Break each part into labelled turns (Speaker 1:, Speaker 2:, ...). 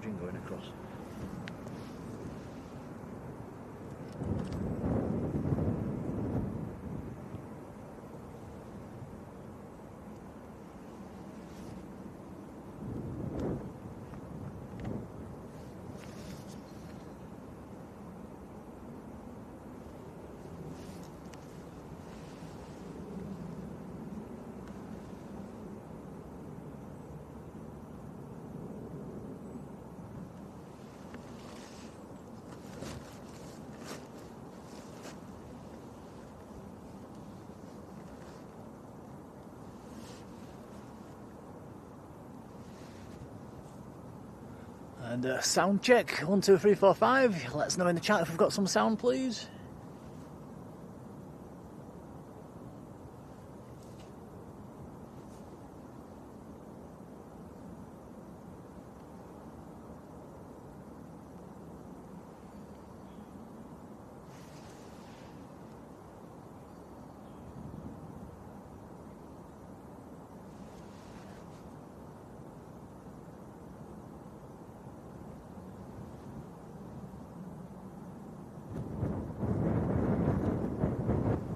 Speaker 1: margin going across. And sound check, 1, 2, 3, 4, 5. Let us know in the chat if we've got some sound, please.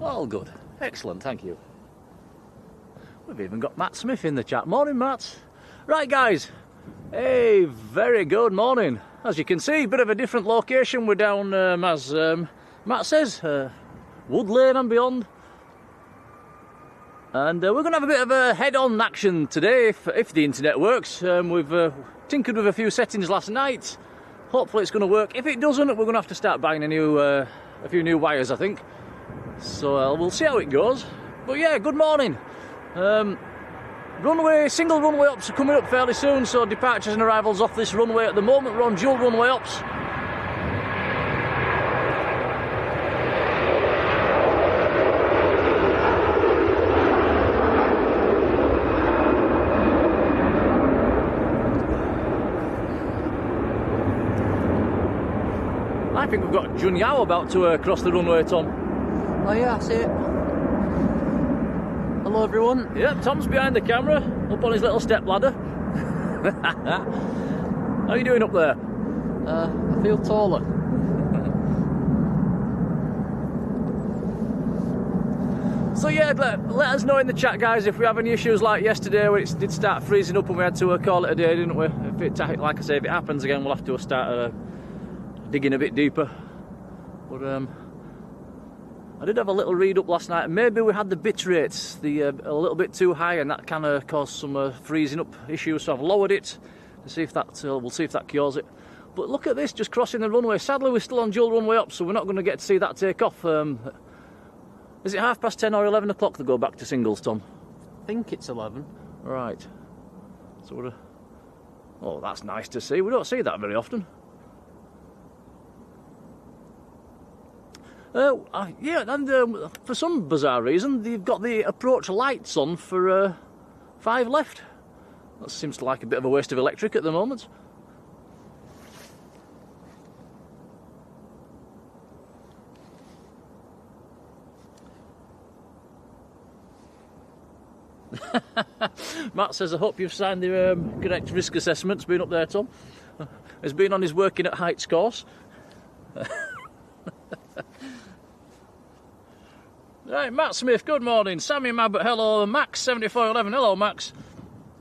Speaker 1: All good. Excellent, thank you. We've even got Matt Smith in the chat. Morning, Matt. Right, guys. Hey, very good morning. As you can see, a bit of a different location. We're down, as Matt says, Wood Lane and beyond. And we're going to have a bit of a head-on action today, if the internet works. We've tinkered with a few settings last night. Hopefully it's going to work. If it doesn't, we're going to have to start buying a few new wires, I think. So we'll see how it goes. But yeah, good morning. Single runway ops are coming up fairly soon, so departures and arrivals off this runway at the moment. We're on dual runway ops. I think we've got Jun Yao about to cross the runway, Tom.
Speaker 2: Oh yeah, I see it. Hello everyone.
Speaker 1: Yeah, Tom's behind the camera, up on his little step ladder. How are you doing up there?
Speaker 2: I feel taller.
Speaker 1: So yeah, let us know in the chat, guys, if we have any issues like yesterday where it did start freezing up and we had to call it a day, didn't we? Like I say, if it happens again, we'll have to start digging a bit deeper. But I did have a little read up last night. Maybe we had the bit rates a little bit too high, and that kind of caused some freezing up issues. So I've lowered it to see if that we'll see if that cures it. But look at this, just crossing the runway. Sadly, we're still on dual runway up, so we're not going to get to see that take off. Is it 10:30 or 11 o'clock to go back to singles, Tom?
Speaker 2: I think it's 11.
Speaker 1: Right. So oh, that's nice to see. We don't see that very often. Yeah, and for some bizarre reason, they've got the approach lights on for 5 left. That seems like a bit of a waste of electric at the moment. Matt says, I hope you've signed the correct risk assessment. It's been up there, Tom. He's been on his working at heights course. Right, Matt Smith, good morning. Sammy Mabbott, hello. Max7411, hello, Max.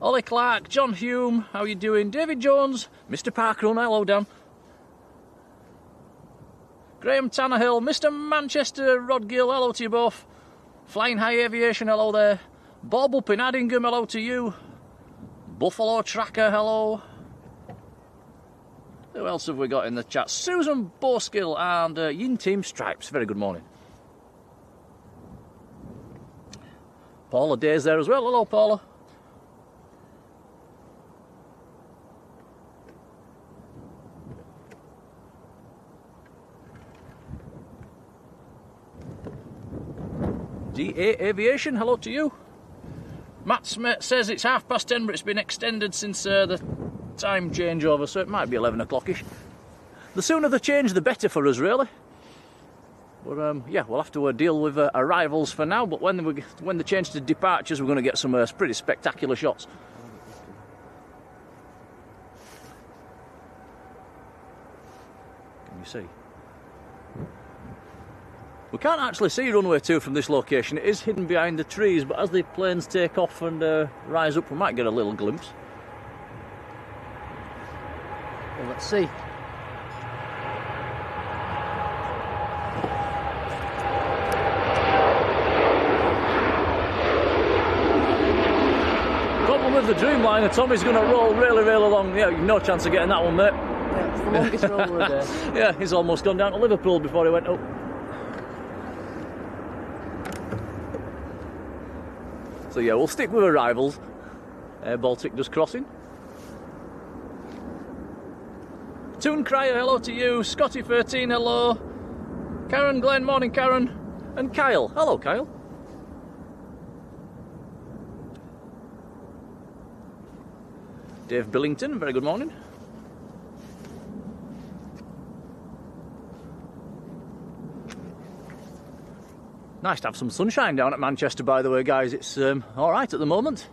Speaker 1: Ollie Clark, John Hume, how you doing? David Jones, Mr. Parkrun, hello, Dan. Graham Tannehill, Mr. Manchester, Rod Gill, hello to you both. Flying High Aviation, hello there. Bob up in Addingham, hello to you. Buffalo Tracker, hello. Who else have we got in the chat? Susan Boskill and Yin Team Stripes, very good morning. Paula Day's there as well. Hello, Paula. DA Aviation, hello to you. Matt Smith says it's 10:30, but it's been extended since the time changeover, so it might be 11 o'clock-ish. The sooner the change, the better for us, really. But yeah, we'll have to deal with arrivals for now, but when the change to departures, we're going to get some pretty spectacular shots. you see. We can't actually see runway 2 from this location. It is hidden behind the trees, but as the planes take off and rise up, we might get a little glimpse.
Speaker 2: Well, let's see.
Speaker 1: Problem with the Dreamliner, Tommy's going to roll really, really long. Yeah, no chance of getting that one, mate.
Speaker 2: Yeah, it's the longest roller of the day.
Speaker 1: Yeah, he's almost gone down to Liverpool before he went up. So yeah, we'll stick with arrivals. Air Baltic just crossing. Toon Crier, hello to you. Scotty13, hello. Karen Glenn, morning Karen. And Kyle, hello Kyle. Dave Billington, very good morning. Nice to have some sunshine down at Manchester, by the way, guys. It's all right at the moment.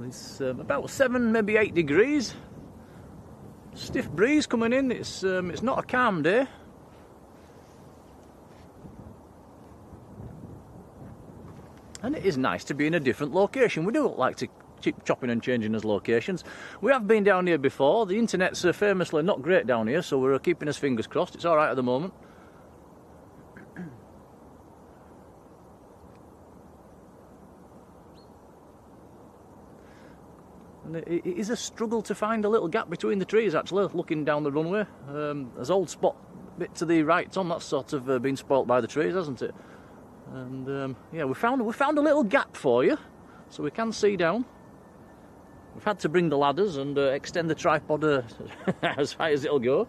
Speaker 1: It's about 7, maybe 8 degrees. Stiff breeze coming in. It's not a calm day. And it is nice to be in a different location. We do like to keep chopping and changing as locations. We have been down here before. The internet's famously not great down here, so we're keeping us fingers crossed. It's all right at the moment. And it is a struggle to find a little gap between the trees, actually, looking down the runway. There's old spot bit to the right, Tom, that's sort of been spoilt by the trees, hasn't it? And yeah, we found a little gap for you, so we can see down. We've had to bring the ladders and extend the tripod as high as it'll go.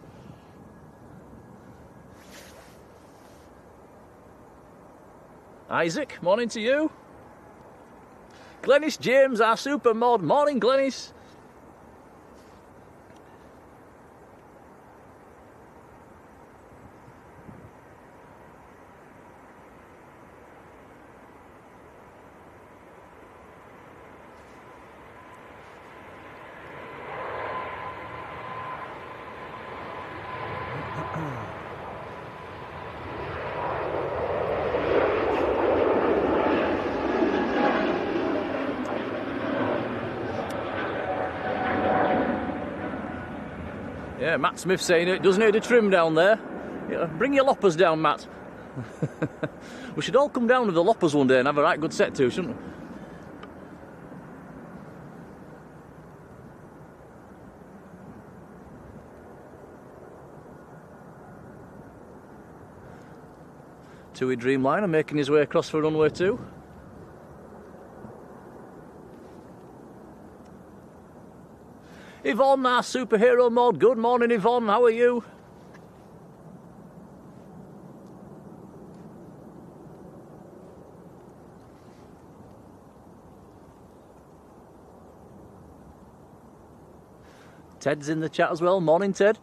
Speaker 1: Isaac, morning to you. Glenis James, our super mod. Morning, Glenis. Yeah, Matt Smith saying it does need a trim down there. Yeah, bring your loppers down, Matt. We should all come down with the loppers one day and have a right good set to, shouldn't we? Tui Dreamliner making his way across for runway 2. Yvonne, our superhero mod. Good morning, Yvonne. How are you? Ted's in the chat as well. Morning, Ted.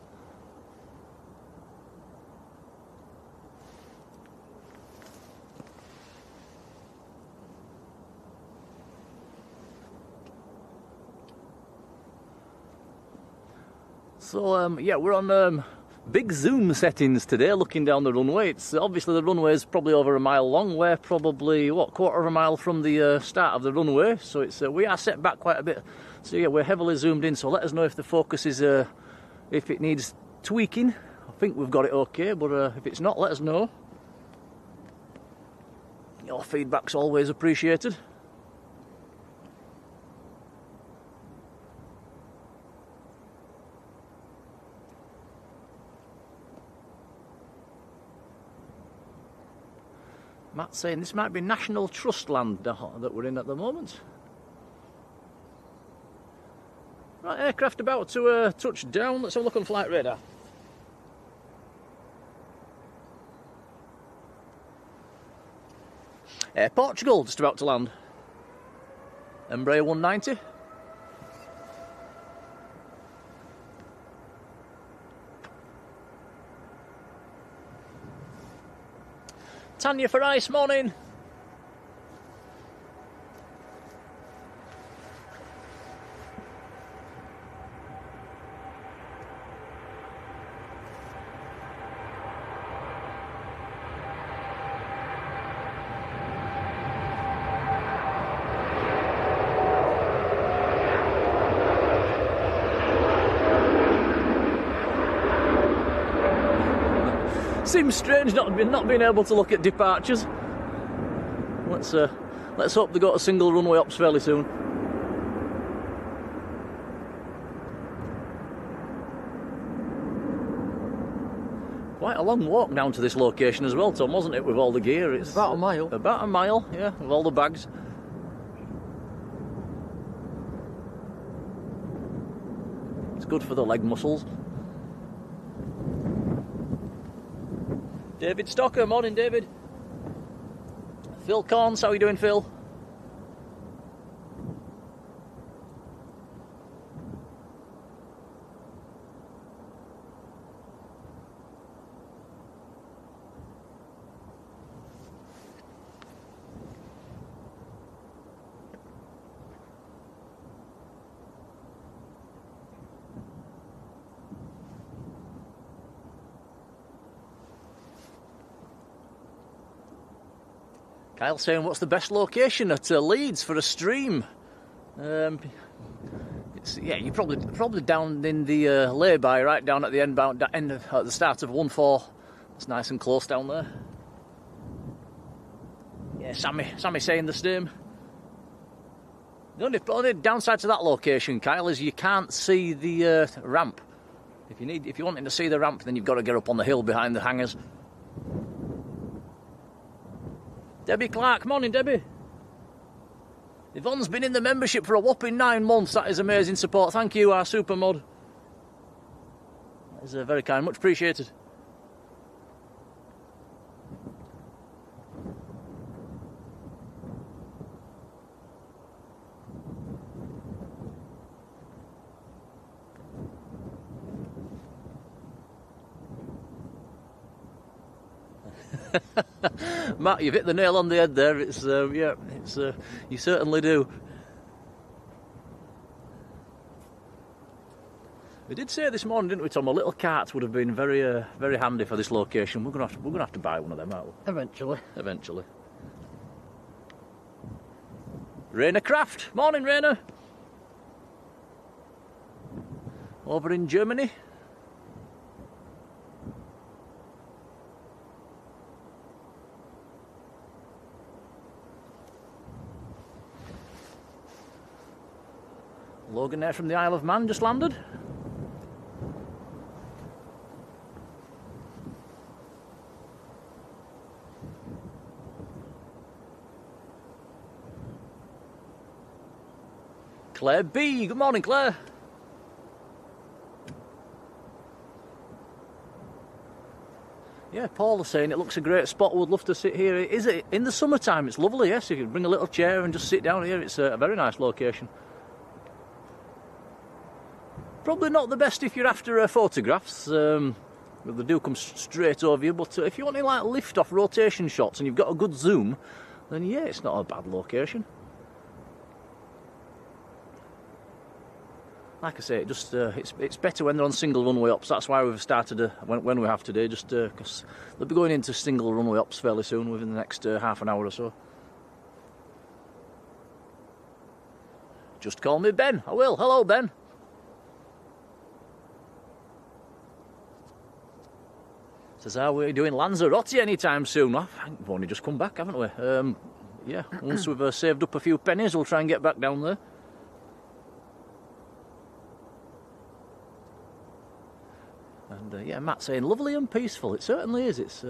Speaker 1: So yeah, we're on big zoom settings today, looking down the runway. It's obviously the runway is probably over a mile long. We're probably what, quarter of a mile from the start of the runway, so it's we are set back quite a bit. So yeah, we're heavily zoomed in. So let us know if the focus is if it needs tweaking. I think we've got it okay, but if it's not, let us know. Your feedback's always appreciated. Matt's saying this might be National Trust land that we're in at the moment. Right, aircraft about to touch down. Let's have a look on flight radar. Air Portugal just about to land. Embraer 190. Tanya for ice, morning. Seems strange not being able to look at departures. Let's hope they got a single runway ops fairly soon. Quite a long walk down to this location as well, Tom, wasn't it, with all the gear?
Speaker 2: It's about a mile.
Speaker 1: About a mile, yeah, with all the bags. It's good for the leg muscles. David Stocker, morning David. Phil Corns, how are you doing, Phil? Kyle saying, what's the best location at Leeds for a stream? Yeah, you're probably down in the lay-by, right down at the at the start of 1-4. It's nice and close down there. Yeah, Sammy saying the same. The only downside to that location, Kyle, is you can't see the ramp. If you're wanting to see the ramp, then you've got to get up on the hill behind the hangars. Debbie Clark, morning Debbie. Yvonne's been in the membership for a whopping 9 months. That is amazing support. Thank you, our super mod. That is very kind, much appreciated. Matt, you've hit the nail on the head there. You certainly do. We did say this morning, didn't we, Tom? A little cart would have been very, very handy for this location. We're gonna have to buy one of them, aren't we?
Speaker 2: Eventually.
Speaker 1: Eventually. Rainer Kraft, morning, Rainer. Over in Germany. Logan there from the Isle of Man just landed. Claire B, good morning Claire. Yeah, Paul is saying it looks a great spot, would love to sit here. Is it in the summertime? It's lovely, yes, you can bring a little chair and just sit down here. It's a very nice location. Probably not the best if you're after photographs, they do come straight over you, but if you want any like lift-off rotation shots and you've got a good zoom, then yeah, it's not a bad location. Like I say, it's better when they're on single runway ops. That's why we've started when we have today, just because they'll be going into single runway ops fairly soon, within the next half an hour or so. Just call me Ben. I will. Hello, Ben. Says, are we doing Lanzarote anytime soon? I think we've only just come back, haven't we? Yeah, once we've saved up a few pennies, we'll try and get back down there. And yeah, Matt saying, lovely and peaceful. It certainly is. It's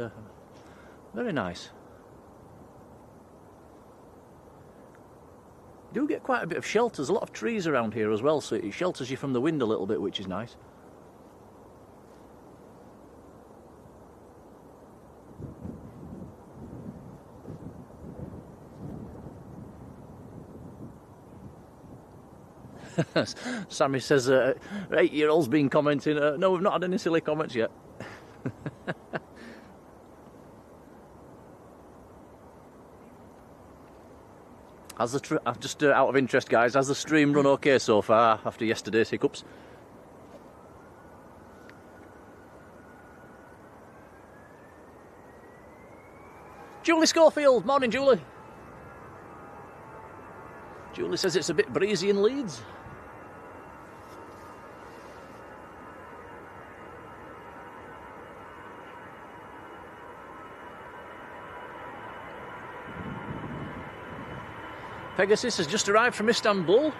Speaker 1: very nice. You do get quite a bit of shelter. There's a lot of trees around here as well, so it shelters you from the wind a little bit, which is nice. Sammy says, 8-year-old's been commenting. No, we've not had any silly comments yet. I've just out of interest, guys, has the stream run okay so far after yesterday's hiccups? Julie Schofield, morning Julie. Julie says it's a bit breezy in Leeds. Pegasus has just arrived from Istanbul.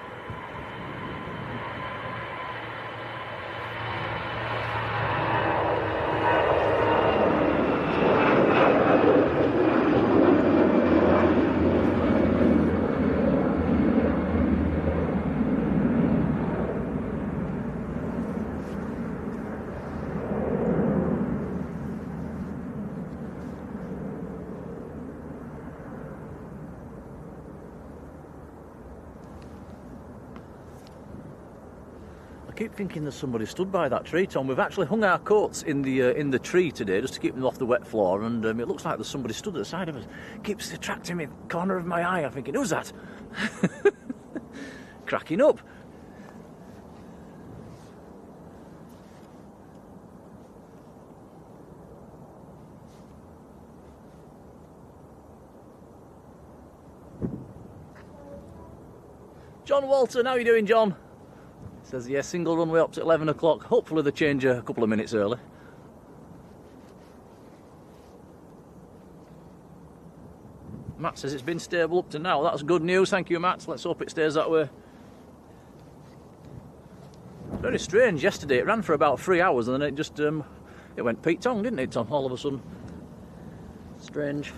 Speaker 1: I keep thinking there's somebody stood by that tree, Tom. We've actually hung our coats in the tree today just to keep them off the wet floor, and it looks like there's somebody stood at the side of us. Keeps attracting me in the corner of my eye. I'm thinking, who's that? Cracking up. John Walton, how are you doing, John? Says, yeah, single runway up at 11 o'clock. Hopefully they change a couple of minutes early. Matt says it's been stable up to now. That's good news. Thank you, Matt. Let's hope it stays that way. Very strange yesterday. It ran for about 3 hours and then it just it went Pete Tong, didn't it, Tom? All of a sudden.
Speaker 2: Strange.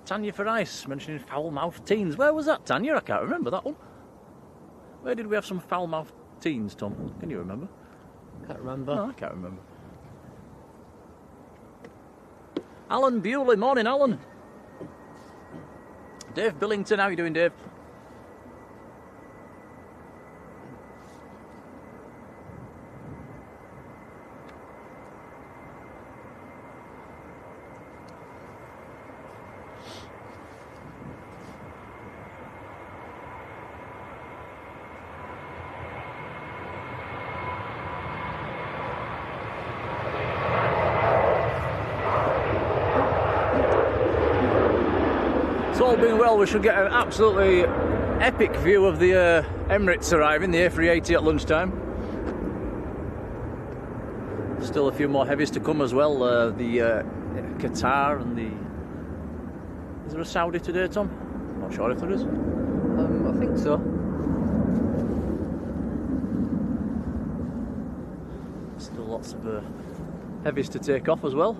Speaker 1: Tanya for Ice, mentioning foul-mouthed teens. Where was that, Tanya? I can't remember that one. Where did we have some foul-mouthed teens, Tom? Can you remember?
Speaker 2: Can't remember.
Speaker 1: No, I can't remember. Alan Bewley, morning, Alan. Dave Billington, how are you doing, Dave? All being well, we should get an absolutely epic view of the Emirates arriving, the A380 at lunchtime. Still a few more heavies to come as well, the Qatar and the... Is there a Saudi today, Tom? Not sure if there is.
Speaker 2: I think so.
Speaker 1: Still lots of heavies to take off as well.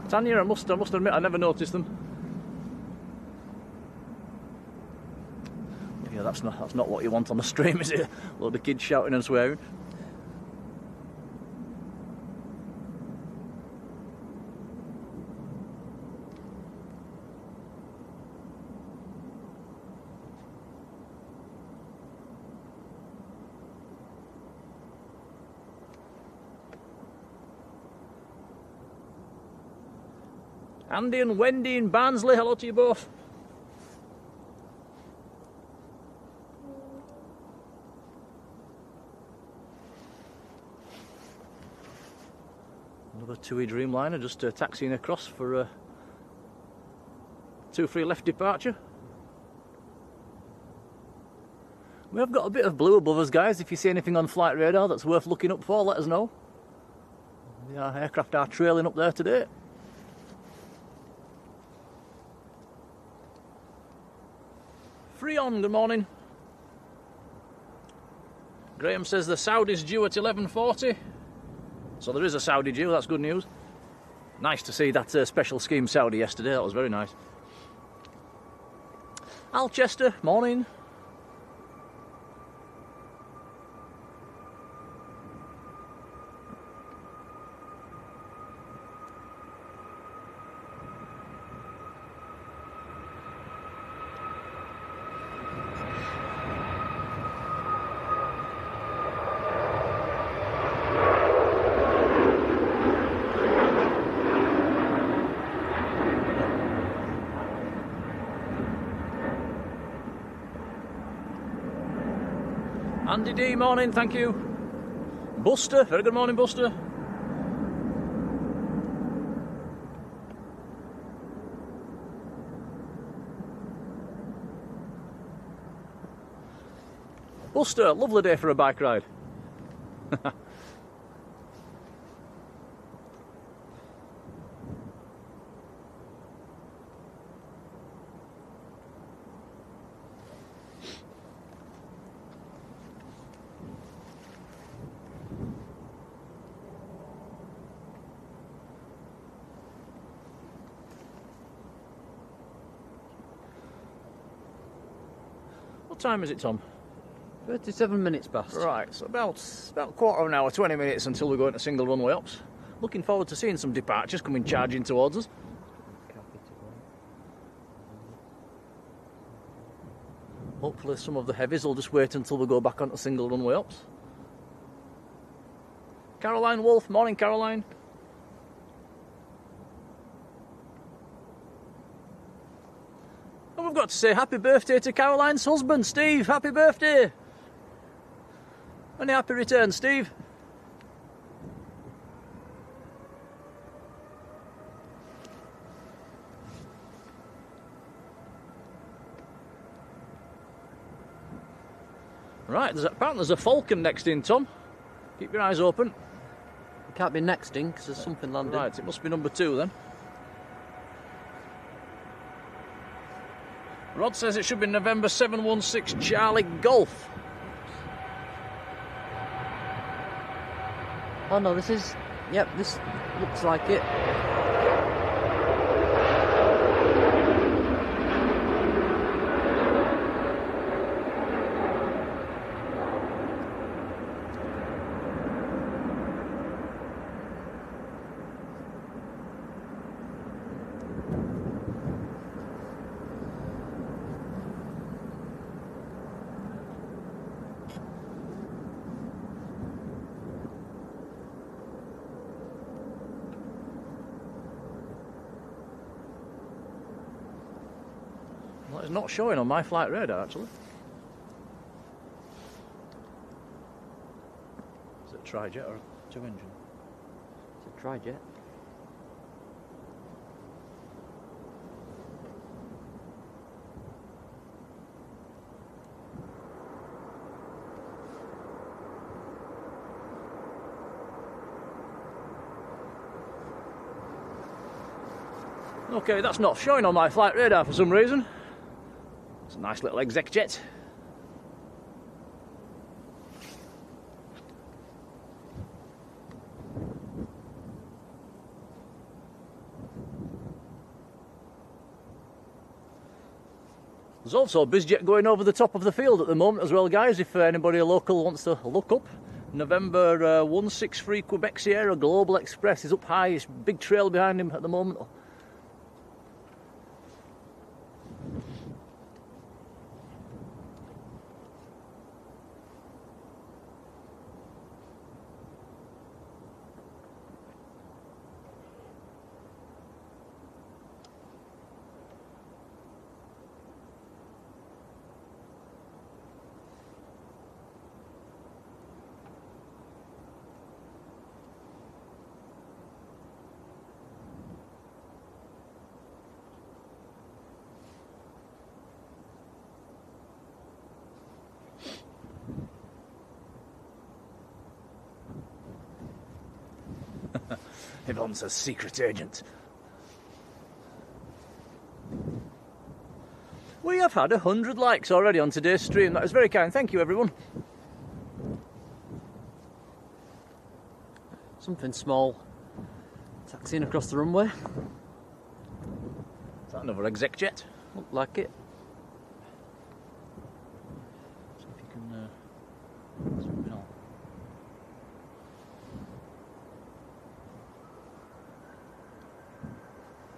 Speaker 1: Tanya, I must admit, I never noticed them. Yeah, that's not what you want on the stream, is it? A load of kids shouting and swearing. Andy and Wendy in Barnsley, hello to you both. Another TUI Dreamliner just taxiing across for 2-3 left departure. We have got a bit of blue above us, guys. If you see anything on flight radar that's worth looking up for, let us know. The aircraft are trailing up there today. Freon, good morning. Graham says the Saudi's due at 11:40. So there is a Saudi due, that's good news. Nice to see that special scheme Saudi yesterday, that was very nice. Alchester, morning. Andy D, morning, thank you. Buster, very good morning, Buster. Buster, lovely day for a bike ride. What time is it, Tom?
Speaker 2: 37 minutes past.
Speaker 1: Right, so about quarter of an hour, 20 minutes until we go into single runway ops. Looking forward to seeing some departures coming charging towards us. Hopefully some of the heavies will just wait until we go back onto single runway ops. Caroline Wolf, morning Caroline. And we've got to say happy birthday to Caroline's husband, Steve. Happy birthday. And a happy return, Steve. Right, apparently there's a Falcon next in, Tom. Keep your eyes open.
Speaker 2: It can't be next in because there's something landing.
Speaker 1: Right, it must be number 2 then. Rod says it should be November 716 Charlie Golf.
Speaker 2: Oh no, this is... Yep, this looks like it.
Speaker 1: Well, it's not showing on my flight radar, actually. Is it a tri-jet or a 2-engine?
Speaker 2: It's a tri-jet.
Speaker 1: Okay, that's not showing on my flight radar for some reason. It's a nice little exec jet. There's also a BizJet going over the top of the field at the moment as well, guys, if anybody local wants to look up. November 163 Quebec Sierra Global Express is up high, it's a big trail behind him at the moment. Yvonne's a secret agent. We have had 100 likes already on today's stream. That is very kind. Thank you, everyone.
Speaker 2: Something small. Taxiing across the runway.
Speaker 1: Is that another exec jet?
Speaker 2: Looked like it.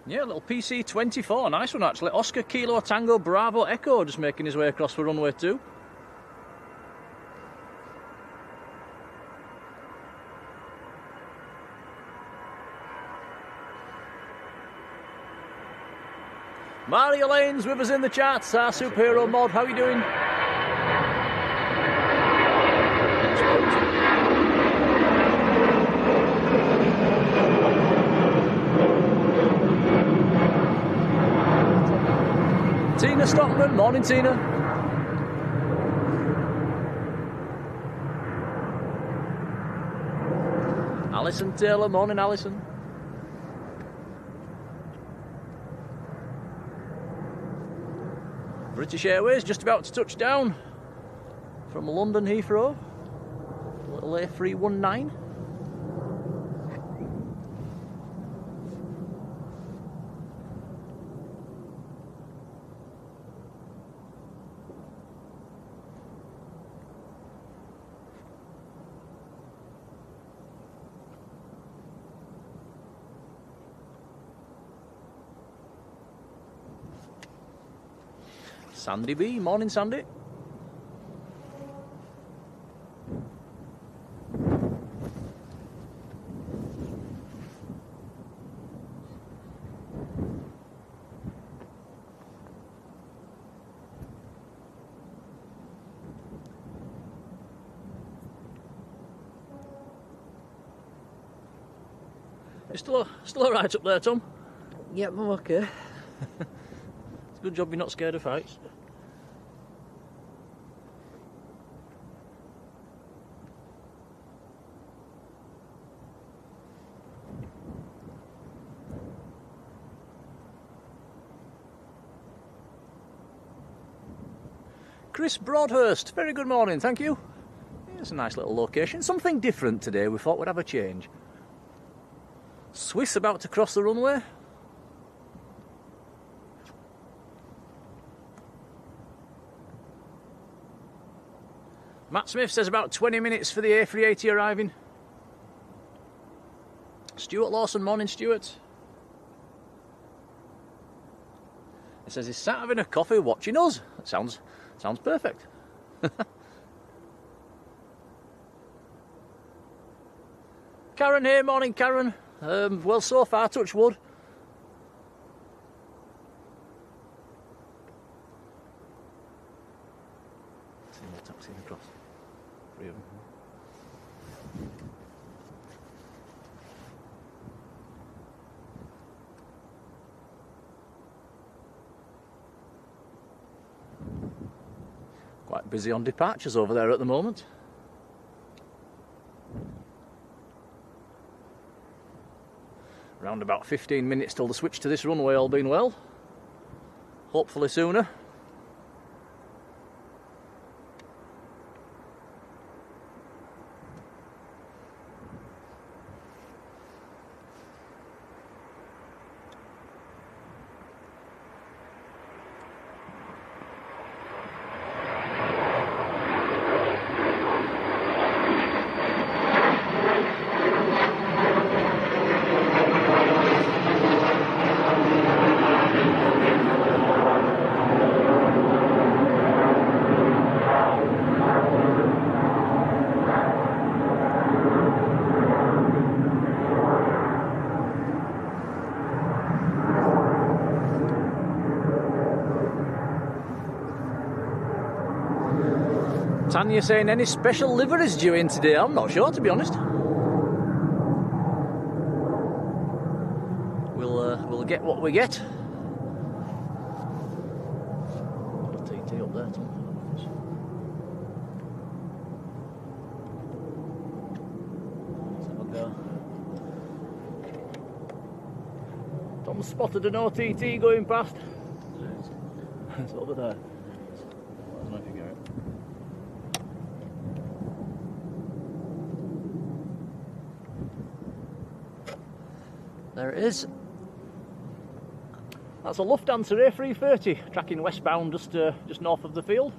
Speaker 1: Yeah, a little PC-24, nice one actually. Oscar Kilo Tango Bravo Echo just making his way across for runway 2. Marjolein's with us in the chat, our superhero mod, how are you doing? Tina Stockman, morning Tina. Alison Taylor, morning Alison. British Airways just about to touch down from London Heathrow. Little A319. Sandy B, morning Sandy. You're still alright up there, Tom?
Speaker 2: Yep, I'm okay.
Speaker 1: It's a good job you're not scared of heights. Chris Broadhurst, very good morning, thank you. It's a nice little location, something different today, we thought we'd have a change. Swiss about to cross the runway. Matt Smith says about 20 minutes for the A380 arriving. Stuart Lawson, morning Stuart. He says he's sat having a coffee watching us. That sounds perfect. Karen here, morning Karen. Well, so far, touch wood. See more taxis across. 3 of them. Quite busy on departures over there at the moment. Around about 15 minutes till the switch to this runway, all being well. Hopefully sooner. Tanya saying any special liveries due in today? I'm not sure, to be honest. We'll get what we get. TT up there, Tom. Let's have a go. Tom spotted an OTT going past. It's over there. I don't know if you get it.
Speaker 2: There it is.
Speaker 1: That's a Lufthansa A330 tracking westbound just north of the field.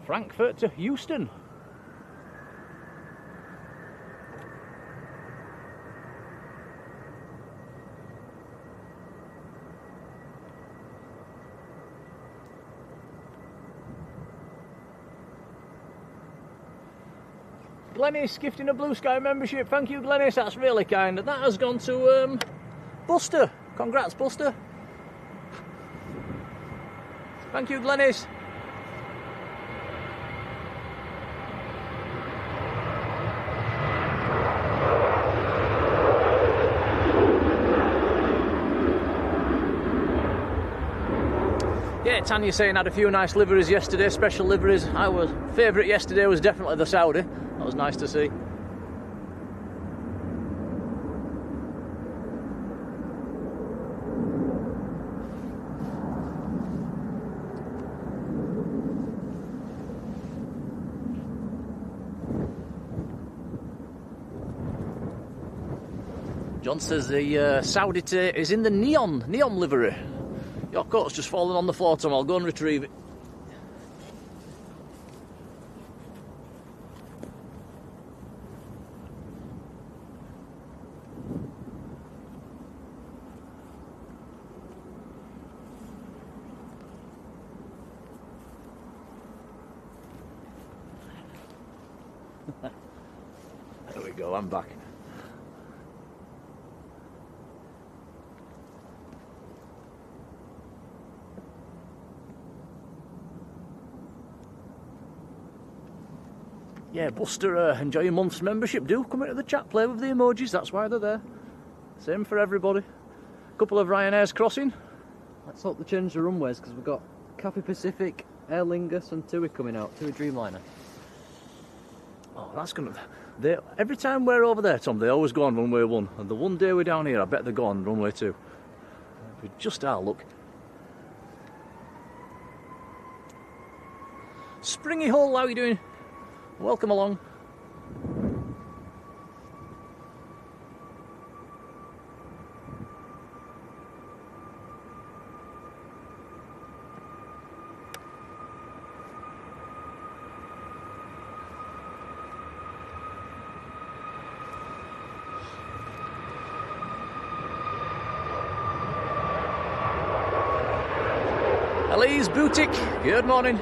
Speaker 1: Frankfurt to Houston. Glenis gifting a Blue Sky membership. Thank you, Glenis. That's really kind. And that has gone to Buster. Congrats, Buster. Thank you, Glenis. Yeah, Tanya saying had a few nice liveries yesterday, special liveries. Our favourite yesterday was definitely the Saudi. That was nice to see. John says the Saudi is in the neon livery. Your coat's just fallen on the floor, Tom. I'll go and retrieve it. There we go, I'm back. Yeah, Buster, enjoy your month's membership. Do come into the chat, play with the emojis, that's why they're there. Same for everybody. Couple of Ryanair's crossing.
Speaker 2: Let's hope they change the runways because we've got Cathay Pacific, Aer Lingus and TUI coming out, TUI Dreamliner.
Speaker 1: Oh, that's gonna... every time we're over there, Tom, they always go on runway 1. And the one day we're down here, I bet they go on runway 2. We just are, look. Springy Hole, how are you doing? Welcome along. Elise Boutique, good morning.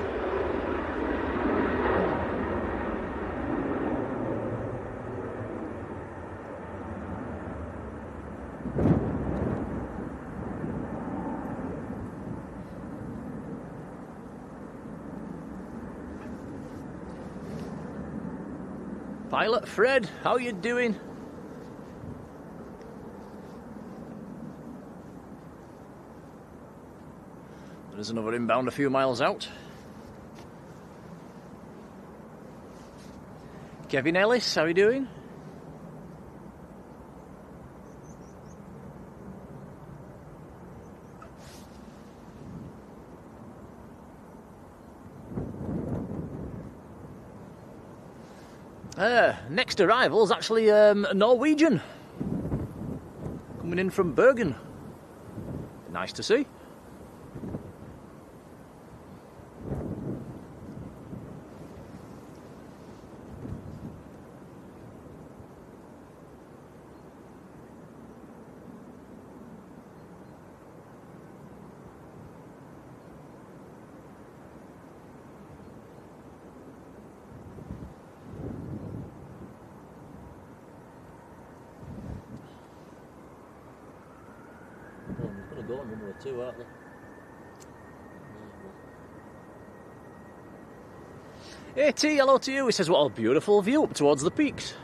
Speaker 1: Pilot Fred, how you doing? There's another inbound a few miles out. Kevin Ellis, how you doing? Next arrival is actually Norwegian. Coming in from Bergen. Nice to see. Go on number 2, aren't they? AT, hello to you. He says, what a beautiful view up towards the peaks.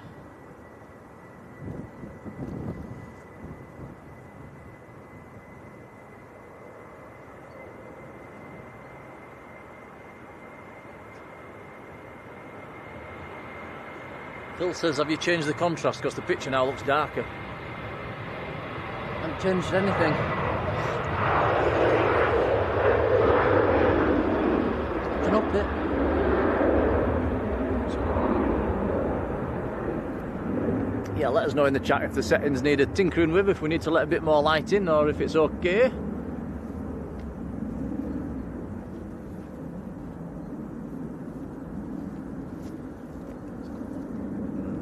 Speaker 1: Phil says, have you changed the contrast because the picture now looks darker?
Speaker 2: I haven't changed anything. Up it.
Speaker 1: Yeah, let us know in the chat if the settings need a tinkering with, if we need to let a bit more light in, or if it's okay.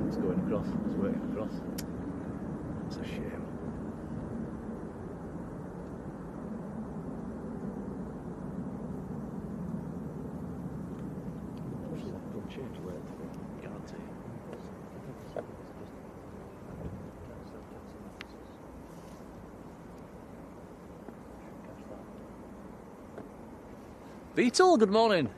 Speaker 1: It's going across, it's working across. That's a shame. Change later, guarantee. Beetle, good morning.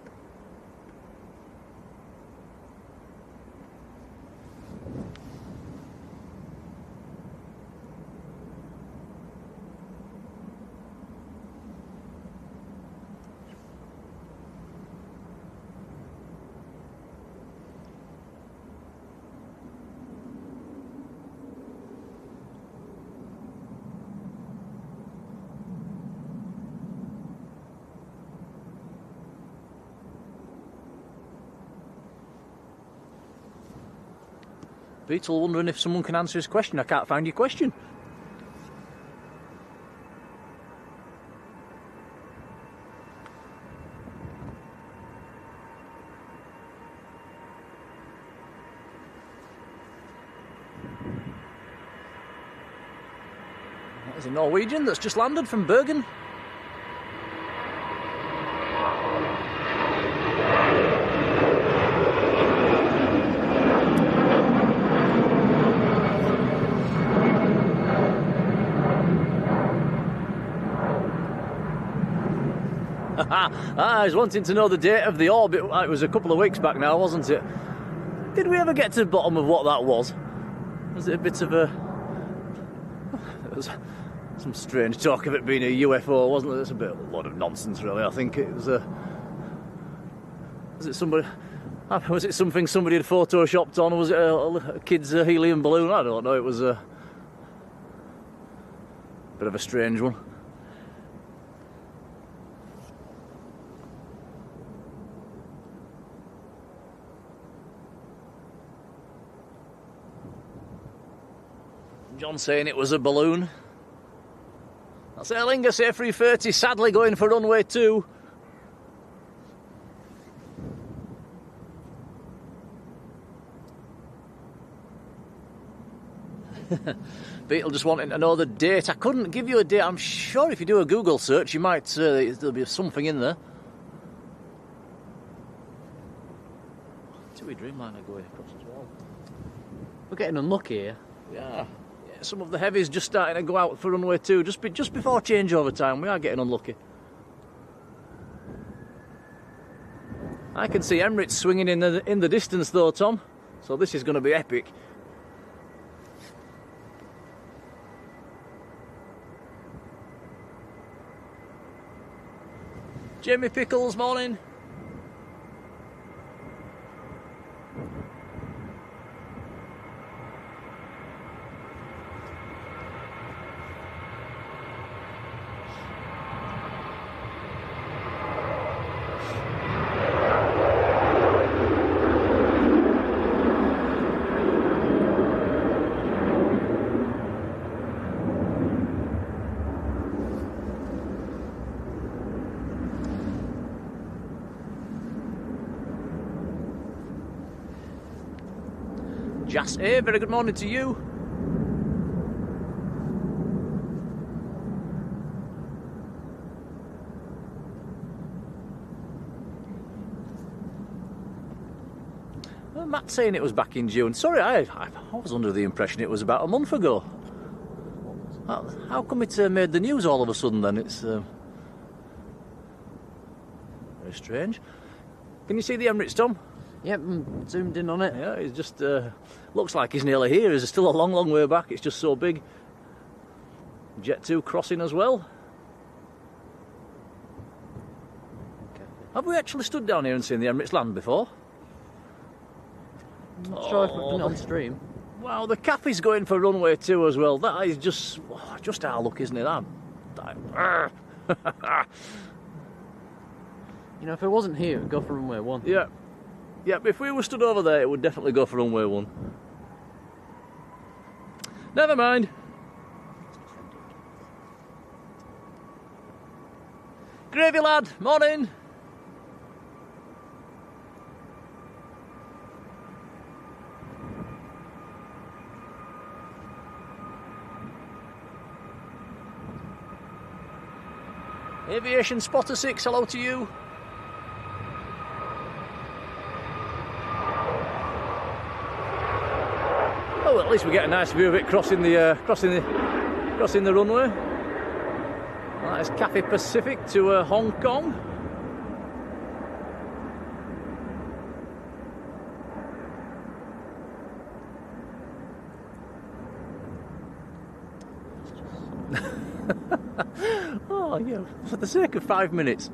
Speaker 1: Beetle wondering if someone can answer his question. I can't find your question. There's a Norwegian that's just landed from Bergen. I was wanting to know the date of the orbit. It was a couple of weeks back now, wasn't it? Did we ever get to the bottom of what that was? Was it a bit of a... There was some strange talk of it being a UFO, wasn't it? It's a lot of nonsense, really. I think it was a... Was it somebody... Was it something somebody had photoshopped on? Or was it a kid's helium balloon? I don't know. It was a bit of a strange one. John saying it was a balloon. That's Aer Lingus A380, sadly going for runway 2. Beetle just wanting to know the date. I couldn't give you a date. I'm sure if you do a Google search, you might there'll be something in there. TUI Dreamliner going across as well.
Speaker 2: We're getting unlucky here.
Speaker 1: Yeah. Some of the heavies just starting to go out for runway 2 just before changeover time. We are getting unlucky. I can see Emirates swinging in the distance though, Tom. So this is going to be epic. Jamie Pickles, morning. Jas A, very good morning to you. Well, Matt's saying it was back in June. Sorry, I was under the impression it was about a month ago. How come it made the news all of a sudden then? It's very strange. Can you see the Emirates, Tom?
Speaker 2: Yep, I'm zoomed in on it.
Speaker 1: Yeah, it just looks like he's nearly here. He's still a long, long way back. It's just so big. Jet 2 crossing as well.
Speaker 2: Okay.
Speaker 1: Have we actually stood down here and seen the Emirates land before?
Speaker 2: I'm not sure if we've been on stream.
Speaker 1: Wow, the Cappy's going for runway 2 as well. That is just our luck, isn't it?
Speaker 2: You know, if it wasn't here, it'd go for runway 1.
Speaker 1: Yeah. Yeah, if we were stood over there, it would definitely go for runway 1. Never mind. Gravy lad, morning. Aviation Spotter 6, hello to you. Oh, at least we get a nice view of it crossing the runway. That is Cathay Pacific to Hong Kong. Oh yeah, for the sake of 5 minutes.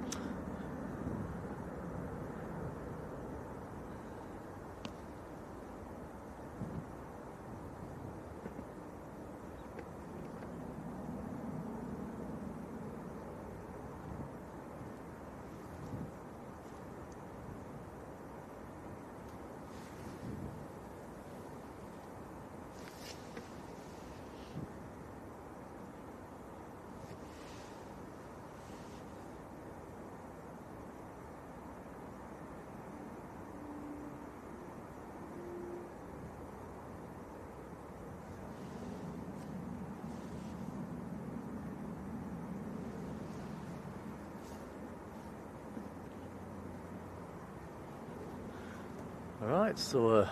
Speaker 1: Alright, so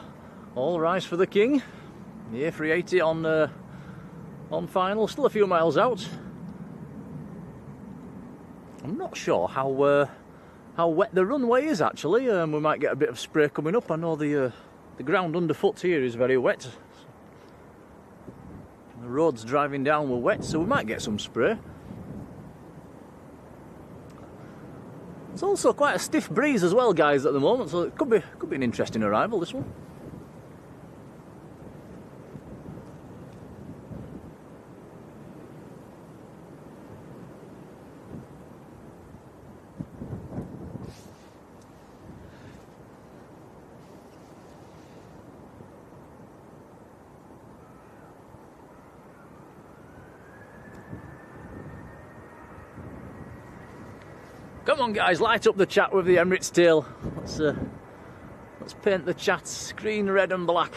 Speaker 1: all rise for the king. The A380 on final, still a few miles out. I'm not sure how wet the runway is actually. We might get a bit of spray coming up. I know the ground underfoot here is very wet. The roads driving down were wet, so we might get some spray. It's also quite a stiff breeze as well, guys, at the moment, so it could be an interesting arrival, this one. Come on guys, light up the chat with the Emirates tail. Let's paint the chat screen red and black.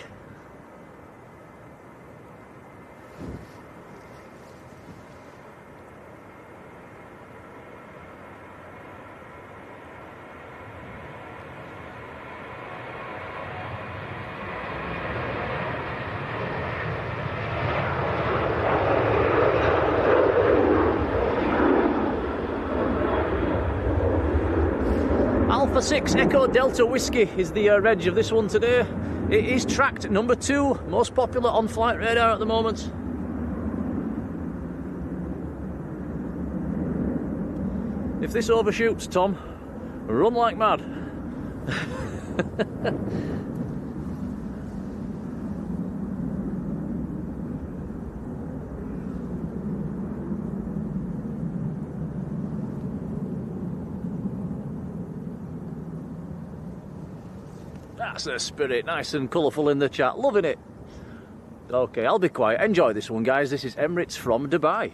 Speaker 1: Alpha 6 Echo Delta Whiskey is the reg of this one today. It is tracked number 2, most popular on flight radar at the moment. If this overshoots, Tom, run like mad. That's the spirit, nice and colourful in the chat, loving it. Okay, I'll be quiet, enjoy this one guys, this is Emirates from Dubai.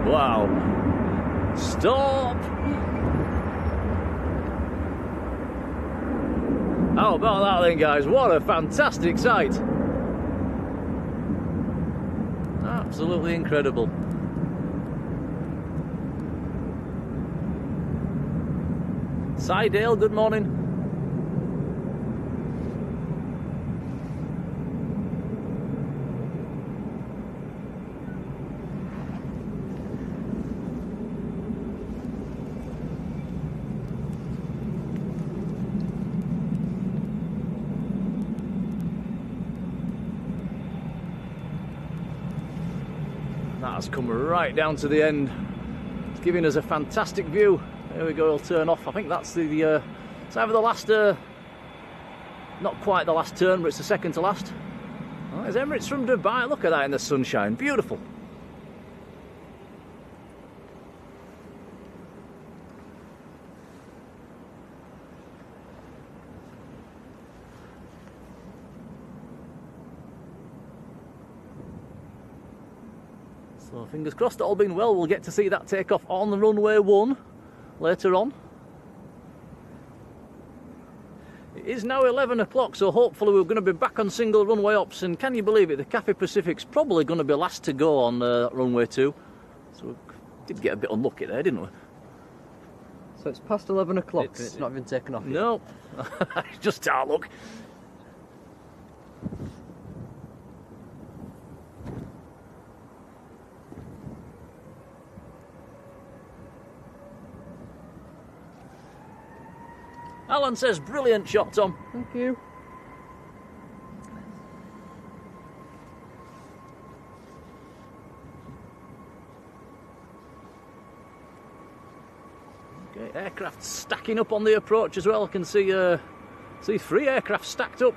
Speaker 1: Wow. Stop! How about that then, guys? What a fantastic sight! Absolutely incredible. Sidale, good morning. That has come right down to the end. It's giving us a fantastic view. There we go, it'll turn off. I think that's the, it's either the last, not quite the last turn, but it's the second to last. Oh, there's Emirates from Dubai. Look at that in the sunshine. Beautiful. So fingers crossed, all being well, we'll get to see that take off on the runway 1 later on. It is now 11 o'clock, so hopefully we're going to be back on single runway ops, and can you believe it, the Cathay Pacific's probably going to be last to go on runway 2. So we did get a bit unlucky there, didn't we?
Speaker 2: So it's past 11 o'clock and it's not even taken off yet?
Speaker 1: No, it's just our luck. Alan says, brilliant shot, Tom.
Speaker 2: Thank you.
Speaker 1: Okay, aircraft stacking up on the approach as well. I can see 3 aircraft stacked up.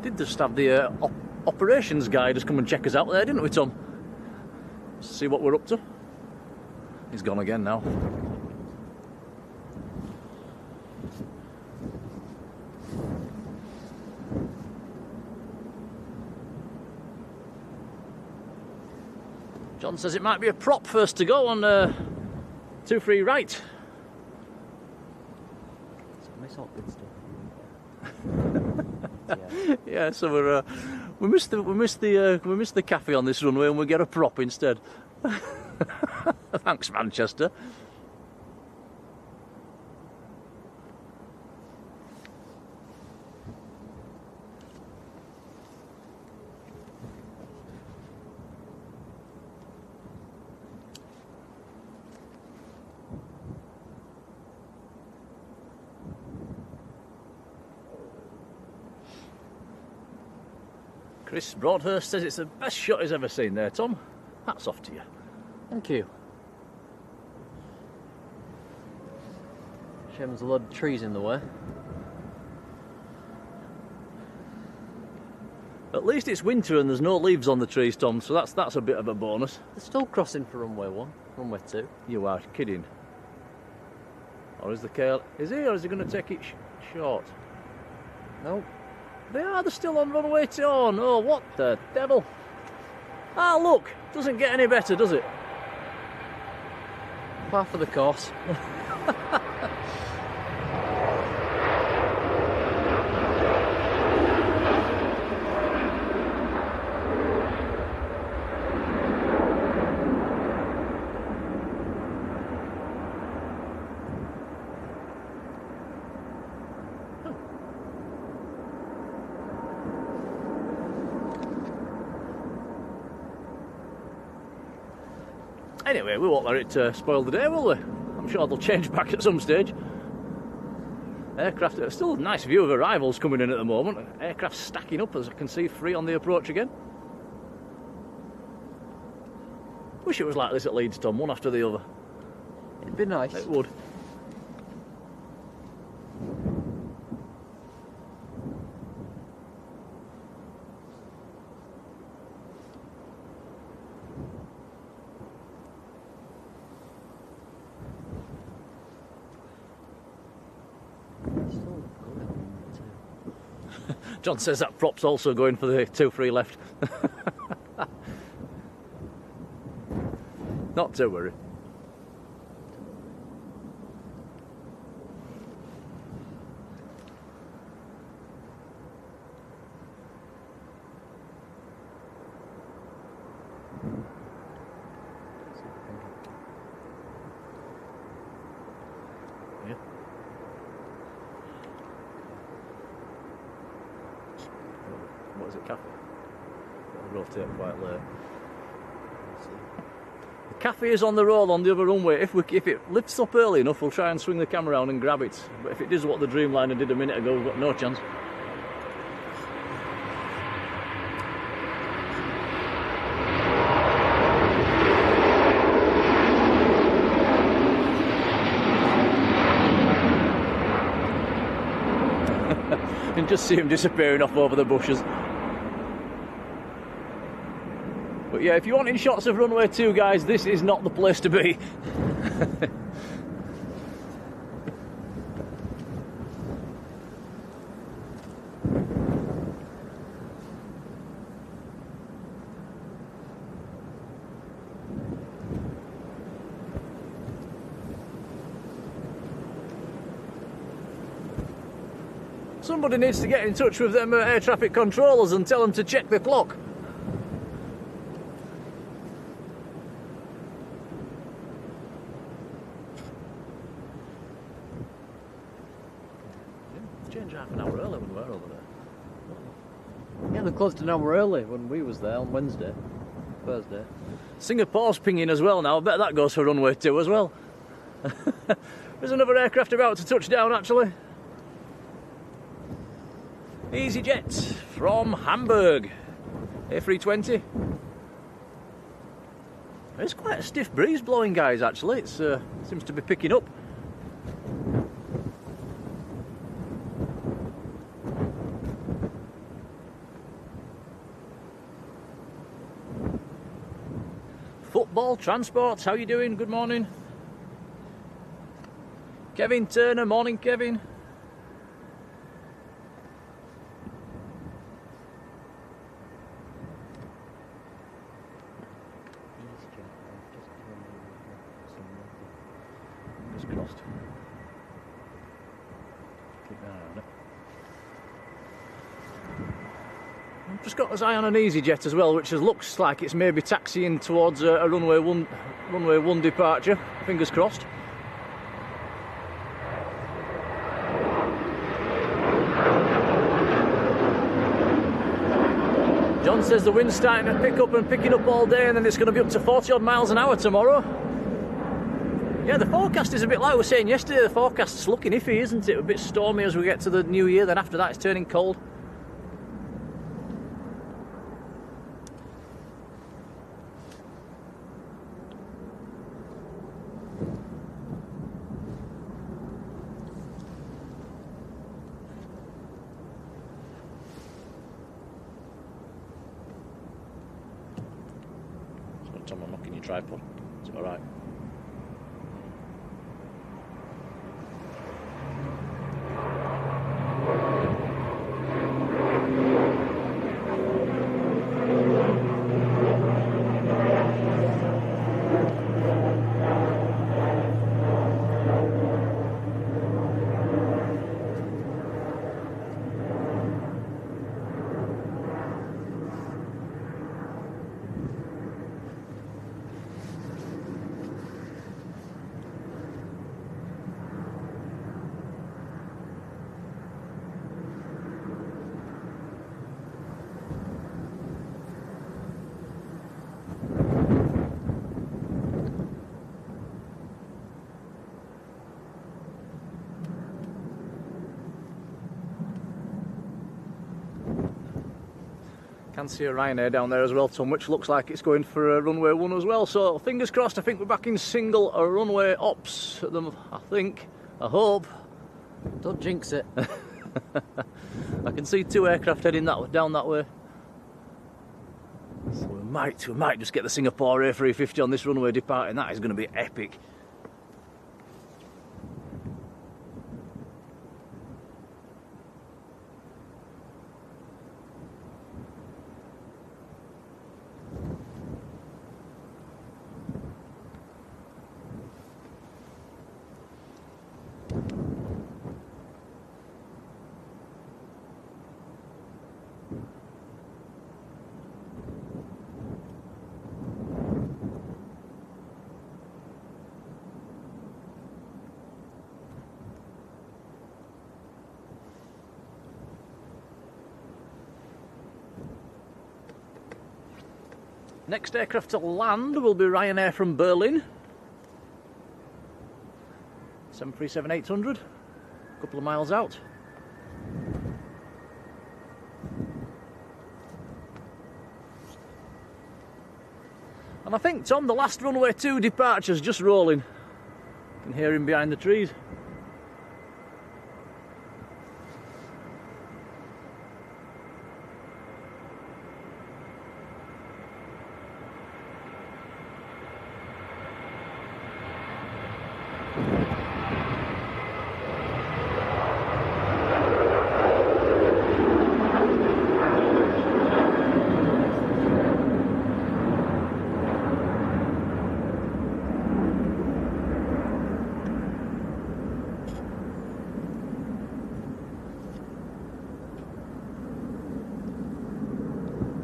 Speaker 1: Did just have the operations guy just come and check us out there, didn't we, Tom? See what we're up to. He's gone again now. John says it might be a prop first to go on 23 right.
Speaker 2: So miss all good stuff.
Speaker 1: Yeah, so we missed the cafe on this runway, and we get a prop instead. Thanks, Manchester. Chris Broadhurst says it's the best shot he's ever seen there, Tom. Hats off to you.
Speaker 2: Thank you. Shame there's a lot of trees in the way.
Speaker 1: At least it's winter and there's no leaves on the trees, Tom, so that's a bit of a bonus.
Speaker 2: They're still crossing for runway 1, runway 2.
Speaker 1: You are kidding. Or is the KL... Is he, or is he going to take it short?
Speaker 2: No.
Speaker 1: They're still on runway 2. Oh no, what the devil? Ah, look, doesn't get any better, does it?
Speaker 2: Par for the course.
Speaker 1: Anyway, we won't let it spoil the day, will we? I'm sure they'll change back at some stage. Aircraft, still a nice view of arrivals coming in at the moment. Aircraft stacking up, as I can see, 3 on the approach again. Wish it was like this at Leeds, Tom, one after the other.
Speaker 2: It'd be nice.
Speaker 1: It would. John says that prop's also going for the 2-3 left. Not to worry. what is it, cafe? It'll rotate quite late. The cafe is on the roll on the other runway. If it lifts up early enough, we'll try and swing the camera around and grab it. But if it does what the Dreamliner did a minute ago, we've got no chance. And just see him disappearing off over the bushes. But yeah, if you're wanting shots of runway 2, guys, this is not the place to be. Somebody needs to get in touch with them air traffic controllers and tell them to check the clock. Change half an hour early when we were over there.
Speaker 2: Yeah, they closed an hour early when we was there on Thursday.
Speaker 1: Singapore's pinging as well now. I bet that goes for runway 2 as well. There's another aircraft about to touch down actually. EasyJet from Hamburg, A320. There's quite a stiff breeze blowing, guys, actually. It seems to be picking up. Football Transport, how you doing? Good morning. Kevin Turner, morning Kevin. Crossed. Keep an eye on it. I've just got his eye on an EasyJet as well, which looks like it's maybe taxiing towards a runway 1 departure. Fingers crossed. John says the wind's starting to pick up and picking up all day, and then it's going to be up to 40 odd miles an hour tomorrow. Yeah, the forecast is a bit like we were saying yesterday. The forecast's looking iffy, isn't it? A bit stormy as we get to the new year, then after that it's turning cold. It's got Tom unlocking your tripod. Is it alright? Can see a Ryanair down there as well, Tom, which looks like it's going for a runway 1 as well. So fingers crossed. I think we're back in single runway ops at them. I hope.
Speaker 2: Don't jinx it.
Speaker 1: I can see 2 aircraft heading down that way. So we might just get the Singapore A380 on this runway departing. That is going to be epic. Next aircraft to land will be Ryanair from Berlin. 737-800, a couple of miles out. And I think, Tom, the last runway 2 departure's just rolling. You can hear him behind the trees.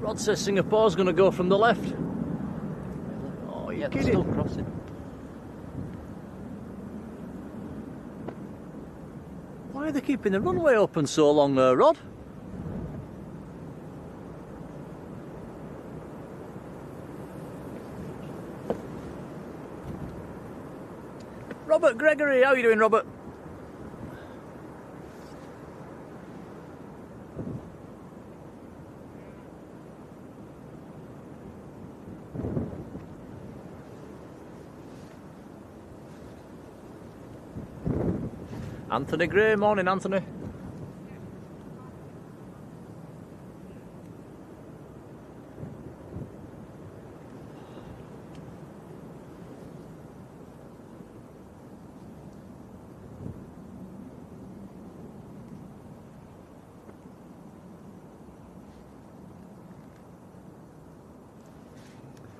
Speaker 1: Rod says Singapore's going to go from the left. Oh, you're kidding.
Speaker 2: Still crossing.
Speaker 1: Why are they keeping the runway open so long there, Rod? Robert Gregory, how are you doing, Robert? Anthony Gray, morning Anthony.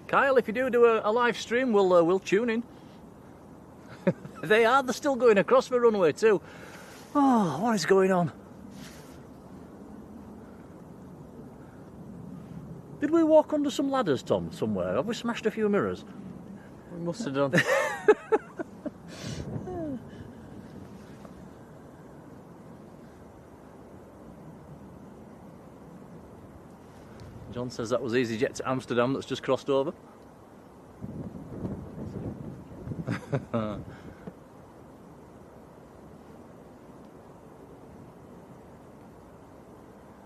Speaker 1: Kyle, if you do a live stream, we'll tune in. They're still going across the runway too. Oh, what is going on? Did we walk under some ladders, Tom, somewhere? Have we smashed a few mirrors?
Speaker 2: We must have done.
Speaker 1: John says that was EasyJet to Amsterdam that's just crossed over.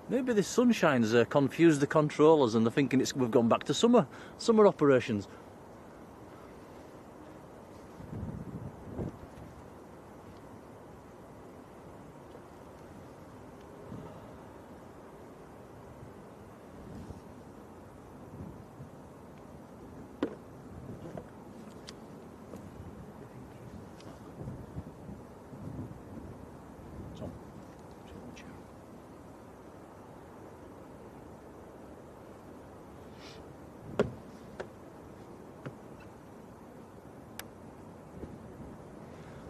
Speaker 1: Maybe this sunshine's confused the controllers and they're thinking we've gone back to summer operations.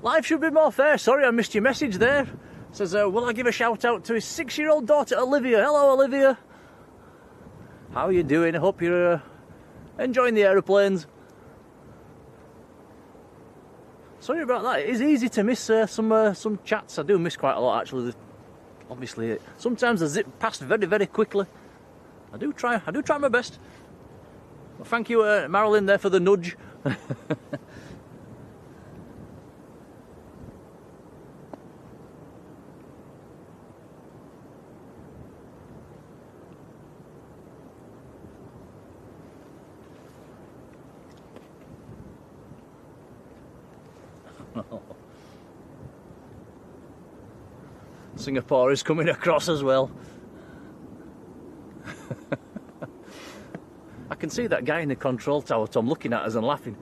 Speaker 1: Life should be more fair. Sorry, I missed your message there. Says, will I give a shout out to his 6-year-old daughter Olivia? Hello, Olivia. How are you doing? I hope you're enjoying the aeroplanes. Sorry about that. It is easy to miss some chats. I do miss quite a lot actually. Obviously, sometimes I zip past very, very quickly. I do try my best. Well, thank you, Marjolein, there for the nudge. Singapore is coming across as well. I can see that guy in the control tower, Tom, looking at us and laughing.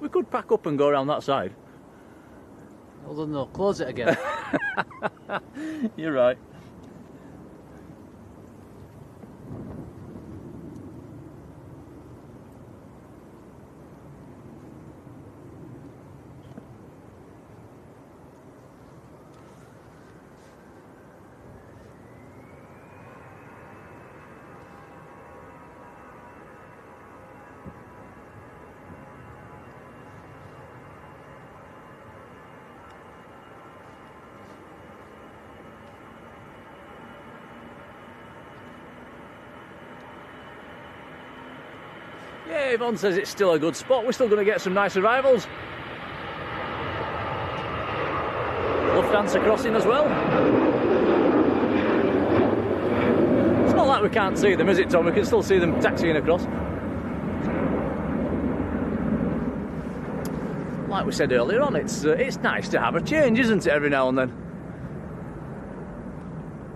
Speaker 1: We could pack up and go around that side.
Speaker 2: Hold on, no, close it again.
Speaker 1: You're right. Yeah, Yvonne says it's still a good spot. We're still going to get some nice arrivals. Lufthansa crossing as well. It's not like we can't see them, is it, Tom? We can still see them taxiing across. Like we said earlier on, it's nice to have a change, isn't it, every now and then?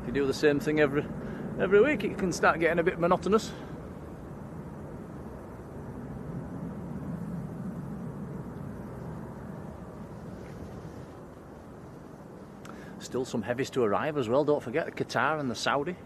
Speaker 1: If you do the same thing every week, it can start getting a bit monotonous. Still some heavies to arrive as well, don't forget, the Qatar and the Saudi.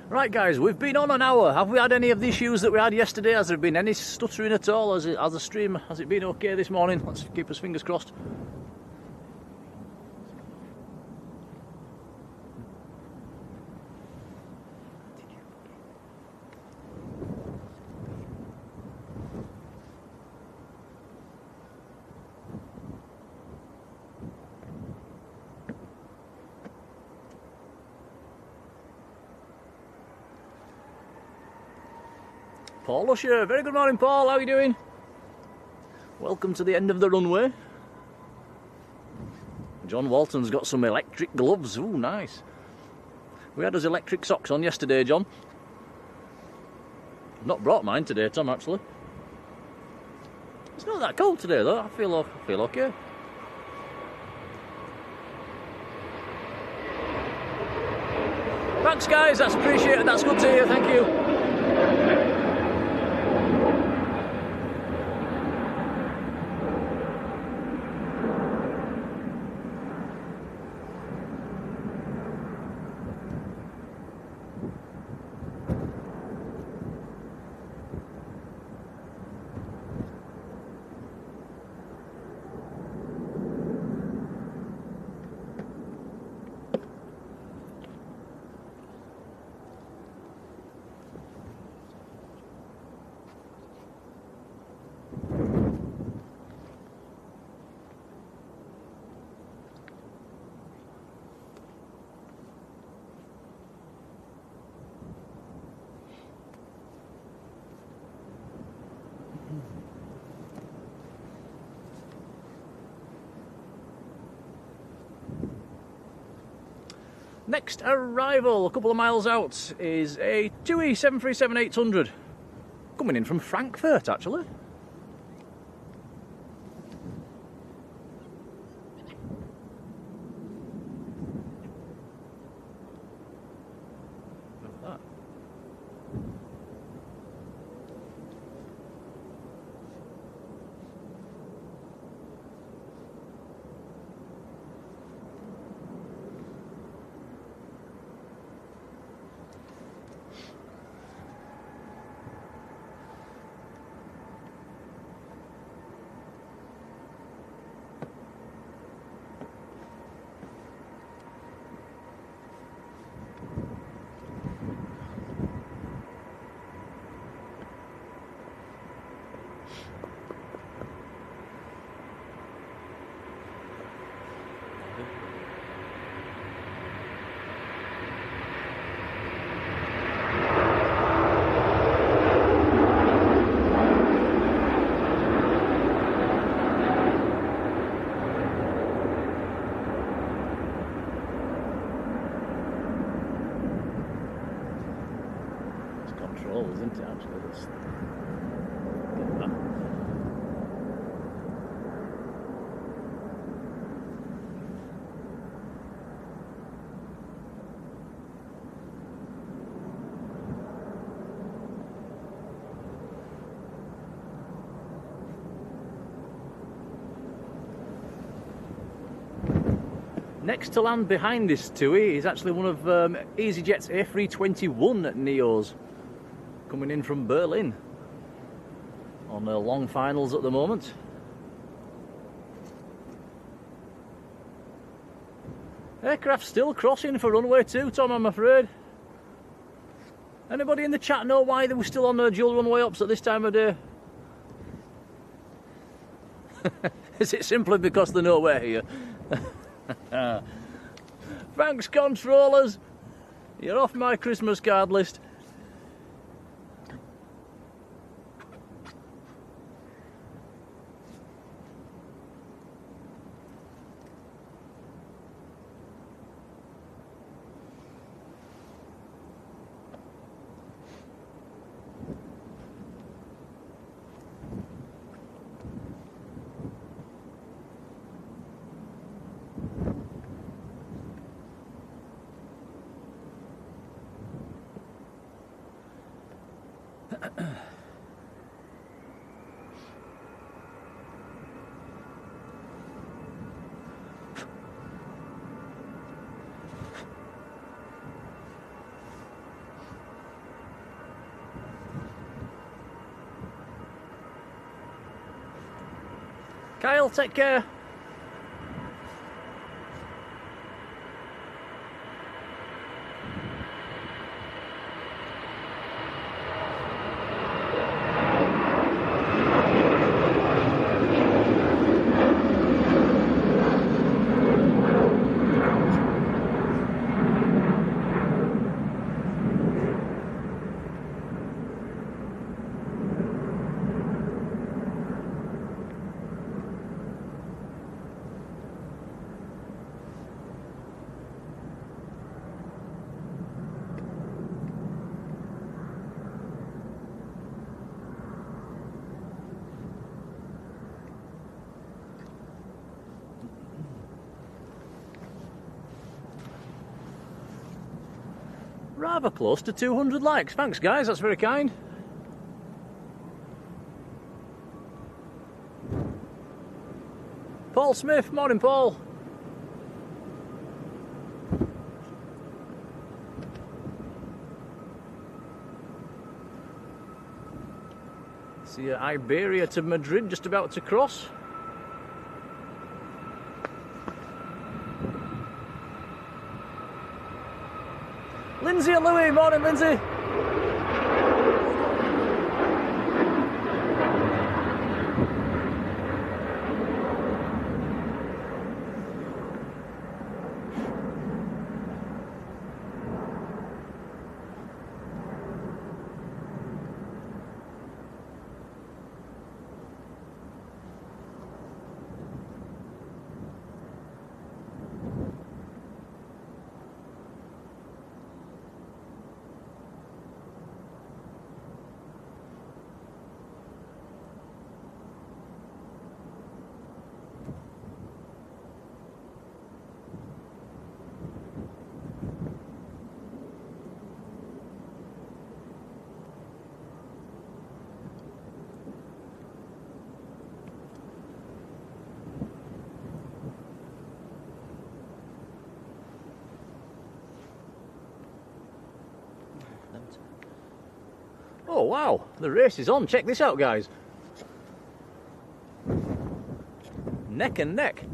Speaker 1: Right guys, we've been on an hour. Have we had any of the issues that we had yesterday? Has there been any stuttering at all? Has the stream, has it been okay this morning? Let's keep us fingers crossed. Paul Usher, very good morning Paul, how are you doing? Welcome to the end of the runway. John Walton's got some electric gloves, ooh nice. We had his electric socks on yesterday, John. I've not brought mine today, Tom, actually. It's not that cold today though, I feel okay. Thanks guys, that's appreciated, that's good to hear, thank you. Next arrival, a couple of miles out, is a TUI 737-800. Coming in from Frankfurt, actually. Look at that. Isn't it actually? Let's get that. Next to land behind this TUI is actually one of EasyJet's A321 Neos. coming in from Berlin on their long finals at the moment. Aircraft still crossing for runway 2, Tom, I'm afraid. Anybody in the chat know why they were still on their dual runway ups at this time of day? Is it simply because they're nowhere here? Thanks, controllers. You're off my Christmas card list. Kyle, take care. Rather close to 200 likes. Thanks, guys, that's very kind. Paul Smith, morning, Paul. See Iberia to Madrid just about to cross. Lindsay and Louis, morning Lindsay. Oh wow, the race is on. Check this out, guys. Neck and neck.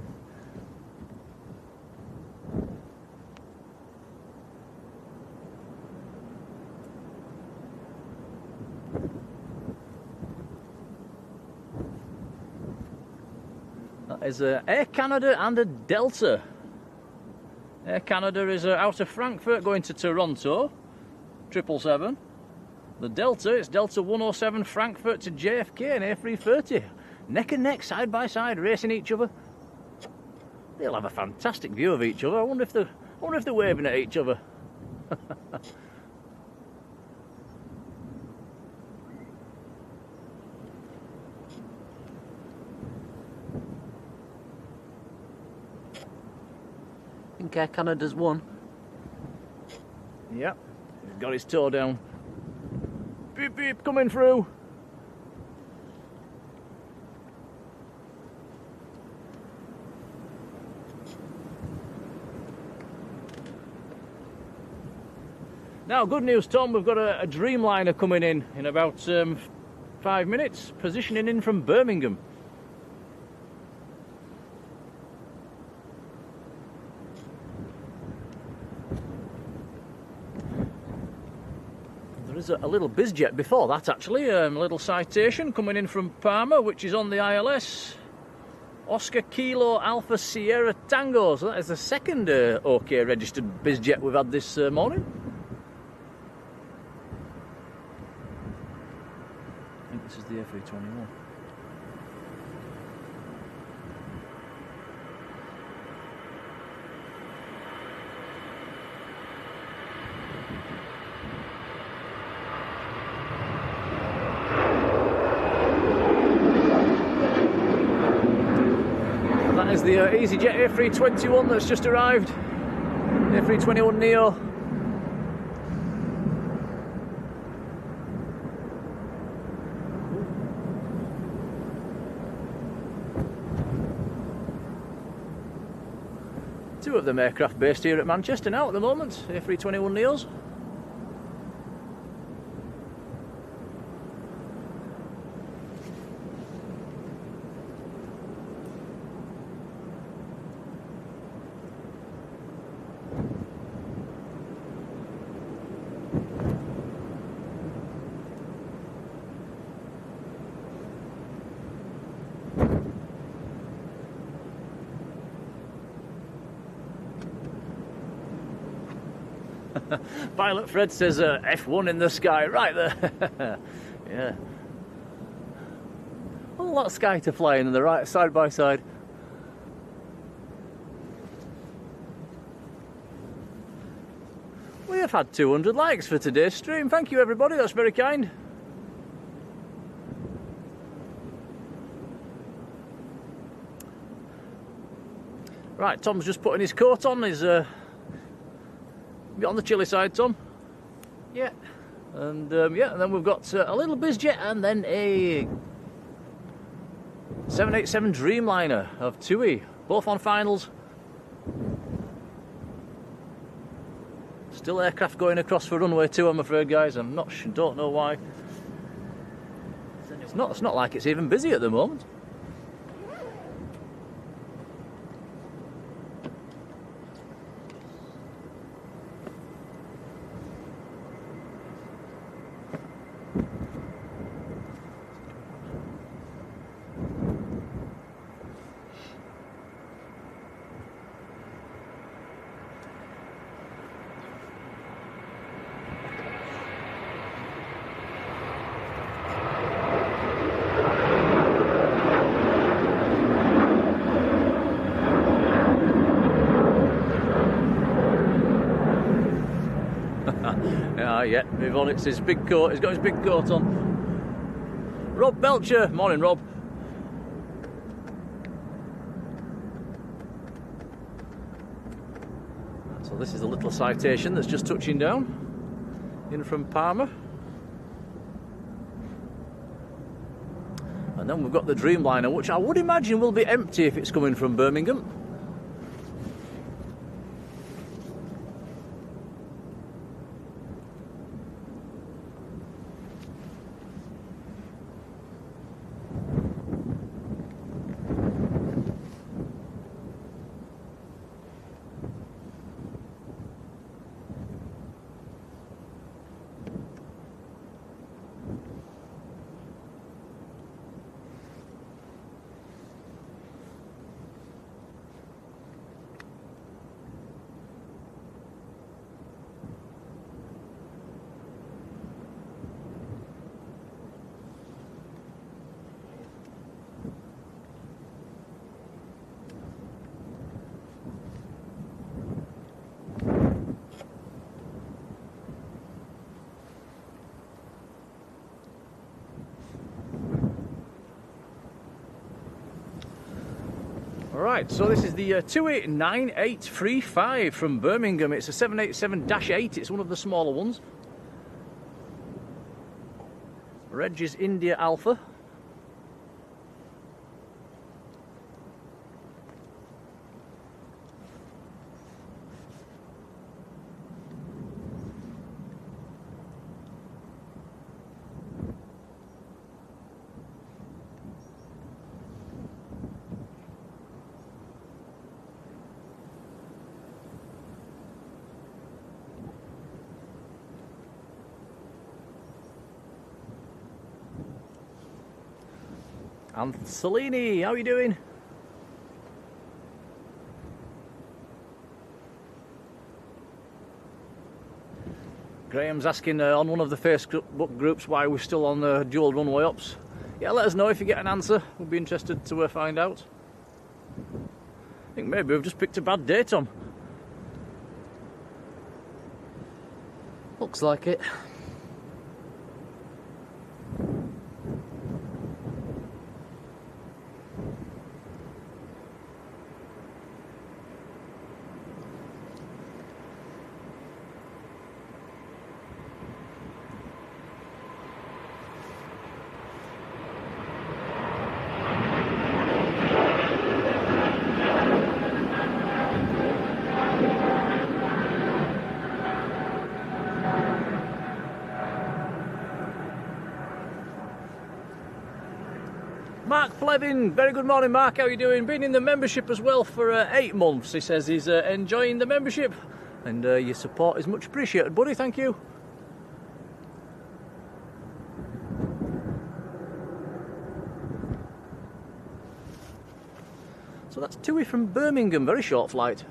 Speaker 1: That is Air Canada and a Delta. Air Canada is out of Frankfurt going to Toronto, 777. The Delta, it's Delta 107 Frankfurt to JFK and A330. Neck and neck, side by side, racing each other. They'll have a fantastic view of each other. I wonder if they're waving at each other.
Speaker 2: I think Air Canada's won.
Speaker 1: Yep, he's got his toe down. Beep beep, coming through. Now, good news, Tom, we've got a Dreamliner coming in about 5 minutes, positioning in from Birmingham. There is a little bizjet before that, actually, a little citation coming in from Parma, which is on the ILS. Oscar Kilo Alpha Sierra Tango. So that is the second OK registered bizjet we've had this morning. I think this is the A321. That is the EasyJet A321 that's just arrived. A321 Neo. Two of them aircraft based here at Manchester now at the moment, A321 Neos. Pilot Fred says F1 in the sky, right there. Yeah. A lot of sky to fly in the right, side by side. We have had 200 likes for today's stream. Thank you, everybody. That's very kind. Right, Tom's just putting his coat on. He's on the chilly side, Tom. Yeah. And yeah, and then we've got a little bizjet and then a 787 Dreamliner of TUI, both on finals. Still aircraft going across for runway 2, I'm afraid, guys. Don't know why. It's not like it's even busy at the moment. Yeah, Yvonne, it's his big coat. He's got his big coat on. Rob Belcher. Morning, Rob. So this is a little citation that's just touching down in from Parma. And then we've got the Dreamliner, which I would imagine will be empty if it's coming from Birmingham. Right, so this is the TUI 9835 from Birmingham. It's a 787-8, it's one of the smaller ones. Reg is India Alpha. And Salini, how are you doing? Graham's asking on one of the Facebook groups why we're still on dual runway ops. Yeah, let us know if you get an answer. We'll be interested to find out. I think maybe we've just picked a bad day, Tom.
Speaker 2: Looks like it.
Speaker 1: Mark Flevin, very good morning Mark, how are you doing? Been in the membership as well for 8 months. He says he's enjoying the membership and your support is much appreciated, buddy, thank you. So that's Tui from Birmingham, very short flight.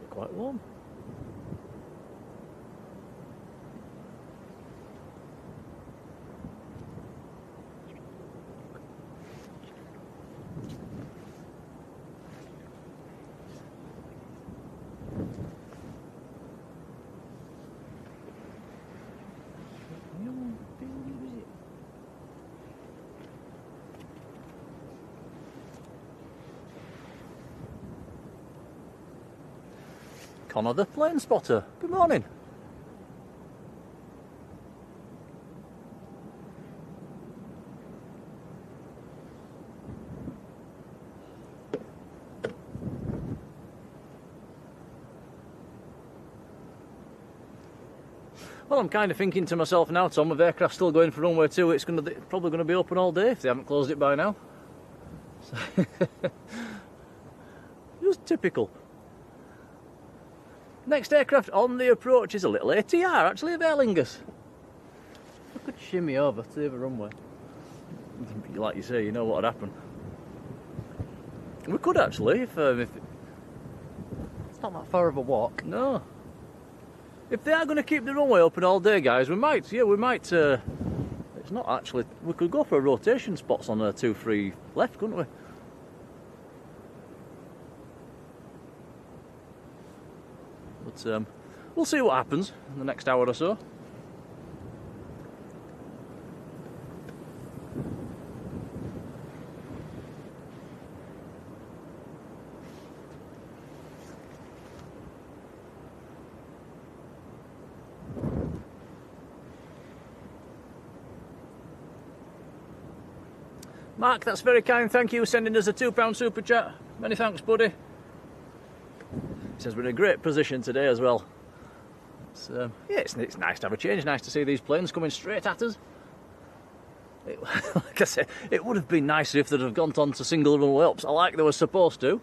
Speaker 1: Quite warm. Connor the plane spotter, good morning. Well, I'm kind of thinking to myself now, Tom, with aircraft still going for runway 2, it's probably going to be open all day if they haven't closed it by now. So just typical. Next aircraft on the approach is a little ATR, actually, of Aer Lingus.
Speaker 2: I could shimmy over to the other runway.
Speaker 1: Like you say, you know what would happen. We could actually, if
Speaker 2: it's not that far of a walk.
Speaker 1: No. If they are going to keep the runway open all day, guys, we might. It's not actually. We could go for a rotation spots on 2-3 left, couldn't we? But we'll see what happens in the next hour or so. Mark, that's very kind, thank you for sending us a £2 super chat. Many thanks, buddy. He says we're in a great position today as well. Yeah, it's nice to have a change, nice to see these planes coming straight at us. Like I said, it would have been nicer if they'd have gone on to single runway ups, like they were supposed to.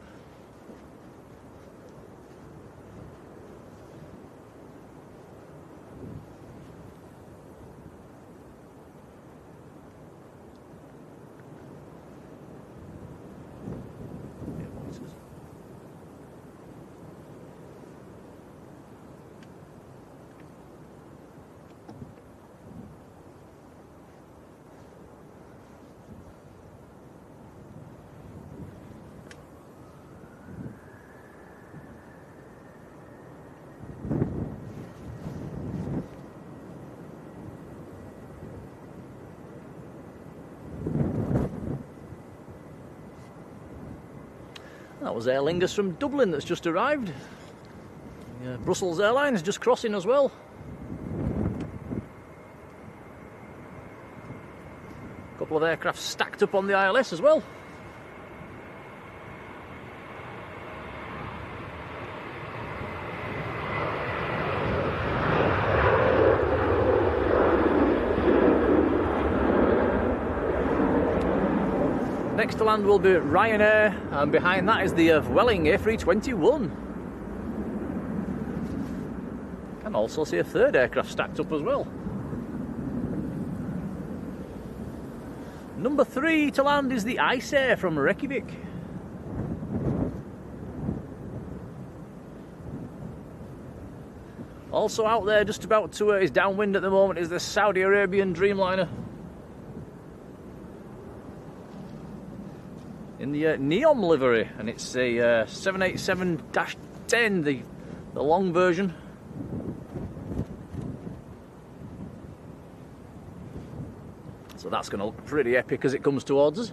Speaker 1: That was Aer Lingus from Dublin that's just arrived. Brussels Airlines just crossing as well. A couple of aircraft stacked up on the ILS as well. next to land will be Ryanair, and behind that is the Vueling A321. Can also see a third aircraft stacked up as well. Number 3 to land is the Ice Air from Reykjavik. Also out there, just about to is downwind at the moment, is the Saudi Arabian Dreamliner. In the Neom livery, and it's a 787-10, the long version. So that's going to look pretty epic as it comes towards us.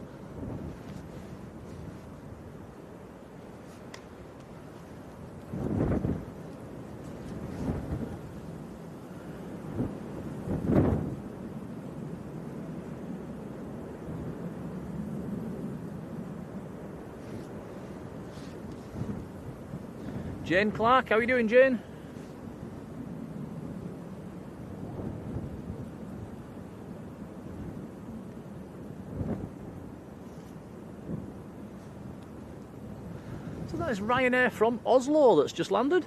Speaker 1: Jane Clark, how are you doing, Jane? So that is Ryanair from Oslo that's just landed.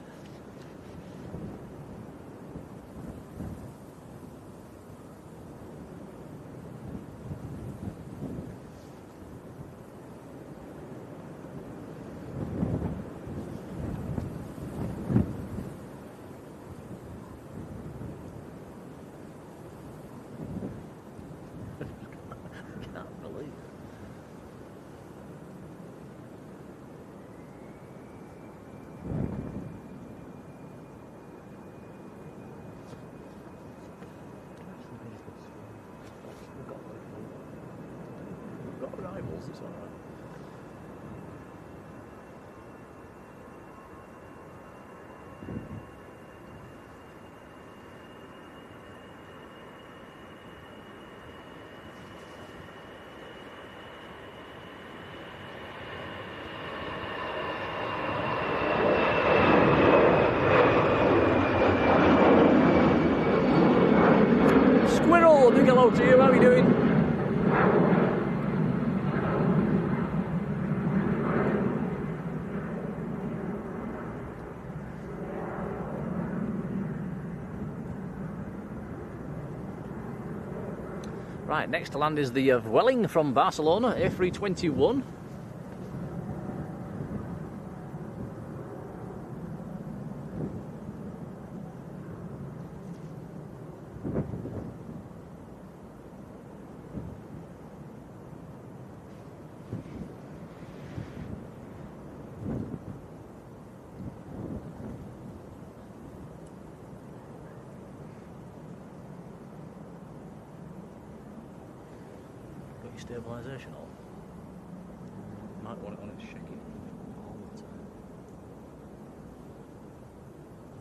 Speaker 1: It's all right. Squirrel, big hello to you, how are you doing? Right, next to land is the Vueling from Barcelona, A321. Stabilisation on. Might want it on its shaking all the time.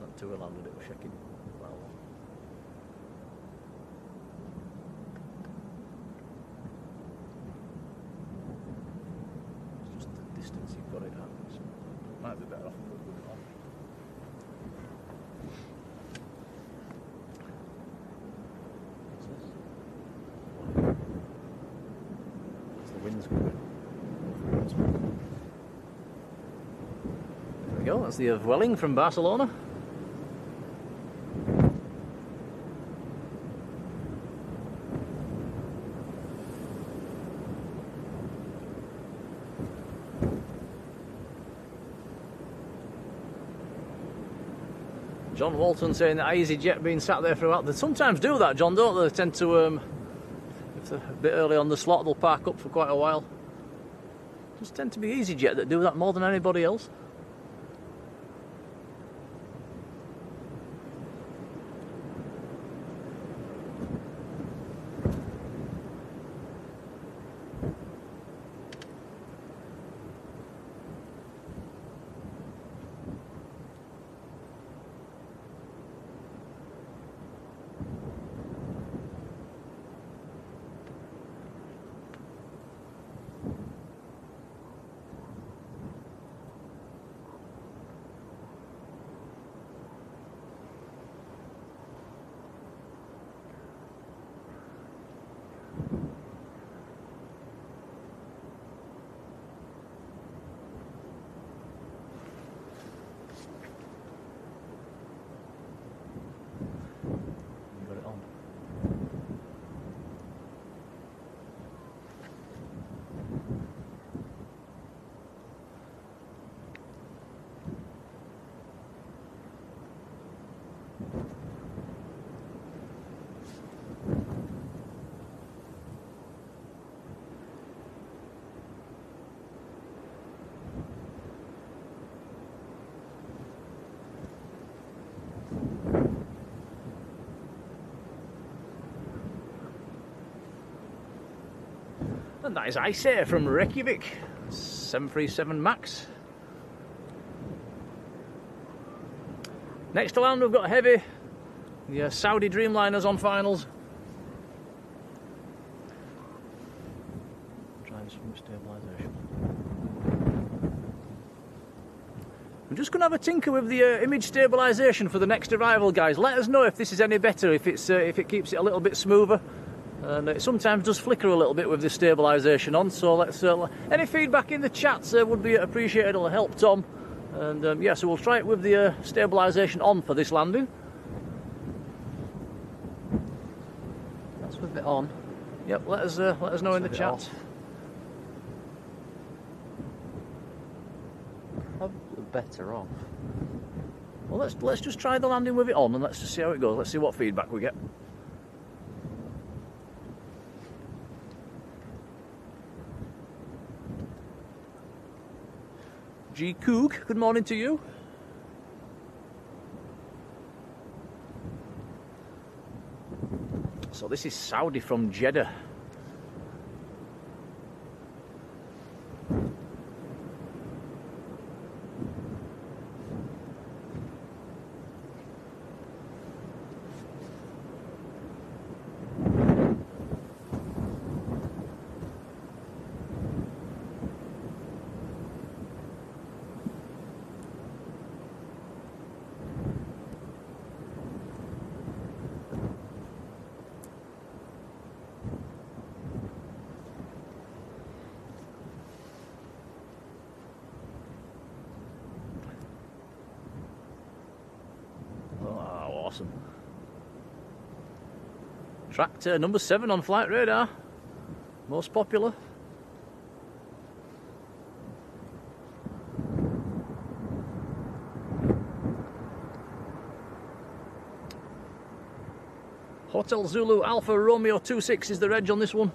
Speaker 1: That tour landed, it was shaking well. It's just the distance you've got it at. So it might be better off with it on. Wind's good. There we go, that's the Vueling from Barcelona. John Walton saying that EasyJet being sat there throughout. They sometimes do that, John, don't they? They tend to if they're a bit early on the slot, they'll park up for quite a while. Just tend to be EasyJet that do that more than anybody else. And that is Ice from Reykjavik, 737 MAX. Next to land we've got Heavy, the Saudi Dreamliners on finals. Trying some stabilisation. I'm just going to have a tinker with the image stabilisation for the next arrival, guys. Let us know if this is any better, if it keeps it a little bit smoother. And it sometimes does flicker a little bit with the stabilisation on, so let's any feedback in the chats would be appreciated. It'll help Tom. And yeah, so we'll try it with the stabilisation on for this landing.
Speaker 2: That's with it on.
Speaker 1: Yep, let us know in the chat.
Speaker 2: Better off.
Speaker 1: Well, let's just try the landing with it on, and let's just see how it goes. Let's see what feedback we get. G Coog, good morning to you. So this is Saudi from Jeddah. Awesome. Tractor number 7 on flight radar. Most popular. Hotel Zulu Alpha Romeo 26 is the reg on this one.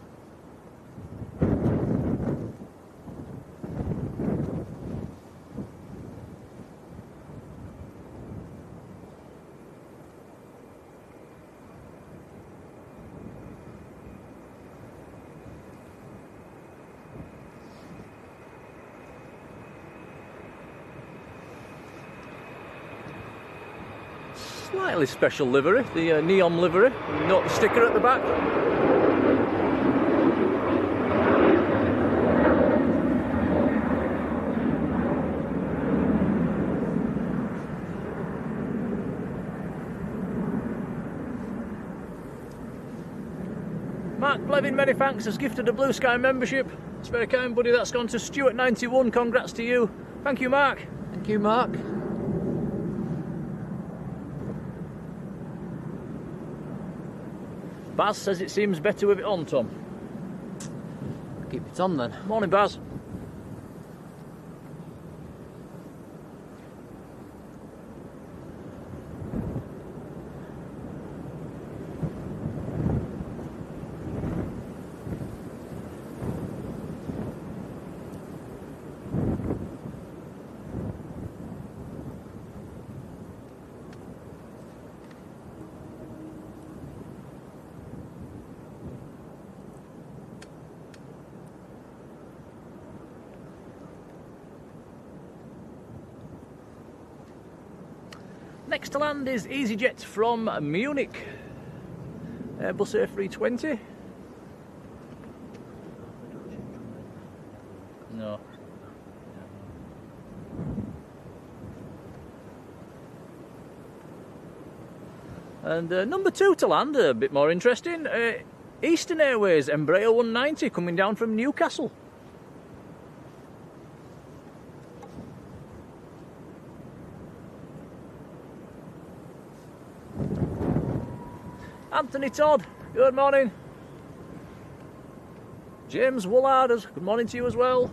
Speaker 1: Slightly special livery, the neon livery. Note the sticker at the back. Mark Blevin, many thanks, has gifted a Blue Sky membership. It's very kind, buddy. That's gone to Stuart91. Congrats to you. Thank you, Mark.
Speaker 2: Thank you, Mark.
Speaker 1: Baz says it seems better with it on, Tom.
Speaker 2: Keep it on then.
Speaker 1: Morning, Baz. Next to land is EasyJet from Munich, Airbus A320. No. And number 2 to land, a bit more interesting, Eastern Airways Embraer 190 coming down from Newcastle. Anthony Todd, good morning. James Woolard, good morning to you as well.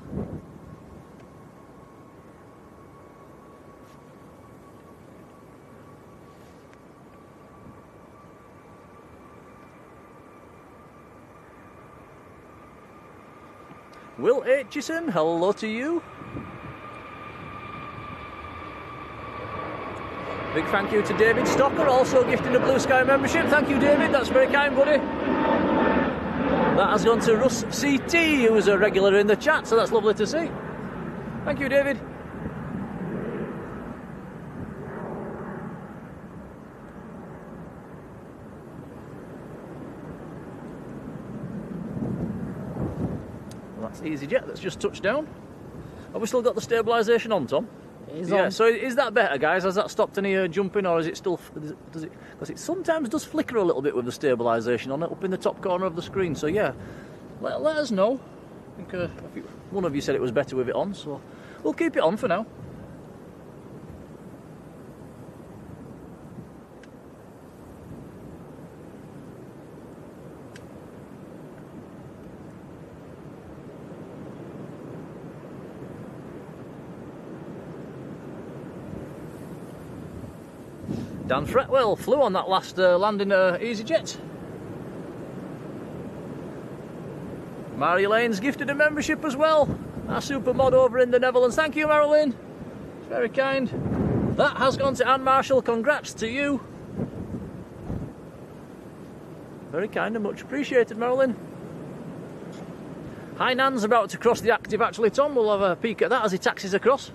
Speaker 1: Will Aitchison, hello to you. Big thank you to David Stocker, also gifting a Blue Sky membership. Thank you, David, that's very kind, buddy. That has gone to Russ CT, who's a regular in the chat, so that's lovely to see. Thank you, David. Well, that's EasyJet that's just touched down. Have we still got the stabilisation on, Tom? Yeah, so is that better, guys? Has that stopped any jumping, or is it still... does it? Because it sometimes does flicker a little bit with the stabilisation on it, up in the top corner of the screen. So yeah, let us know. I think one of you said it was better with it on, so we'll keep it on for now. Dan Fretwell flew on that last landing EasyJet. Marjolein gifted a membership as well. Our super mod over in the Netherlands. Thank you, Marjolein. It's very kind. That has gone to Anne Marshall. Congrats to you. Very kind and much appreciated, Marjolein. Hainan's about to cross the active actually, Tom. We'll have a peek at that as he taxis across.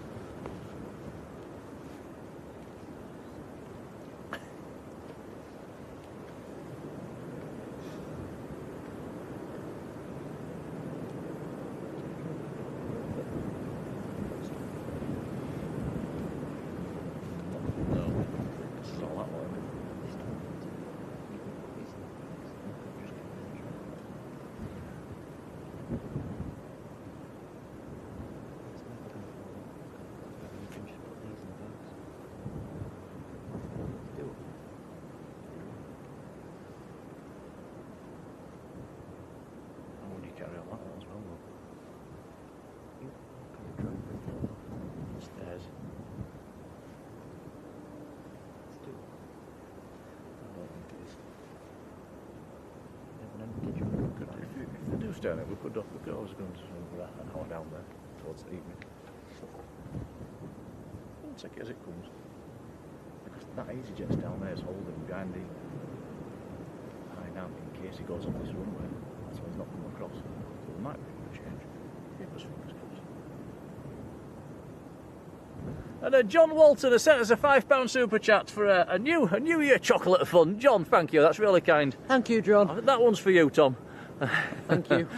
Speaker 1: Down it, we could always go an hour down there towards the evening. We'll take it as it comes. Because that EasyJet's down there is holding behind the high down in case he goes on this runway. That's why he's not come across. So there might be a change. Keep us fingers crossed. And John Walton has sent us a £5 super chat for a new year chocolate fund. John, thank you. That's really kind.
Speaker 2: Thank you, John.
Speaker 1: That one's for you, Tom.
Speaker 2: Thank you.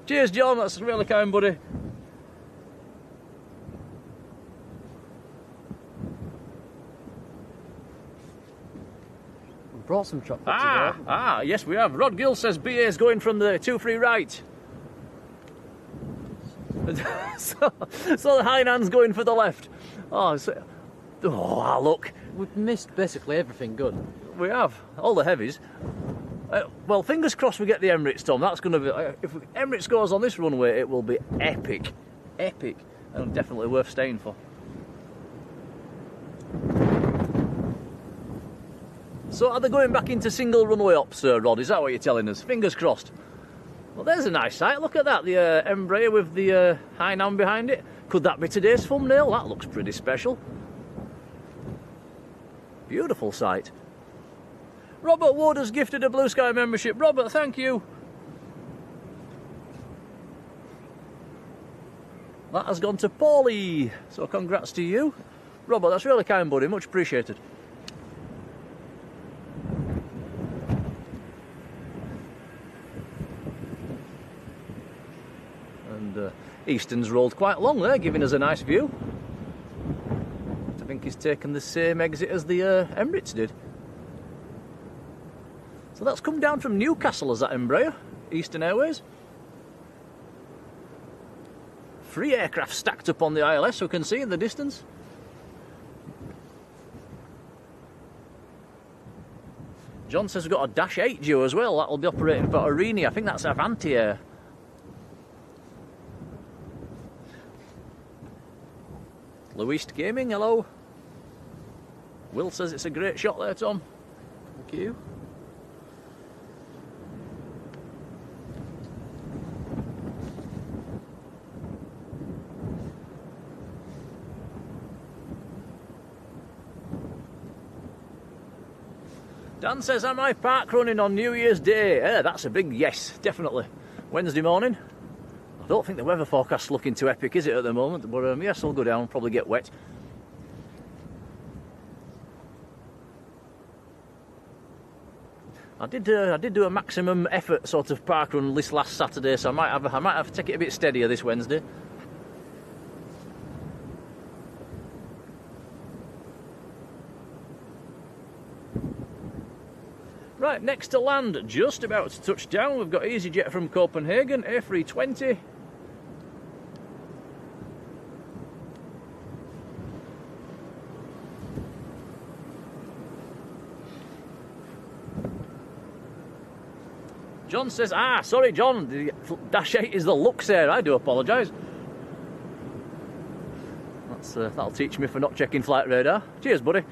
Speaker 1: Cheers, John. That's really kind, buddy.
Speaker 2: We brought some chocolate today.
Speaker 1: Yes, we have. Rod Gill says BA is going from the 2-3 right. so the Hainan's going for the left. Look.
Speaker 2: We've missed basically everything good.
Speaker 1: We have. All the heavies. Well, fingers crossed we get the Emirates, Tom. That's going to be... if Emirates goes on this runway, it will be epic. Epic. And definitely worth staying for. So are they going back into single runway ops, Rod? Is that what you're telling us? Fingers crossed. Well, there's a nice sight. Look at that. The Embraer with the Hainan behind it. Could that be today's thumbnail? That looks pretty special. Beautiful sight. Robert Ward has gifted a Blue Sky membership. Robert, thank you. That has gone to Paulie. So congrats to you. Robert, that's really kind, buddy. Much appreciated. And Easton's rolled quite long there, giving us a nice view. I think he's taken the same exit as the Emirates did. So that's come down from Newcastle as that Embraer, Eastern Airways. 3 aircraft stacked up on the ILS, we can see in the distance. John says we've got a Dash 8 due as well, that'll be operating for Arini. I think that's Avanti Air. Louis Gaming, hello. Will says it's a great shot there, Tom. Thank you. Dan says, am I park running on New Year's Day? Yeah, that's a big yes, definitely. Wednesday morning. I don't think the weather forecast's looking too epic, is it, at the moment? But yes, I'll go down, probably get wet. I did do a maximum effort sort of park run this last Saturday, so I might have to take it a bit steadier this Wednesday. Right, next to land, just about to touch down, we've got EasyJet from Copenhagen, A320. John says, sorry John, the Dash 8 is the Luxair, I do apologise. That'll teach me for not checking flight radar. Cheers, buddy.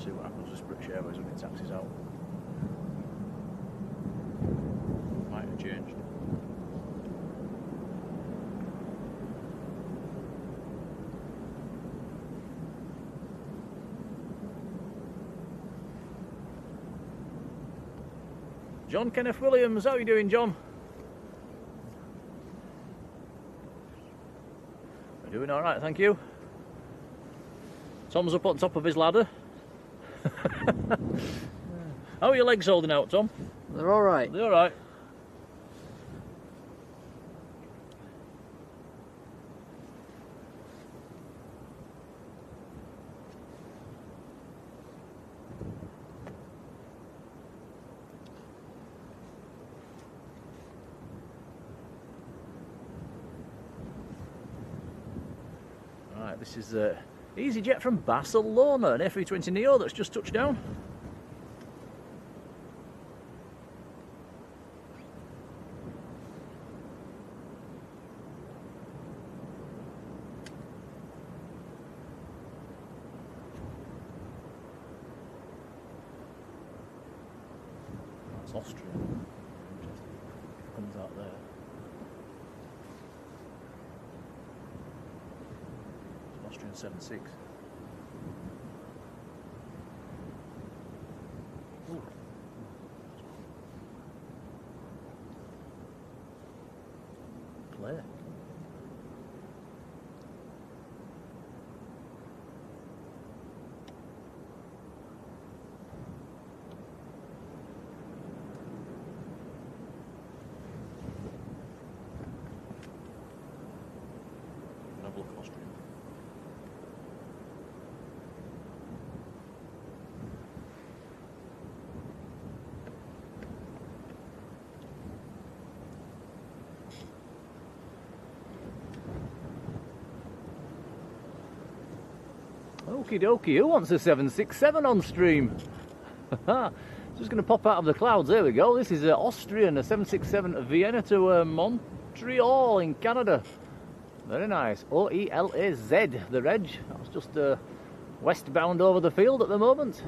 Speaker 1: See what happens with British Airways when it taxis out. Might have changed. John Kenneth Williams, how are you doing, John? We're doing all right, thank you. Tom's up on top of his ladder. How are your legs holding out, Tom?
Speaker 2: They're all right.
Speaker 1: They're all right. Right, this is EasyJet from Barcelona, an A320 Neo that's just touched down. That's Austria. Interesting. It comes out there. Austrian 7.6. Ooh. Clear. Have a look at Austria. Okie dokie, who wants a 767 on stream? Just going to pop out of the clouds, there we go. This is Austrian, a 767 Vienna to Montreal in Canada. Very nice. OELAZ, the reg. That's just westbound over the field at the moment.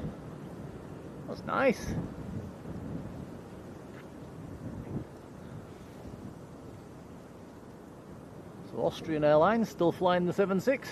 Speaker 1: That's nice. So Austrian Airlines still flying the 76.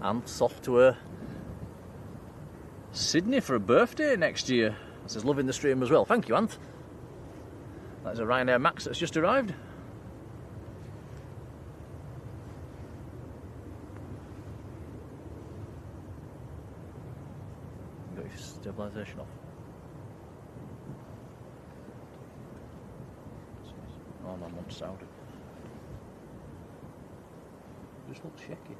Speaker 1: Ant's off to Sydney for a birthday next year. This is loving the stream as well. Thank you, Ant. That's a Ryanair Max that's just arrived. Got your stabilisation off. Oh no, I'm on Saudi. Just looks shaky.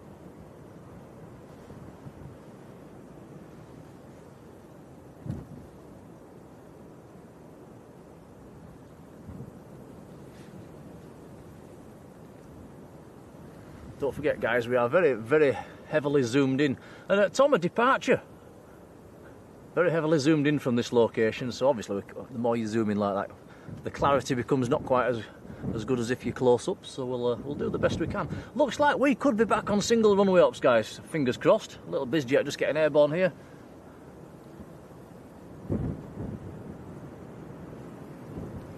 Speaker 1: Don't forget, guys, we are very, very heavily zoomed in. And at Tom, a departure. Very heavily zoomed in from this location, so obviously the more you zoom in like that, the clarity becomes not quite as good as if you're close up, so we'll do the best we can. Looks like we could be back on single runway ups, guys. Fingers crossed. A little bizjet just getting airborne here.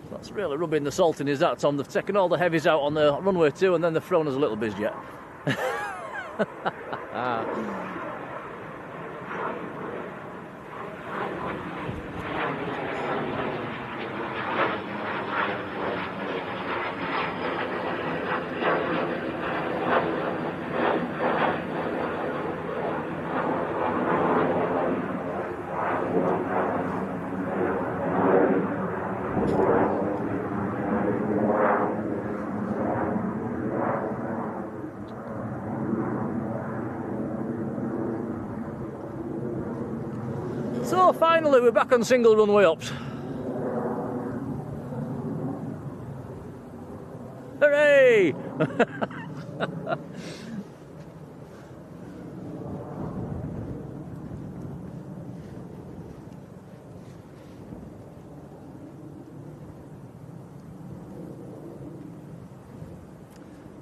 Speaker 1: That's really rubbing the salt in, is that, Tom? They've taken all the heavies out on the runway too, and then they've thrown us a little bizjet. So finally we're back on single runway ups. Hooray!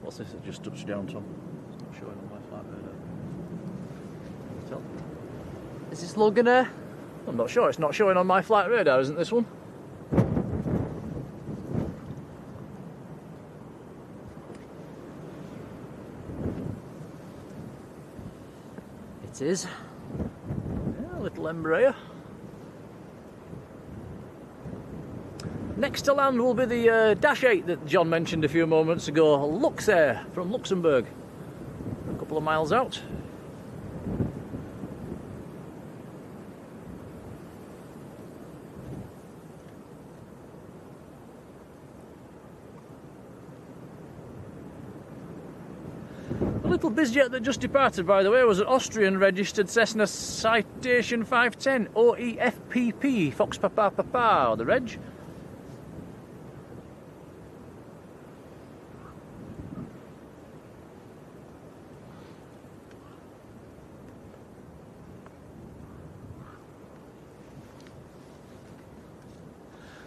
Speaker 1: What's this that just touched down, Tom? It's not showing on my flight radar. Tell.
Speaker 2: Is this Logan Air?
Speaker 1: I'm not sure, it's not showing on my flight radar, isn't this one?
Speaker 2: It is.
Speaker 1: Yeah, a little Embraer. Next to land will be the Dash 8 that John mentioned a few moments ago, Luxair from Luxembourg. A couple of miles out. The little bizjet that just departed, by the way, was an Austrian registered Cessna Citation 510 OEFPP, Fox Papa Papa, the reg.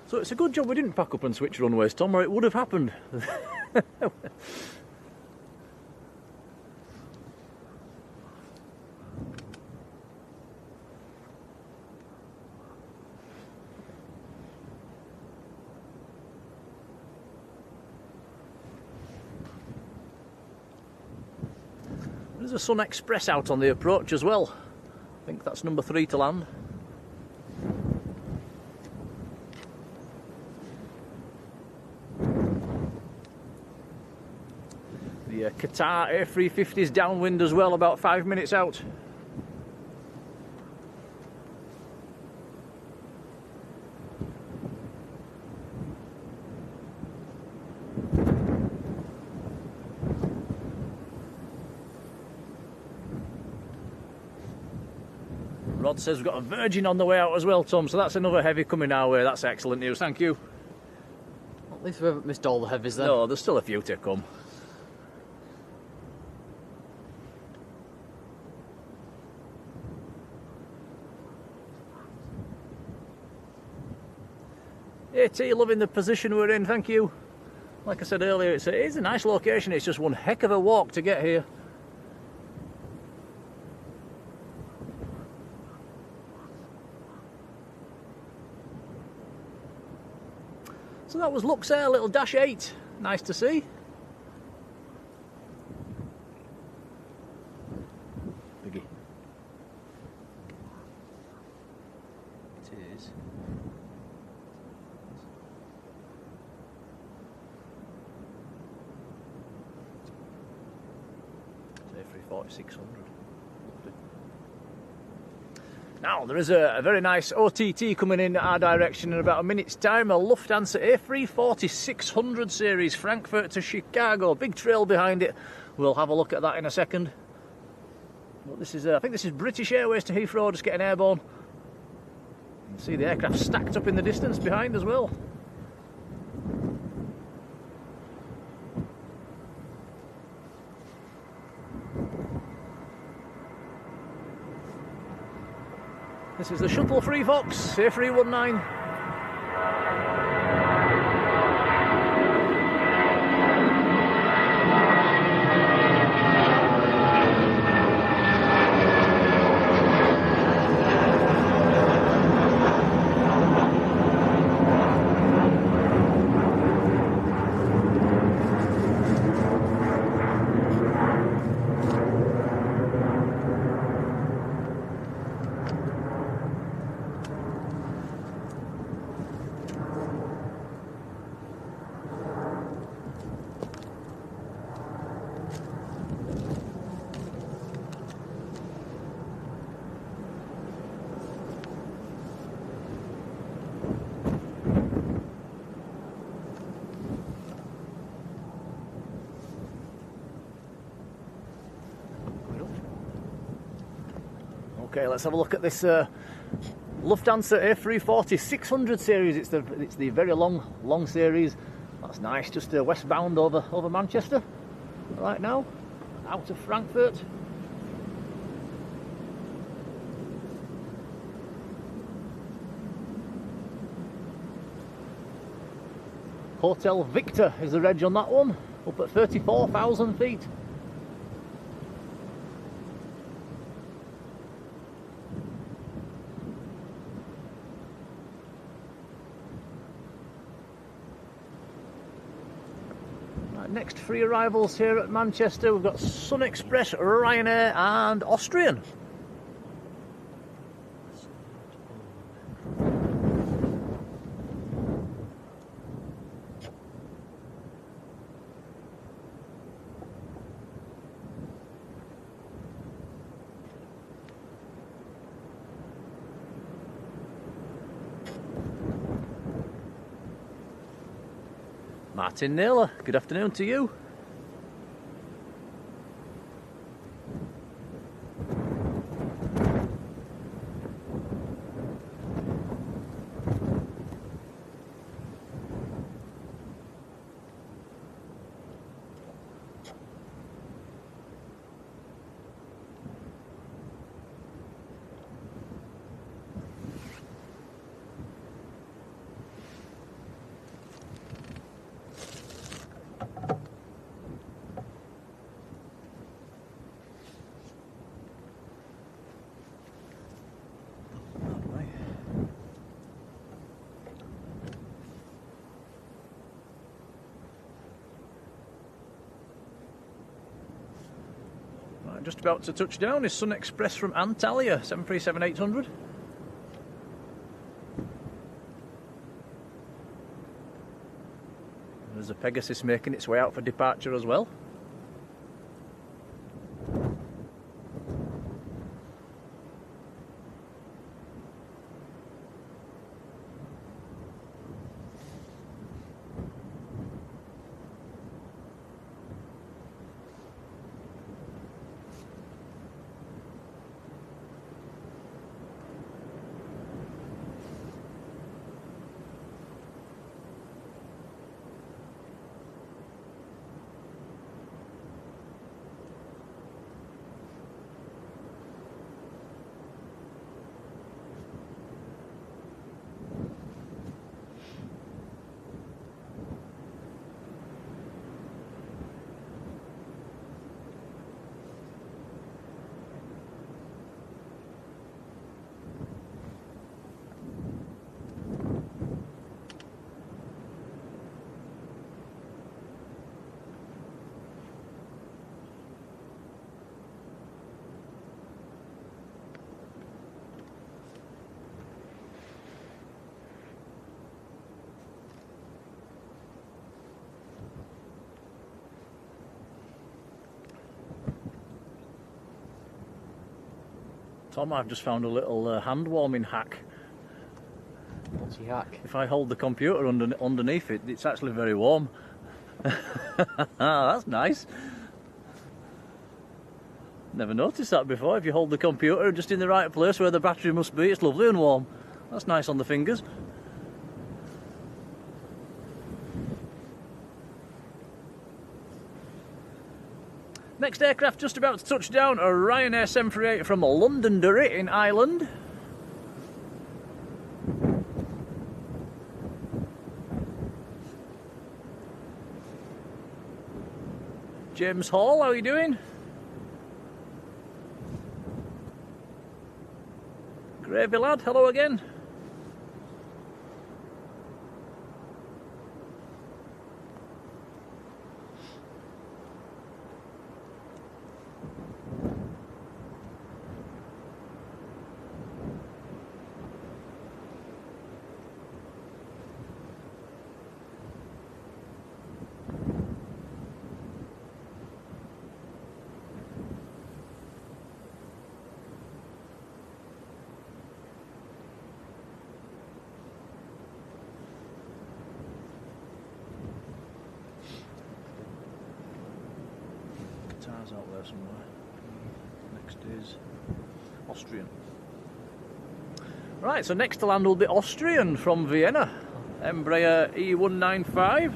Speaker 1: So it's a good job we didn't pack up and switch runways, Tom, or it would have happened. There's a Sun Express out on the approach as well. I think that's number 3 to land. The Qatar A350's downwind as well, about 5 minutes out. Rod says we've got a Virgin on the way out as well, Tom, so that's another heavy coming our way. That's excellent news, thank you.
Speaker 2: Well, at least we haven't missed all the heavies then.
Speaker 1: No, there's still a few to come. AT, loving the position we're in, thank you. Like I said earlier, it is a nice location, it's just one heck of a walk to get here. So that was Luxair, little Dash 8. Nice to see. A340-600. Now, there is a very nice OTT coming in our direction in about a minute's time. A Lufthansa A340-600 series, Frankfurt to Chicago. Big trail behind it. We'll have a look at that in a second. But this is, I think this is British Airways to Heathrow, just getting airborne. You can see the aircraft stacked up in the distance behind as well. This is the Shuttle Free Fox, A319. Okay, let's have a look at this Lufthansa A340-600 series. It's the very long series. That's nice, just westbound over Manchester right now, out of Frankfurt. Hotel Victor is the reg on that one, up at 34,000 feet. Next three arrivals here at Manchester, we've got Sun Express, Ryanair and Austrian. Martin Naylor, good afternoon to you. Just about to touch down is Sun Express from Antalya, 737-800. There's a Pegasus making its way out for departure as well. Tom, I've just found a little hand warming hack.
Speaker 2: What's your hack?
Speaker 1: If I hold the computer underneath it, it's actually very warm. That's nice. Never noticed that before. If you hold the computer just in the right place where the battery must be, it's lovely and warm. That's nice on the fingers. Next aircraft just about to touch down, a Ryanair 738 from Londonderry in Ireland. James Hall, how are you doing? Gravy lad, hello again. Guitars out there somewhere. Next is Austrian. Right, so next to land will be Austrian from Vienna. Embraer E195.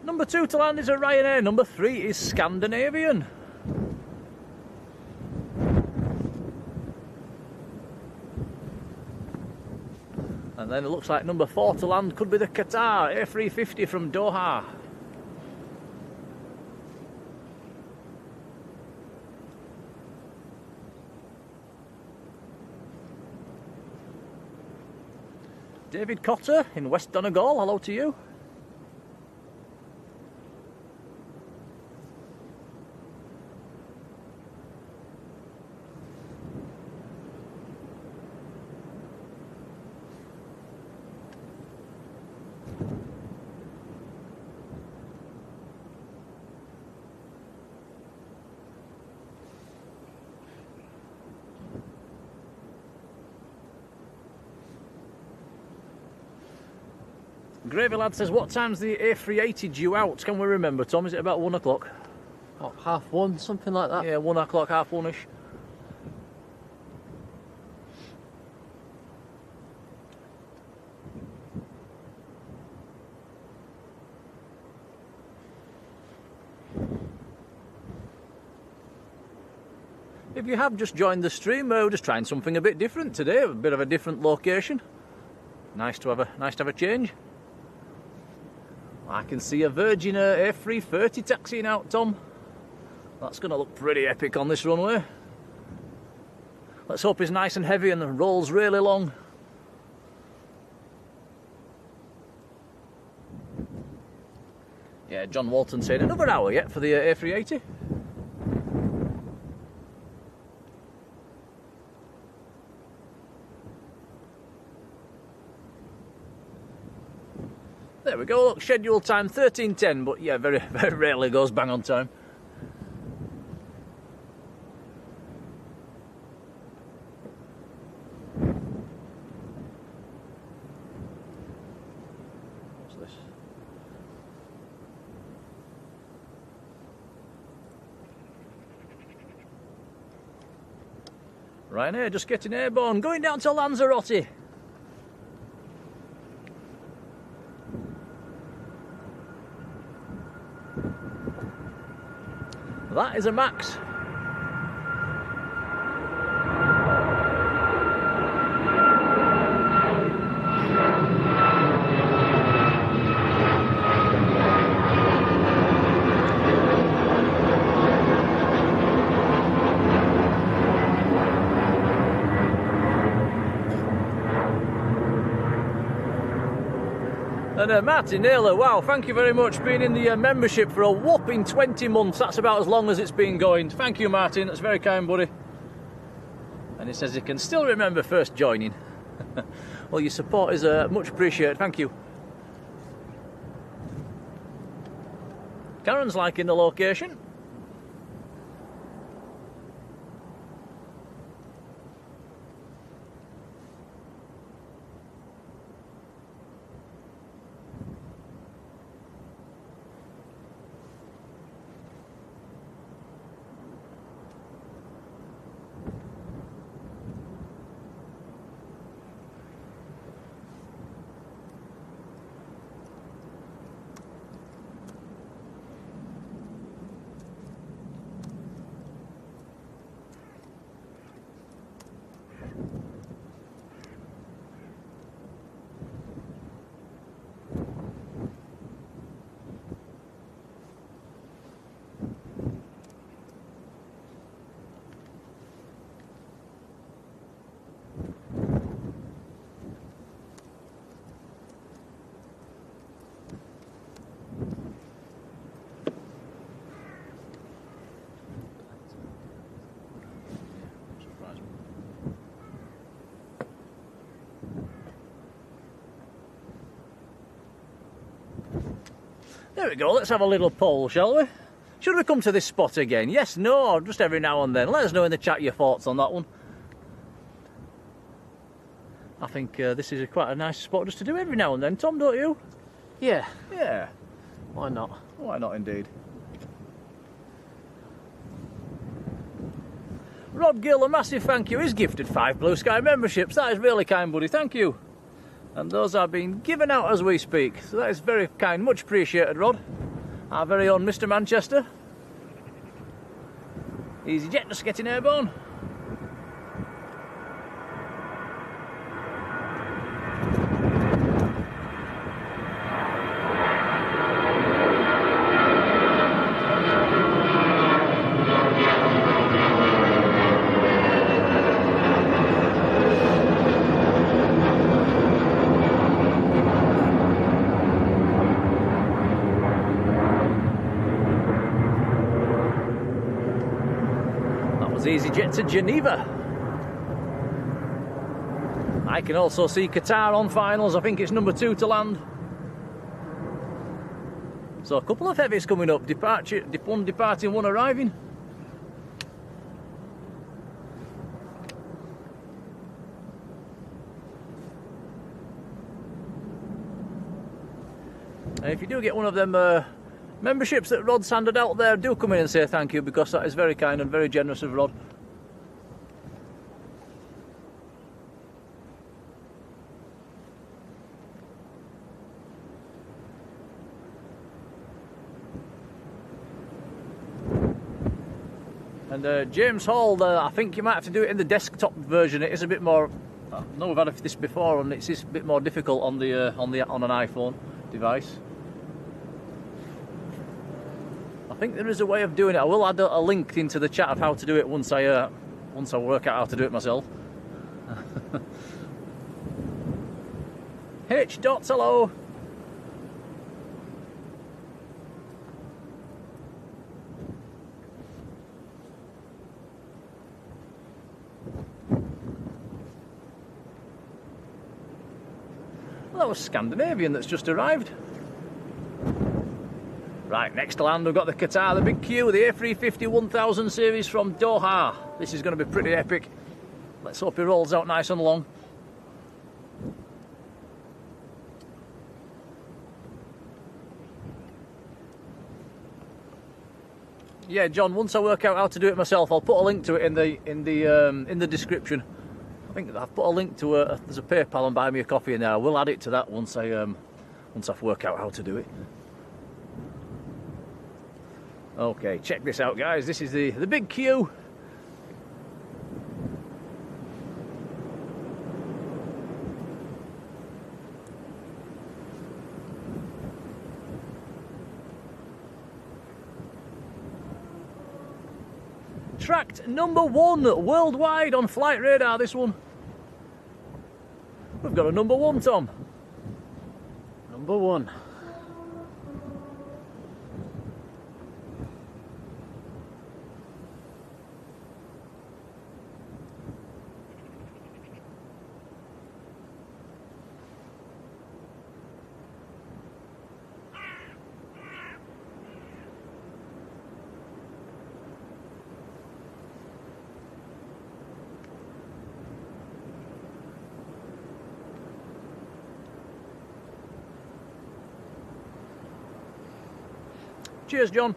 Speaker 1: Number 2 to land is a Ryanair. Number 3 is Scandinavian. And then it looks like number 4 to land could be the Qatar A350 from Doha. David Cotter in West Donegal, hello to you. Gravy lad says, what time's the A380 due out? Can we remember, Tom? Is it about 1 o'clock?
Speaker 2: What, 1:30, something like that?
Speaker 1: Yeah, 1 o'clock, 1:30ish. If you have just joined the stream, we're just trying something a bit different today, a bit of a different location. Nice to have a change. I can see a Virgin A330 taxiing out, Tom. That's going to look pretty epic on this runway. Let's hope it's nice and heavy and rolls really long. Yeah, John Walton saying another hour yet for the A380. There we go, look, schedule time 13:10, but yeah, very rarely goes bang on time. What's this? Ryanair just getting airborne, going down to Lanzarote. That is a Max. And Martin Naylor, wow, thank you very much, being in the membership for a whopping 20 months. That's about as long as it's been going. Thank you, Martin, that's very kind, buddy. And he says he can still remember first joining. Well, your support is much appreciated, thank you. Karen's liking the location. There we go, let's have a little poll, shall we? Should we come to this spot again? Yes, no, or just every now and then? Let us know in the chat your thoughts on that one. I think this is quite a nice spot just to do every now and then, Tom, don't you?
Speaker 2: Yeah,
Speaker 1: Yeah,
Speaker 2: why not?
Speaker 1: why not indeed? Rob Gill, a massive thank you. He's gifted 5 Blue Sky memberships. That is really kind, buddy, thank you. And those are being given out as we speak. So that is very kind, much appreciated, Rod. Our very own Mr. Manchester. EasyJet just getting airborne. EasyJet to Geneva. I can also see Qatar on finals. I think it's number 2 to land. So a couple of heavies coming up. One departing, one arriving. And if you do get one of them memberships that Rod's handed out there, do come in and say thank you, because that is very kind and very generous of Rod. And James Hall, I think you might have to do it in the desktop version. It is a bit more. I know we've had this before, and it's a bit more difficult on the on an iPhone device. I think there is a way of doing it. I will add a link into the chat of how to do it once I work out how to do it myself. H dots, hello. Well, that was Scandinavian that's just arrived. Right, next to land we've got the Qatar, the big Q, the A350 1000 series from Doha. This is going to be pretty epic. Let's hope he rolls out nice and long. Yeah, John, once I work out how to do it myself, I'll put a link to it in the description. I think I've put a link to there's a PayPal and buy me a coffee in there. I will add it to that once I've worked out how to do it. Okay, check this out, guys. This is the big Q. Tracked number 1 worldwide on Flight Radar, this one. We've got a number 1, Tom.
Speaker 2: Number 1.
Speaker 1: Cheers, John.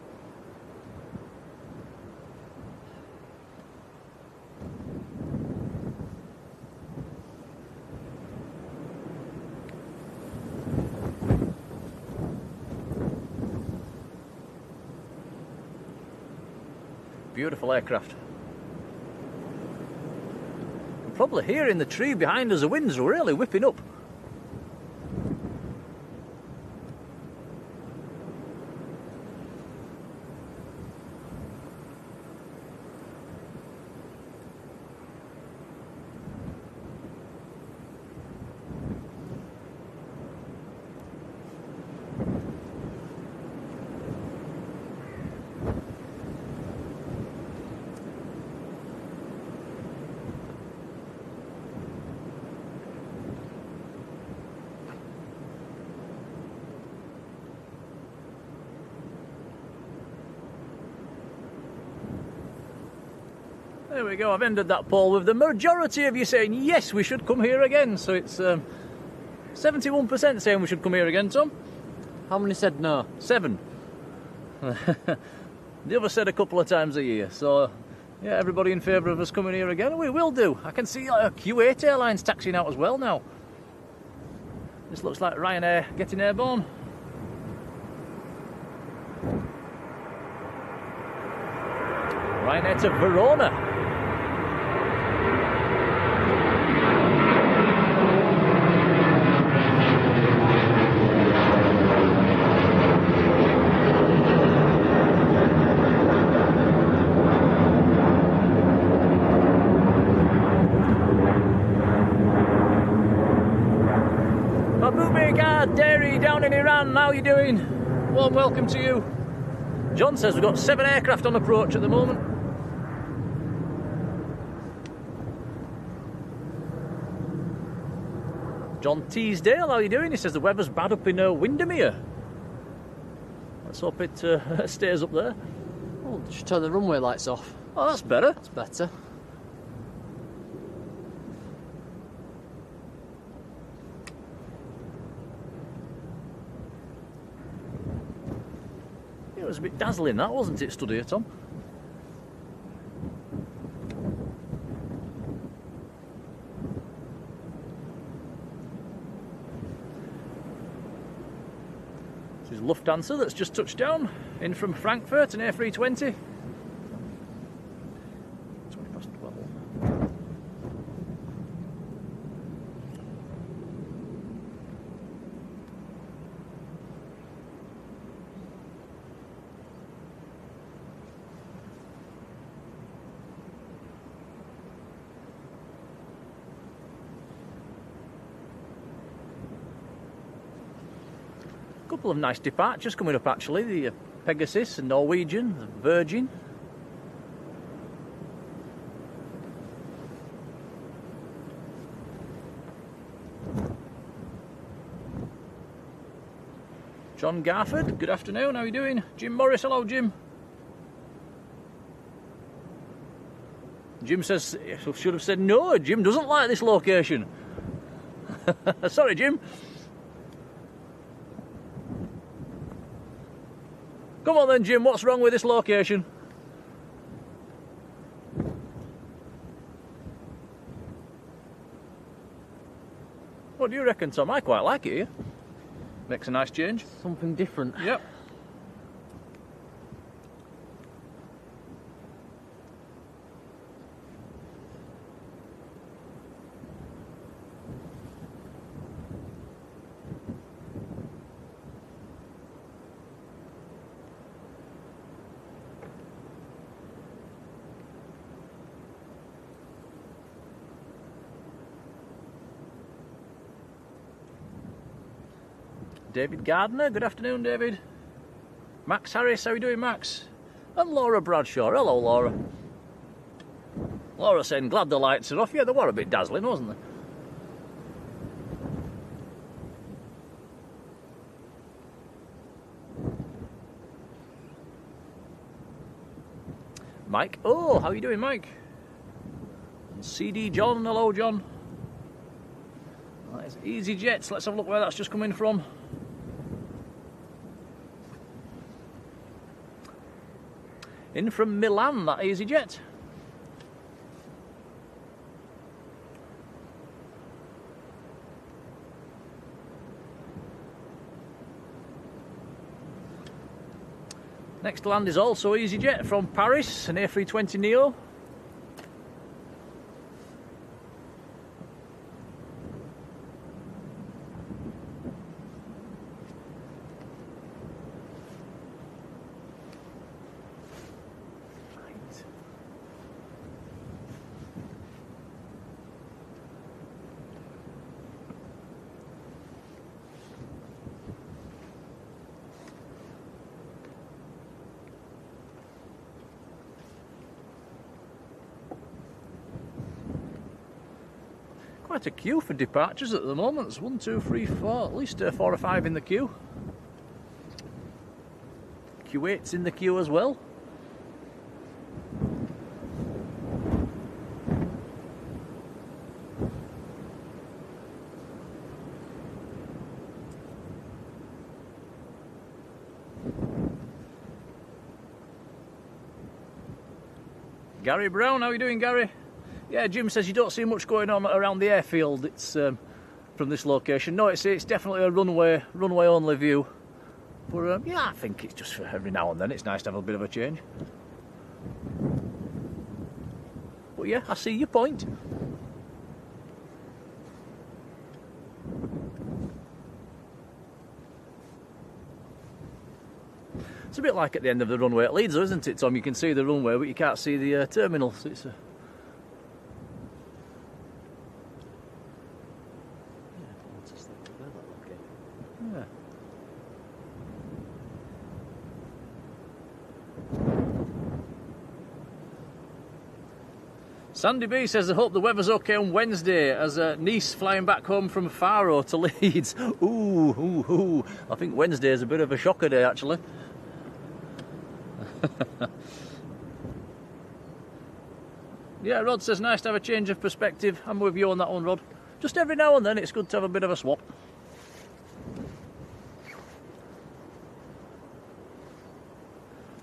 Speaker 1: Beautiful aircraft. You can probably hear in the tree behind us the winds are really whipping up. There we go, I've ended that poll with the majority of you saying yes, we should come here again. So it's 71% saying we should come here again, Tom.
Speaker 2: How many said no?
Speaker 1: 7. The other said a couple of times a year. So yeah, everybody in favour of us coming here again. We will do. I can see Kuwait Airlines taxiing out as well now. This looks like Ryanair getting airborne. Ryanair to Verona. Dairy down in Iran, how are you doing? Warm welcome to you. John says we've got 7 aircraft on approach at the moment. John Teasdale, how are you doing? He says the weather's bad up in Windermere. Let's hope it stays up there.
Speaker 2: Oh, just turn the runway lights off.
Speaker 1: Oh, that's better.
Speaker 2: That's better.
Speaker 1: It was a bit dazzling, that, wasn't it, stood here, Tom? This is Lufthansa that's just touched down, in from Frankfurt, an A320. 20 past 12. Couple of nice departures coming up actually, the Pegasus and Norwegian, the Virgin. John Garford, good afternoon, how are you doing? Jim Morris, hello Jim. Jim says, should have said no, Jim doesn't like this location. Sorry Jim. Come on then, Jim, what's wrong with this location? What do you reckon, Tom? I quite like it here. Makes a nice change.
Speaker 2: Something different.
Speaker 1: Yep. David Gardner, good afternoon David. Max Harris, how are you doing Max? And Laura Bradshaw, hello Laura. Laura saying glad the lights are off. Yeah, they were a bit dazzling, wasn't they? Mike, oh, how are you doing Mike? And CD John, hello John. That is Easy Jets, let's have a look where that's just coming from. In from Milan, that EasyJet. Next to land is also EasyJet from Paris, an A320neo. Quite a queue for departures at the moment. There's 1, 2, 3, 4, at least 4 or 5 in the queue. Q8's in the queue as well. Gary Brown, how are you doing, Gary? Yeah, Jim says you don't see much going on around the airfield. It's from this location. No, it's definitely a runway only view. But yeah, I think it's just for every now and then. It's nice to have a bit of a change. But yeah, I see your point. It's a bit like at the end of the runway at Leeds, isn't it, Tom? You can see the runway, but you can't see the terminals. It's yeah. Sandy B says, I hope the weather's okay on Wednesday as Nice flying back home from Faro to Leeds. Ooh. I think Wednesday is a bit of a shocker day, actually. Yeah, Rod says, nice to have a change of perspective. I'm with you on that one, Rod. Just every now and then it's good to have a bit of a swap.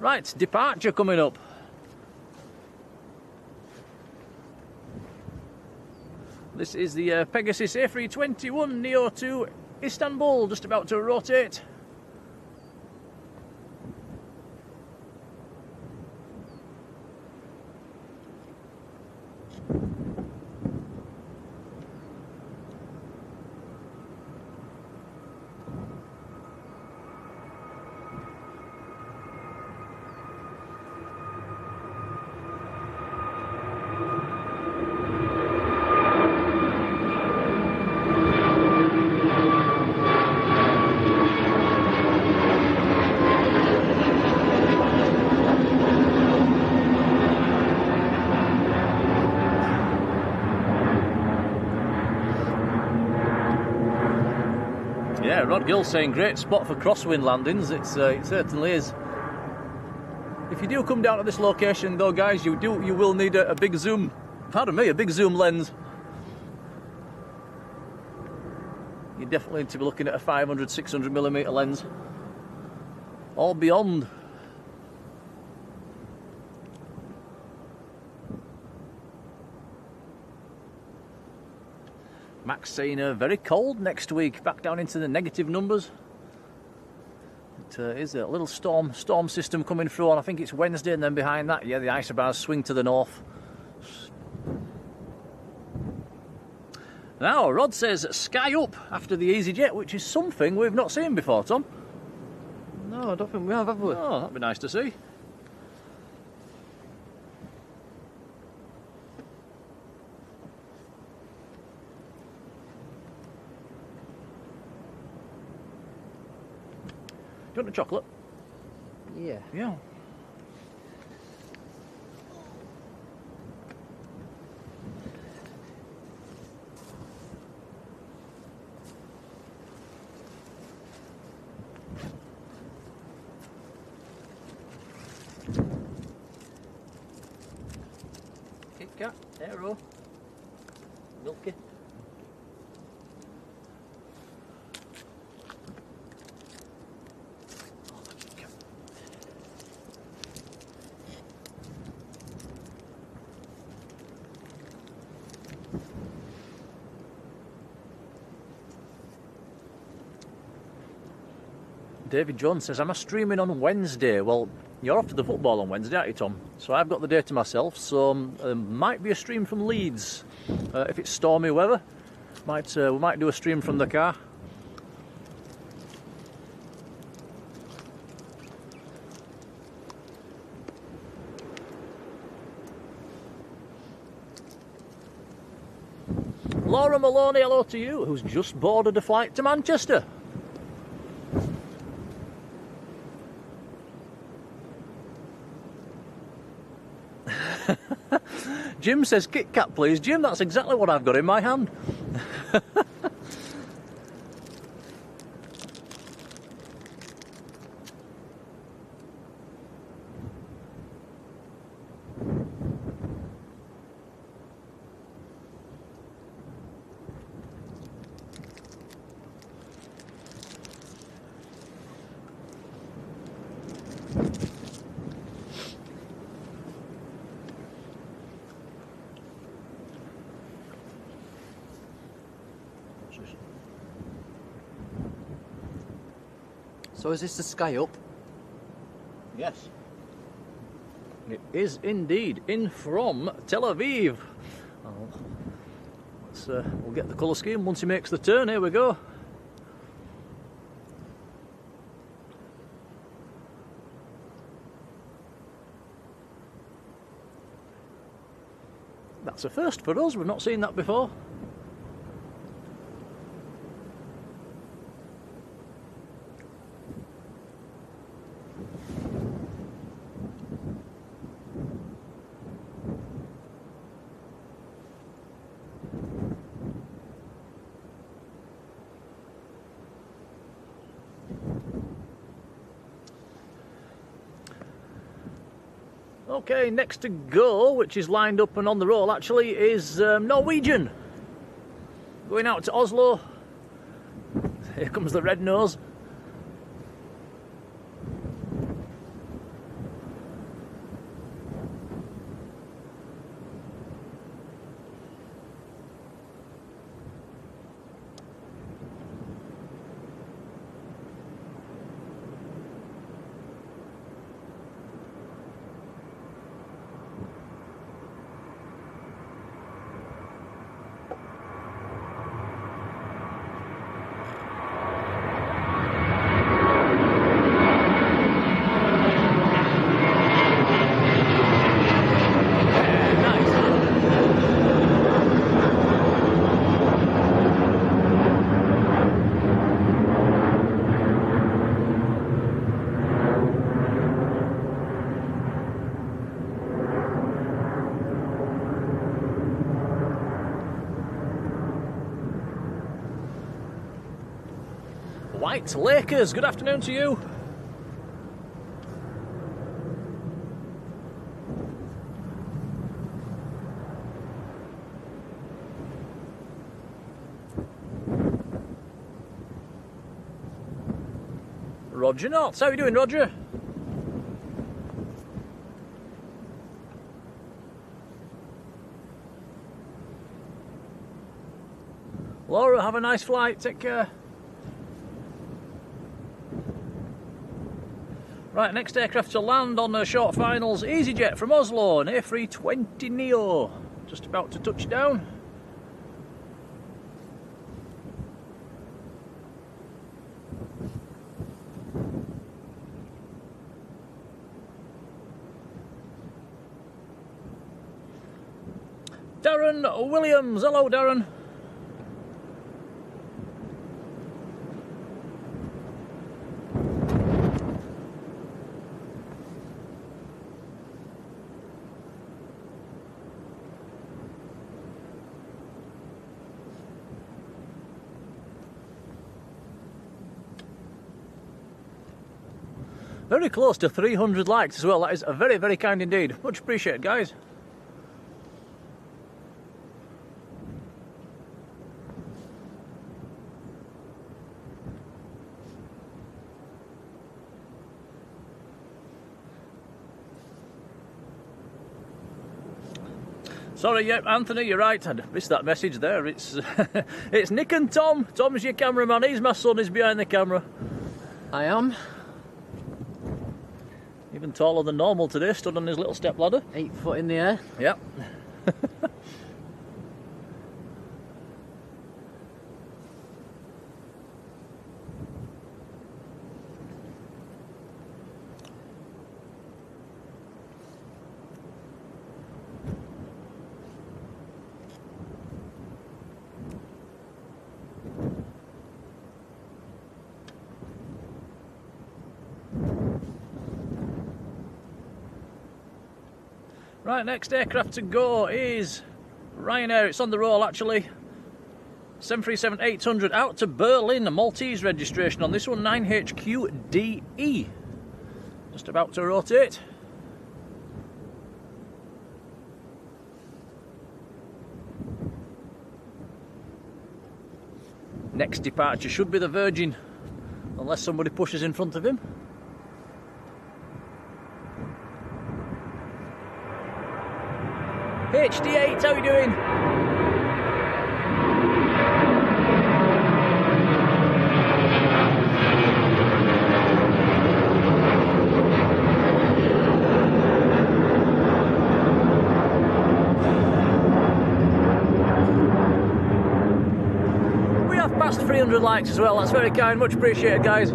Speaker 1: Right, departure coming up. This is the Pegasus A321 Neo to Istanbul, just about to rotate. Yeah, Rod Gill saying great spot for crosswind landings. It certainly is. If you do come down to this location though, guys, you will need a big zoom. Pardon me, a big zoom lens. You definitely need to be looking at a 500, 600mm lens. Or beyond. Max saying very cold next week, back down into the negative numbers. It is a little storm system coming through on, I think it's Wednesday, and then behind that, yeah, the isobars swing to the north. Now, Rod says sky up after the EasyJet, which is something we've not seen before, Tom.
Speaker 2: No, I don't think we have we?
Speaker 1: Oh, that'd be nice to see. Do you want a chocolate?
Speaker 2: Yeah.
Speaker 1: Yeah. Kit Kat, Aero, Milky. David Jones says, am I streaming on Wednesday? Well, you're off to the football on Wednesday, aren't you, Tom? So I've got the day to myself, so might be a stream from Leeds. If it's stormy weather, we might do a stream from the car. Laura Maloney, hello to you, who's just boarded a flight to Manchester. Jim says, Kit Kat please. Jim, that's exactly what I've got in my hand.
Speaker 2: So is this the sky up?
Speaker 1: Yes. It is indeed in from Tel Aviv. We'll get the colour scheme once he makes the turn. Here we go. That's a first for us. We've not seen that before. Okay, next to go, which is lined up and on the roll actually, is Norwegian. Going out to Oslo. Here comes the red nose. White Lakers, good afternoon to you. Roger Knotts, how are you doing, Roger? Laura, have a nice flight, take care. Right, next aircraft to land on the short finals, EasyJet from Oslo, an A380 Neo, just about to touch down. Darren Williams, hello Darren. Very close to 300 likes as well. That is very, very kind indeed. Much appreciated, guys. Sorry, yeah, Anthony, you're right. I missed that message there. It's it's Nick and Tom. Tom's your cameraman. He's my son. He's behind the camera.
Speaker 2: I am.
Speaker 1: Even taller than normal today. Stood on his little step ladder.
Speaker 2: 8 foot in the air.
Speaker 1: Yep. Right, next aircraft to go is Ryanair. It's on the roll actually. 737-800 out to Berlin. A Maltese registration on this one, 9HQDE. Just about to rotate. Next departure should be the Virgin, unless somebody pushes in front of him. HD8, how are you doing? We have passed 300 likes as well, that's very kind, much appreciated guys.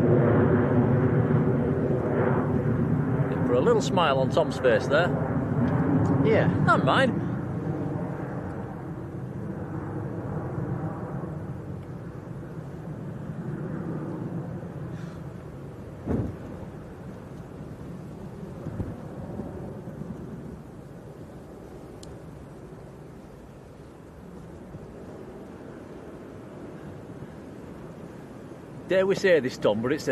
Speaker 1: For a little smile on Tom's face there.
Speaker 2: Yeah.
Speaker 1: Not mine. Dare we say this, Tom, but it's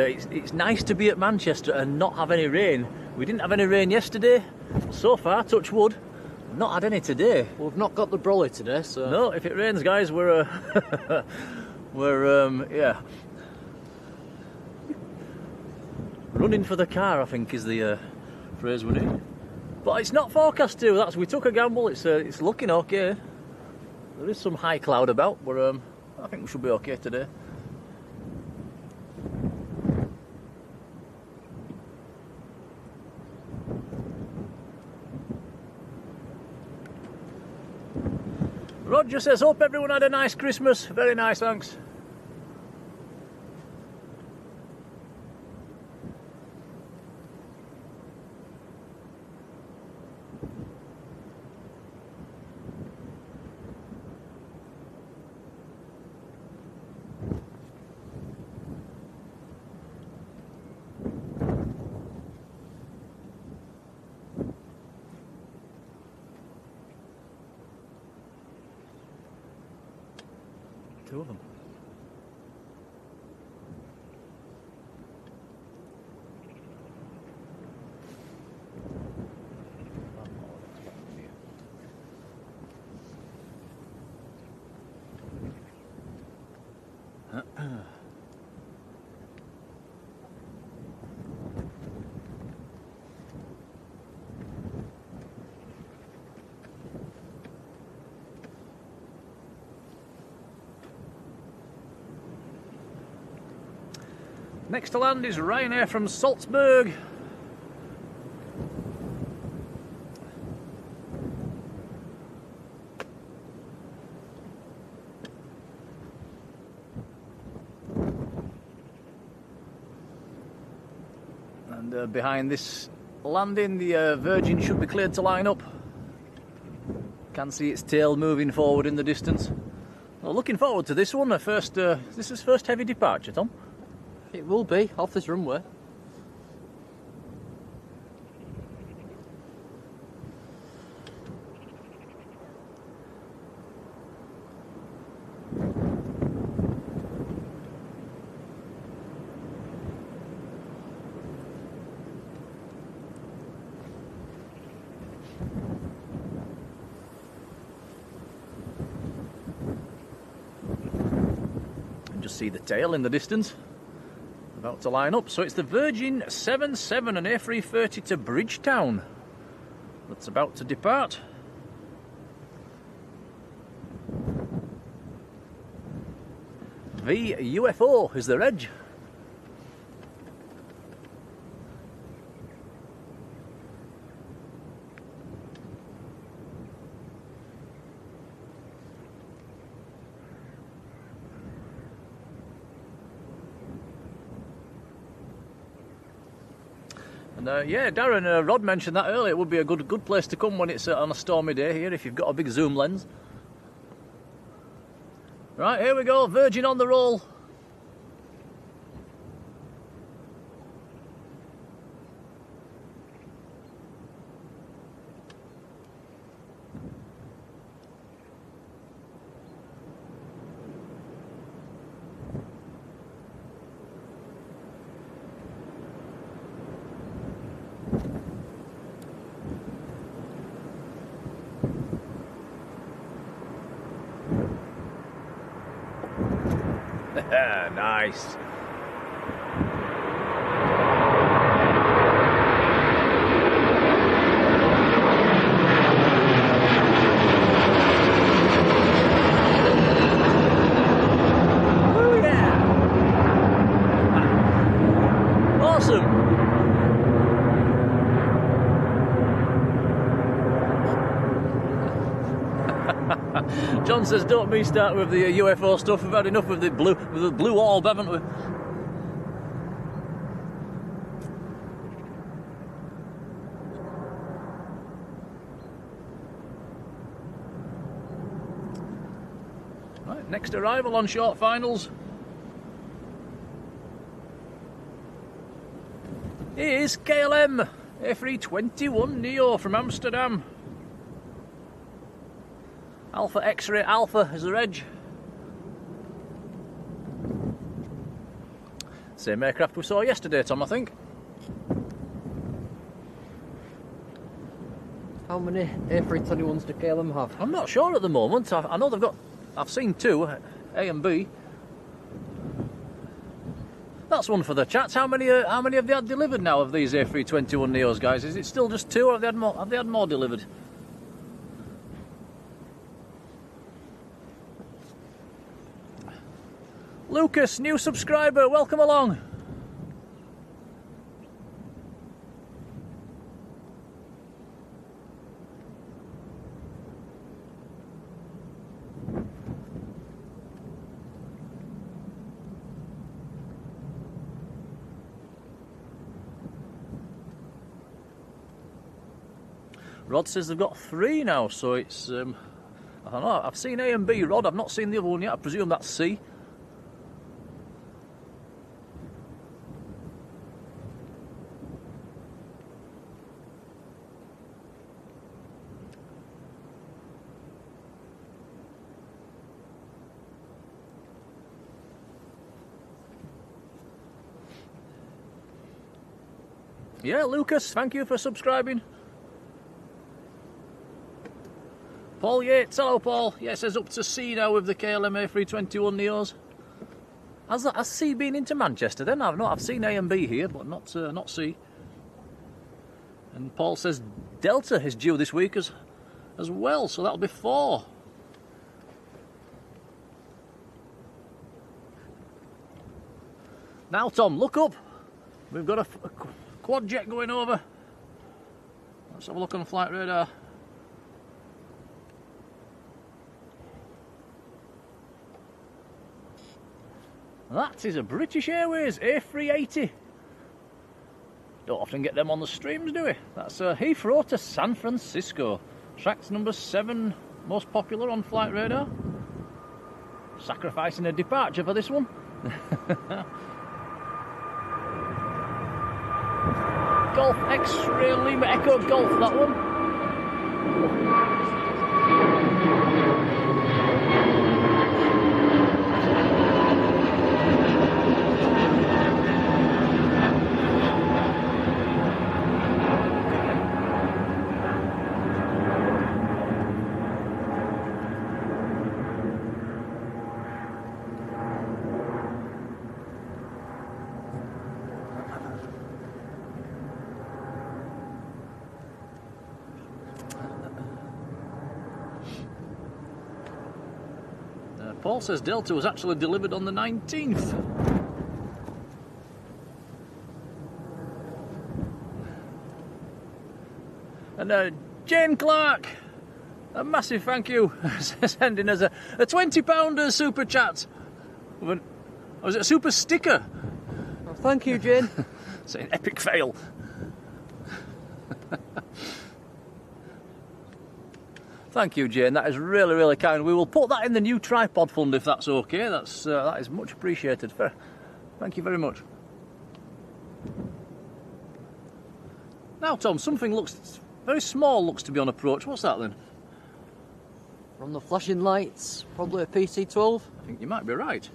Speaker 1: nice to be at Manchester and not have any rain. We didn't have any rain yesterday. So far, touch wood, not had any today.
Speaker 2: Well, we've not got the brolly today, so...
Speaker 1: No, if it rains, guys, we're yeah. Running for the car, I think, is the phrase we need. But it's not forecast to. We took a gamble. It's looking okay. There is some high cloud about, but I think we should be okay today. Roger says, hope everyone had a nice Christmas. Very nice, thanks. Two of them. Next to land is Ryanair from Salzburg. And behind this landing, the Virgin should be cleared to line up. Can see its tail moving forward in the distance. Well, looking forward to this one. This is first heavy departure, Tom.
Speaker 2: It will be, off this runway.
Speaker 1: And just see the tail in the distance. About to line up, so it's the Virgin 77 and A330 to Bridgetown that's about to depart. V UFO is the reg. And yeah, Darren, Rod mentioned that earlier. It would be a good place to come when it's on a stormy day here if you've got a big zoom lens. Right, here we go, Virgin on the roll. Nice. Oh yeah. Awesome. John says, don't me start with the UFO stuff. We've had enough of the blue orb, haven't we? Right, next arrival on short finals is KLM A321 Neo from Amsterdam. Alpha X-ray Alpha is the reg. Same aircraft we saw yesterday, Tom, I think.
Speaker 2: How many A321s do KLM have?
Speaker 1: I'm not sure at the moment. I know they've got. I've seen two, A and B. That's one for the chats. How many have they had delivered now of these A321 Neos, guys? Is it still just two, or have they had more? Have they had more delivered? Lucas, new subscriber, welcome along. Rod says they've got three now, so it's I don't know. I've seen A and B, Rod. I've not seen the other one yet. I presume that's C. Yeah, Lucas, thank you for subscribing. Paul Yates, hello Paul. Yeah, it says up to C now with the KLM A321 Neos. Has C been into Manchester then? I've seen A and B here, but not C. And Paul says Delta is due this week as well, so that'll be 4. Now Tom, look up. We've got a quad jet going over. Let's have a look on the flight radar. That is a British Airways A380. Don't often get them on the streams, do we? That's Heathrow to San Francisco. Tracked number 7, most popular on flight radar. Sacrificing a departure for this one. Golf X-ray Lima Echo Golf, that one. Paul says Delta was actually delivered on the 19th. And Jane Clark, a massive thank you, sending us a £20 super chat. Was it a super sticker?
Speaker 2: Oh, thank you, Jane.
Speaker 1: It's an epic fail. Thank you, Jane. That is really, really kind. We will put that in the new tripod fund if that's okay. That is much appreciated. Thank you very much. Now, Tom, something looks very small. Looks to be on approach. What's that then?
Speaker 2: From the flashing lights, probably a PC-12.
Speaker 1: I think you might be right.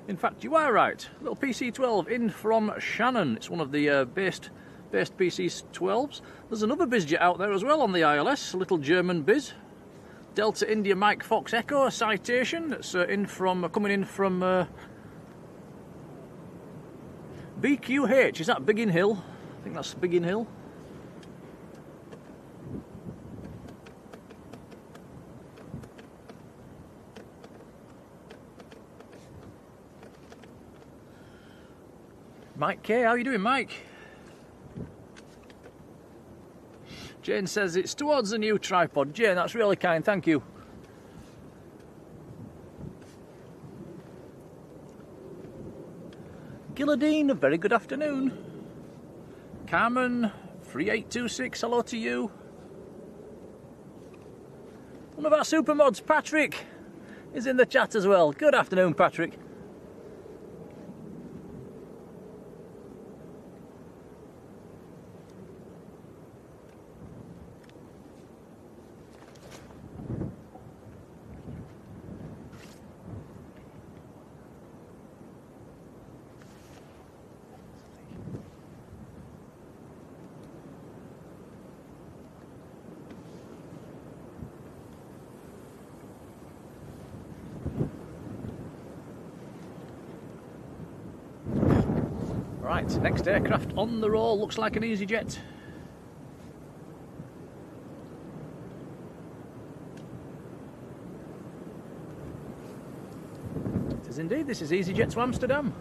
Speaker 1: In fact, you are right. Little PC-12 in from Shannon. It's one of the based PC-12s. There's another bizjet out there as well on the ILS, a little German biz. Delta India Mike Fox Echo, a citation. It's coming in from BQH. Is that Biggin Hill? I think that's Biggin Hill. Mike K, how you doing, Mike? Jane says it's towards the new tripod. Jane, that's really kind, thank you. Gilladine, a very good afternoon. Carmen, 3826, hello to you. One of our super mods, Patryk, is in the chat as well. Good afternoon, Patryk. Right, next aircraft on the roll, looks like an EasyJet. It is indeed, this is EasyJet to Amsterdam.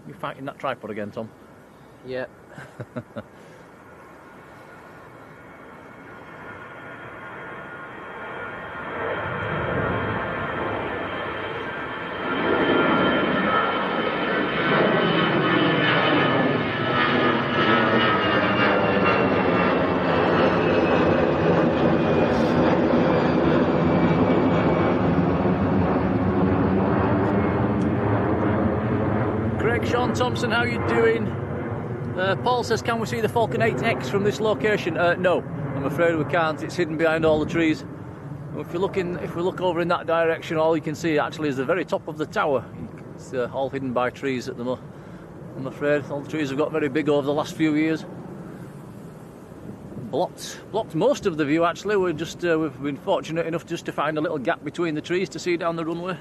Speaker 1: You fighting that tripod again, Tom?
Speaker 2: Yeah.
Speaker 1: Thompson, how you doing? Paul says, can we see the Falcon 8X from this location? No, I'm afraid we can't. It's hidden behind all the trees. If we look over in that direction, all you can see actually is the very top of the tower. It's all hidden by trees at the moment. I'm afraid all the trees have got very big over the last few years. Blocked most of the view actually. We've been fortunate enough just to find a little gap between the trees to see down the runway.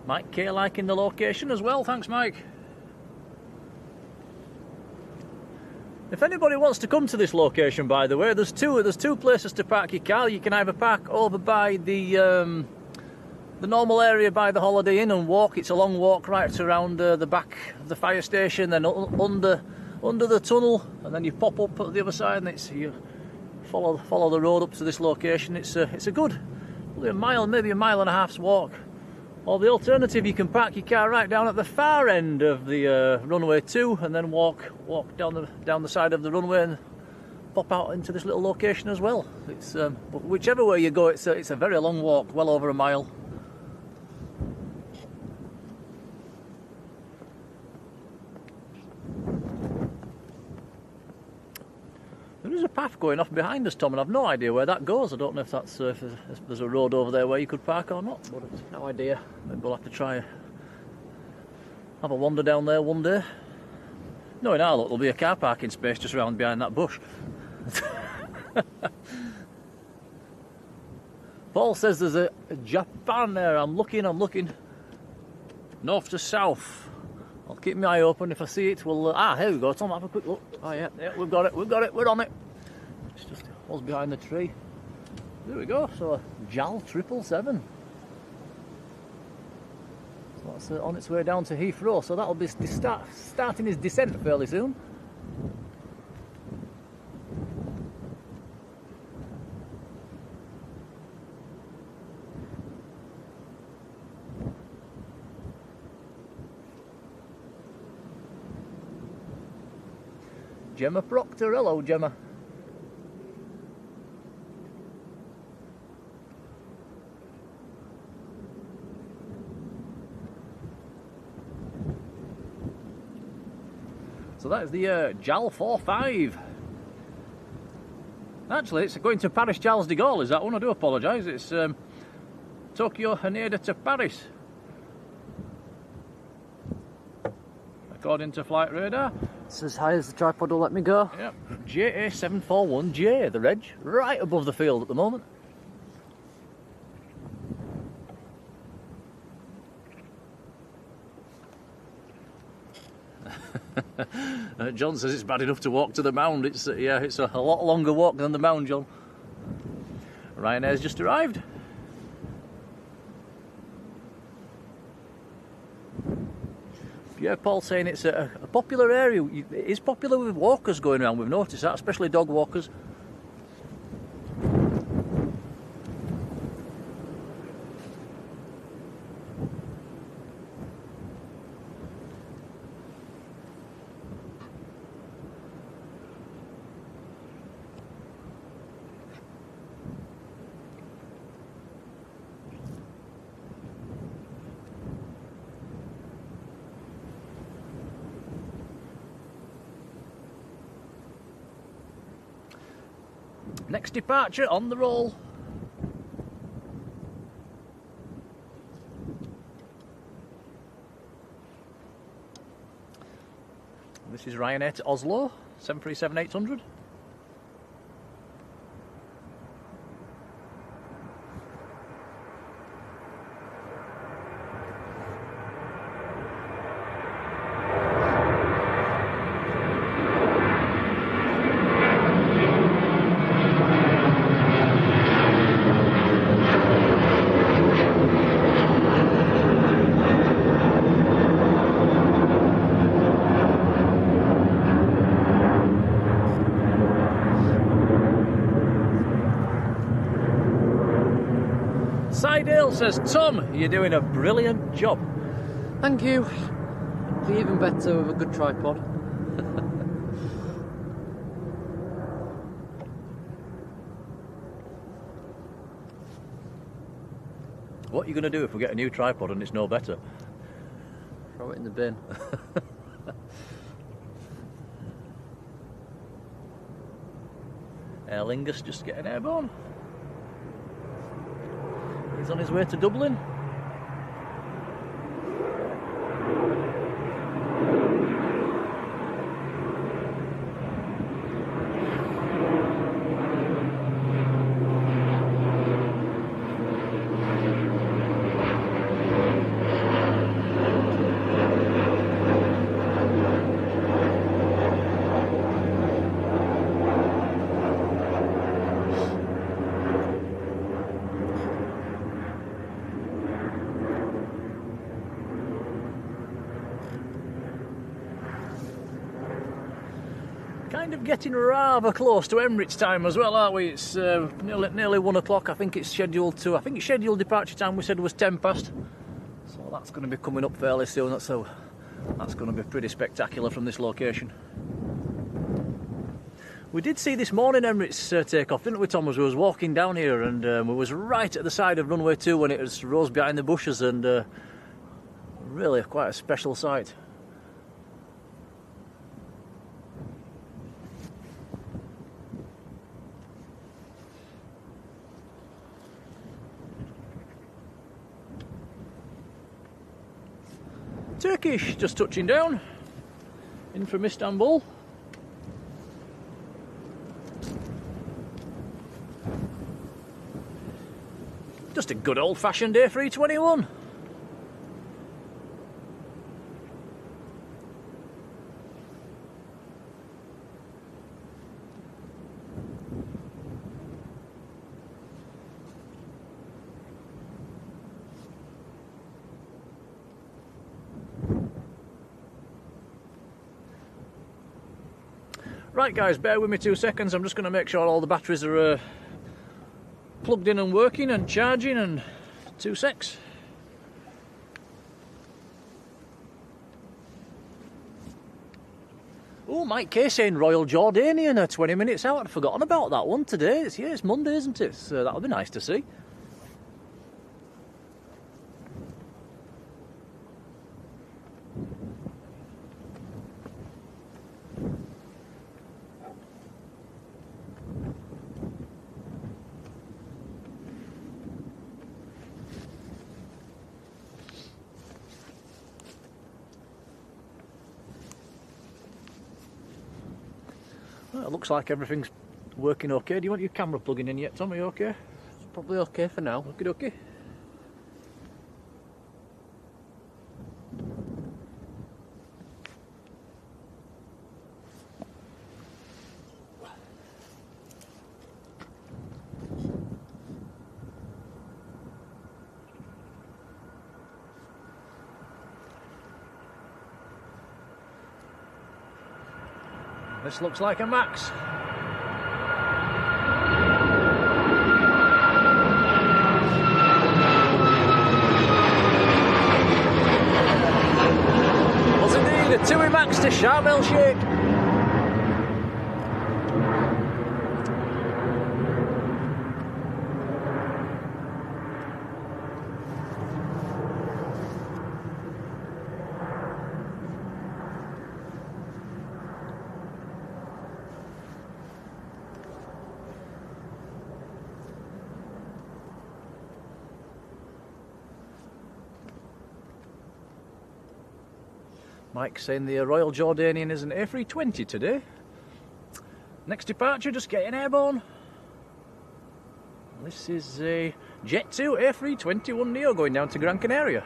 Speaker 1: Mike K liking the location as well, thanks Mike. If anybody wants to come to this location, by the way, there's two places to park your car. You can either park over by the normal area by the Holiday Inn and walk. It's a long walk right around the back of the fire station, then under the tunnel, and then you pop up at the other side, and you follow the road up to this location. It's a good, probably a mile, maybe a mile and a half's walk. Or the alternative, you can park your car right down at the far end of the runway 2 and then walk down the side of the runway and pop out into this little location as well. It's but whichever way you go, it's a very long walk, well over a mile. There is a path going off behind us, Tom, and I've no idea where that goes. I don't know if that's if there's a road over there where you could park or not, but I've no idea. Maybe we'll have to try Have a wander down there one day. Knowing our luck, there'll be a car parking space just around behind that bush. Paul says there's a Japan there. I'm looking. North to south. I'll keep my eye open. If I see it, we'll... here we go, Tom, have a quick look. Oh, yeah, we've got it, we're on it. It's just was behind the tree. There we go, so a JAL 777. So that's on its way down to Heathrow, so that'll be starting his descent fairly soon. Gemma Proctor, hello Gemma. So that is the JAL 45. Actually, it's going to Paris Charles de Gaulle, is that one? I do apologise. It's Tokyo Haneda to Paris, according to flight radar.
Speaker 2: It's as high as the tripod will let me go.
Speaker 1: Yep, JA741J, the reg, right above the field at the moment. John says it's bad enough to walk to the mound. It's it's a lot longer walk than the mound, John. Ryanair's just arrived. Yeah, Paul saying it's a popular area. It is popular with walkers going around. We've noticed that, especially dog walkers. Next departure on the roll. This is Ryanair to Oslo, 737-800. Sidale says, Tom, you're doing a brilliant job.
Speaker 2: Thank you. Be even better with a good tripod.
Speaker 1: What are you going to do if we get a new tripod and it's no better?
Speaker 2: Throw it in the bin.
Speaker 1: Aer Lingus just getting airborne. He's on his way to Dublin. Kind of getting rather close to Emirates time as well, aren't we? It's nearly 1 o'clock. I think it's scheduled departure time we said was 10 past. So that's going to be coming up fairly soon. That's going to be pretty spectacular from this location. We did see this morning Emirates take off, didn't we, Tom? As we was walking down here, and we was right at the side of runway 2 when it was rose behind the bushes, and really quite a special sight. Turkish, just touching down in from Istanbul. Just a good old-fashioned A321. Right guys, bear with me 2 seconds. I'm just going to make sure all the batteries are plugged in and working and charging, and 2 secs. Oh, Mike K saying Royal Jordanian 20 minutes out. I'd forgotten about that one today. It's Monday, isn't it? So that'll be nice to see. Well, it looks like everything's working okay. Do you want your camera plugging in yet, Tom? Are you okay?
Speaker 2: It's probably okay for now.
Speaker 1: Okie dokie. This looks like a Max. Was indeed a TUI Max to Sharm el Sheikh. Mike saying the Royal Jordanian is an A320 today. Next departure, just getting airborne. This is a Jet 2 A321 Neo going down to Gran Canaria.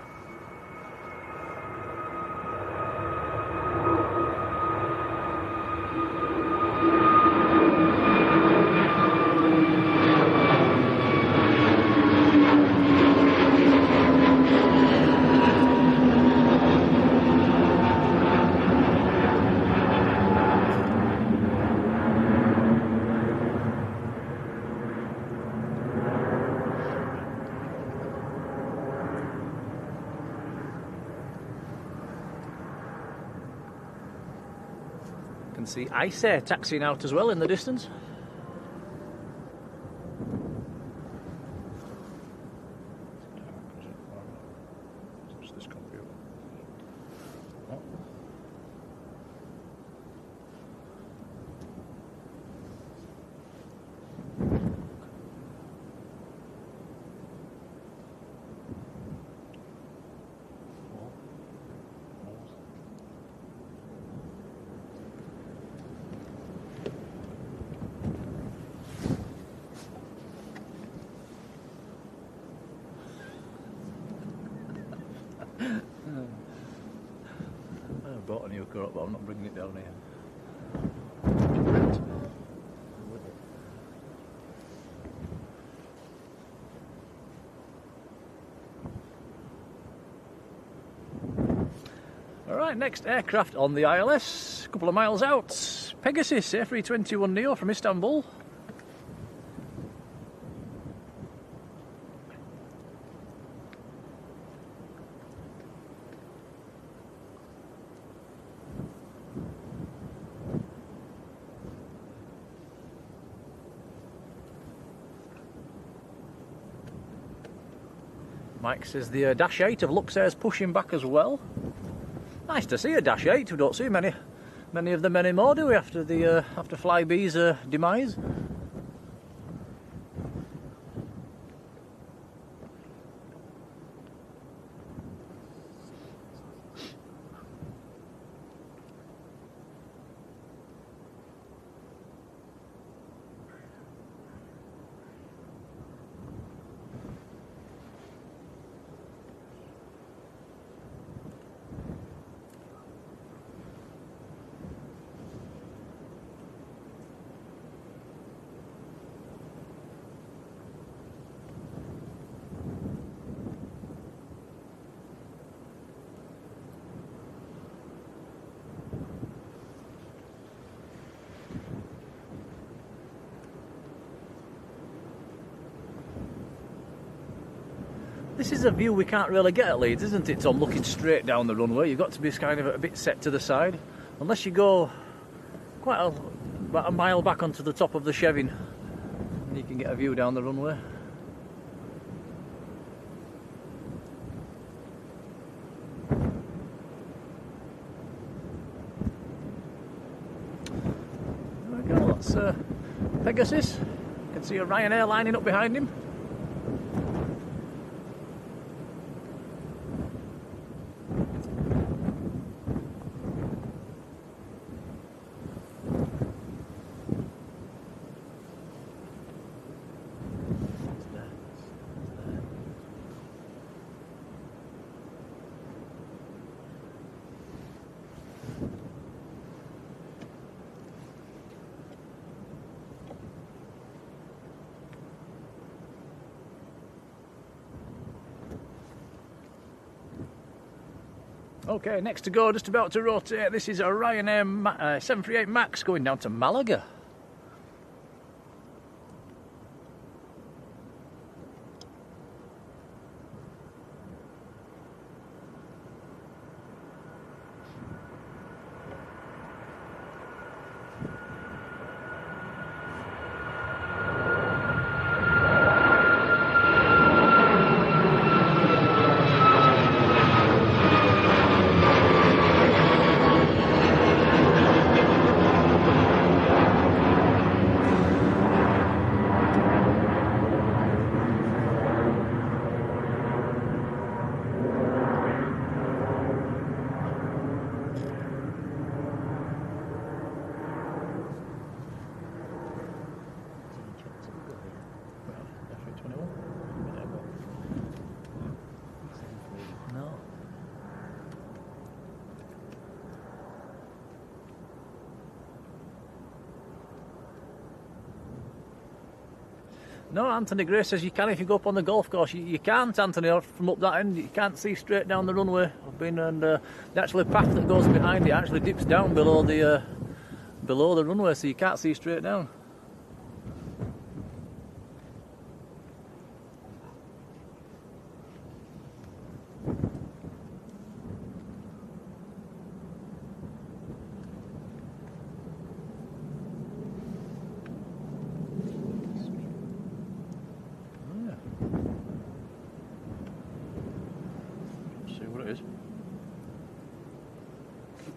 Speaker 1: Can see Ice Air taxiing out as well in the distance. I bought a new car up, but I'm not bringing it down here. Alright, next aircraft on the ILS, a couple of miles out. Pegasus A321 Neo from Istanbul. Mike says the Dash 8 of Luxair's pushing back as well. Nice to see a Dash 8. We don't see many of them anymore, do we? After the after Flybe's demise. This is a view we can't really get at Leeds, isn't it, Tom? Looking straight down the runway, you've got to be kind of a bit set to the side. Unless you go about a mile back onto the top of the Chevin, and you can get a view down the runway. There we go, that's Pegasus. You can see a Ryanair lining up behind him. Okay, next to go, just about to rotate. This is a Ryanair 738 MAX going down to Malaga. No, Anthony Gray says you can if you go up on the golf course. You can't, Anthony, from up that end. You can't see straight down the runway. I've been, and the actual path that goes behind it actually dips down below the runway, so you can't see straight down.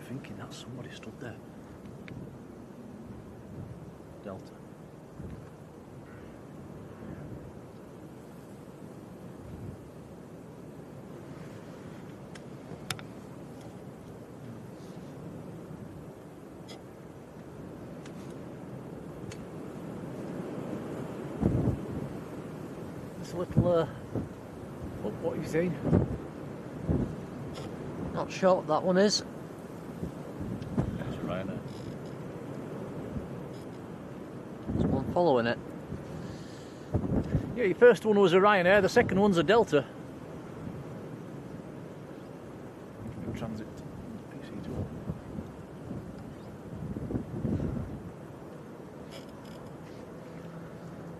Speaker 1: Thinking that somebody stood there. Delta. It's a little what are you saying?
Speaker 2: Not sure what that one is. Following it.
Speaker 1: Yeah, your first one was a Ryanair, the second one's a Delta. Transit PC12.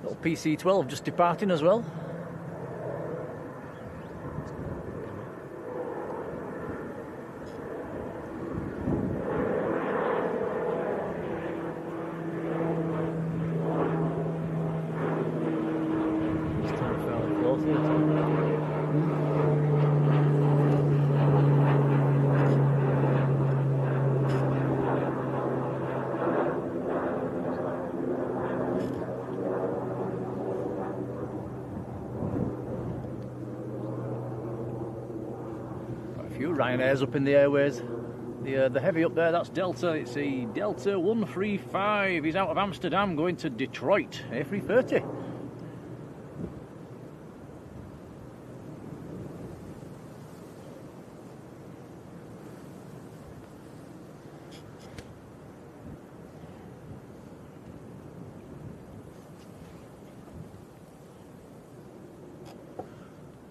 Speaker 1: Little PC12 just departing as well. Ryanair's up in the airways. The heavy up there, that's Delta. It's a Delta 135. He's out of Amsterdam going to Detroit. A330.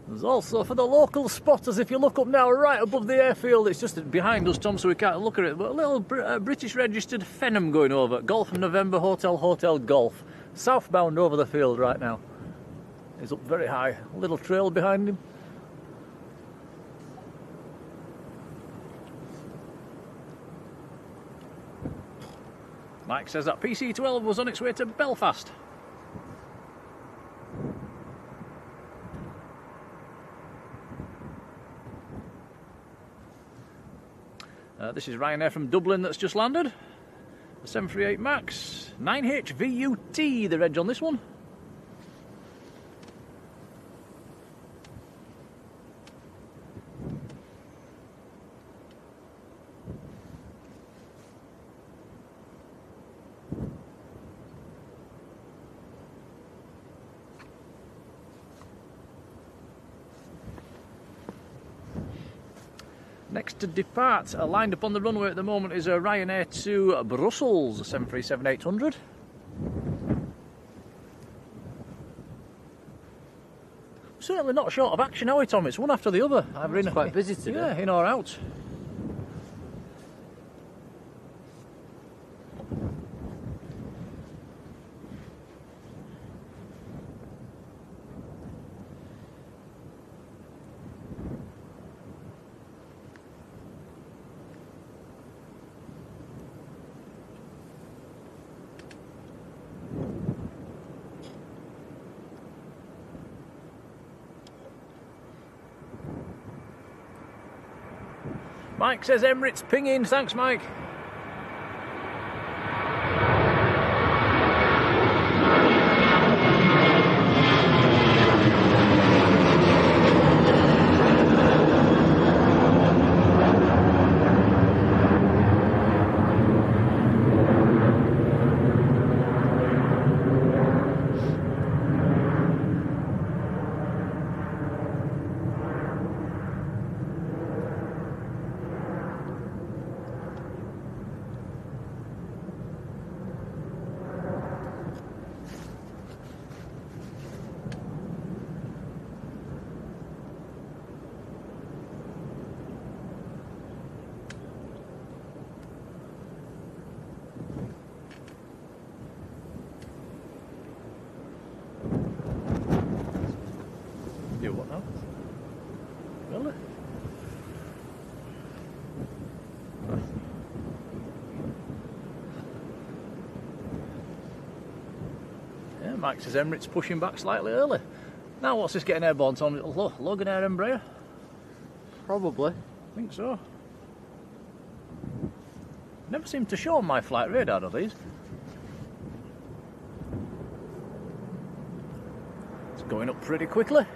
Speaker 1: There's also, for the local spotters, if you look up now, right above the airfield, it's just behind us, Tom, so we can't look at it, but a little British registered Phenom going over. Golf November Hotel Golf. Southbound over the field right now. He's up very high. A little trail behind him. Mike says that PC-12 was on its way to Belfast. This is Ryanair from Dublin that's just landed. The 738 MAX, 9HVUT, the reg on this one. Next to depart, lined up on the runway at the moment, is a Ryanair to Brussels, a 737-800. Certainly not short of action, are we, Tom? It's one after the other.
Speaker 2: It's quite busy today.
Speaker 1: Yeah, in or out. Mike says Emirates pinging. Thanks, Mike. Do what now? Really? Yeah, Mike says Emirates pushing back slightly early. Now what's this getting airborne, Tom? Logan Air Embraer?
Speaker 2: Probably.
Speaker 1: I think so. Never seem to show on my flight radar, do these? It's going up pretty quickly.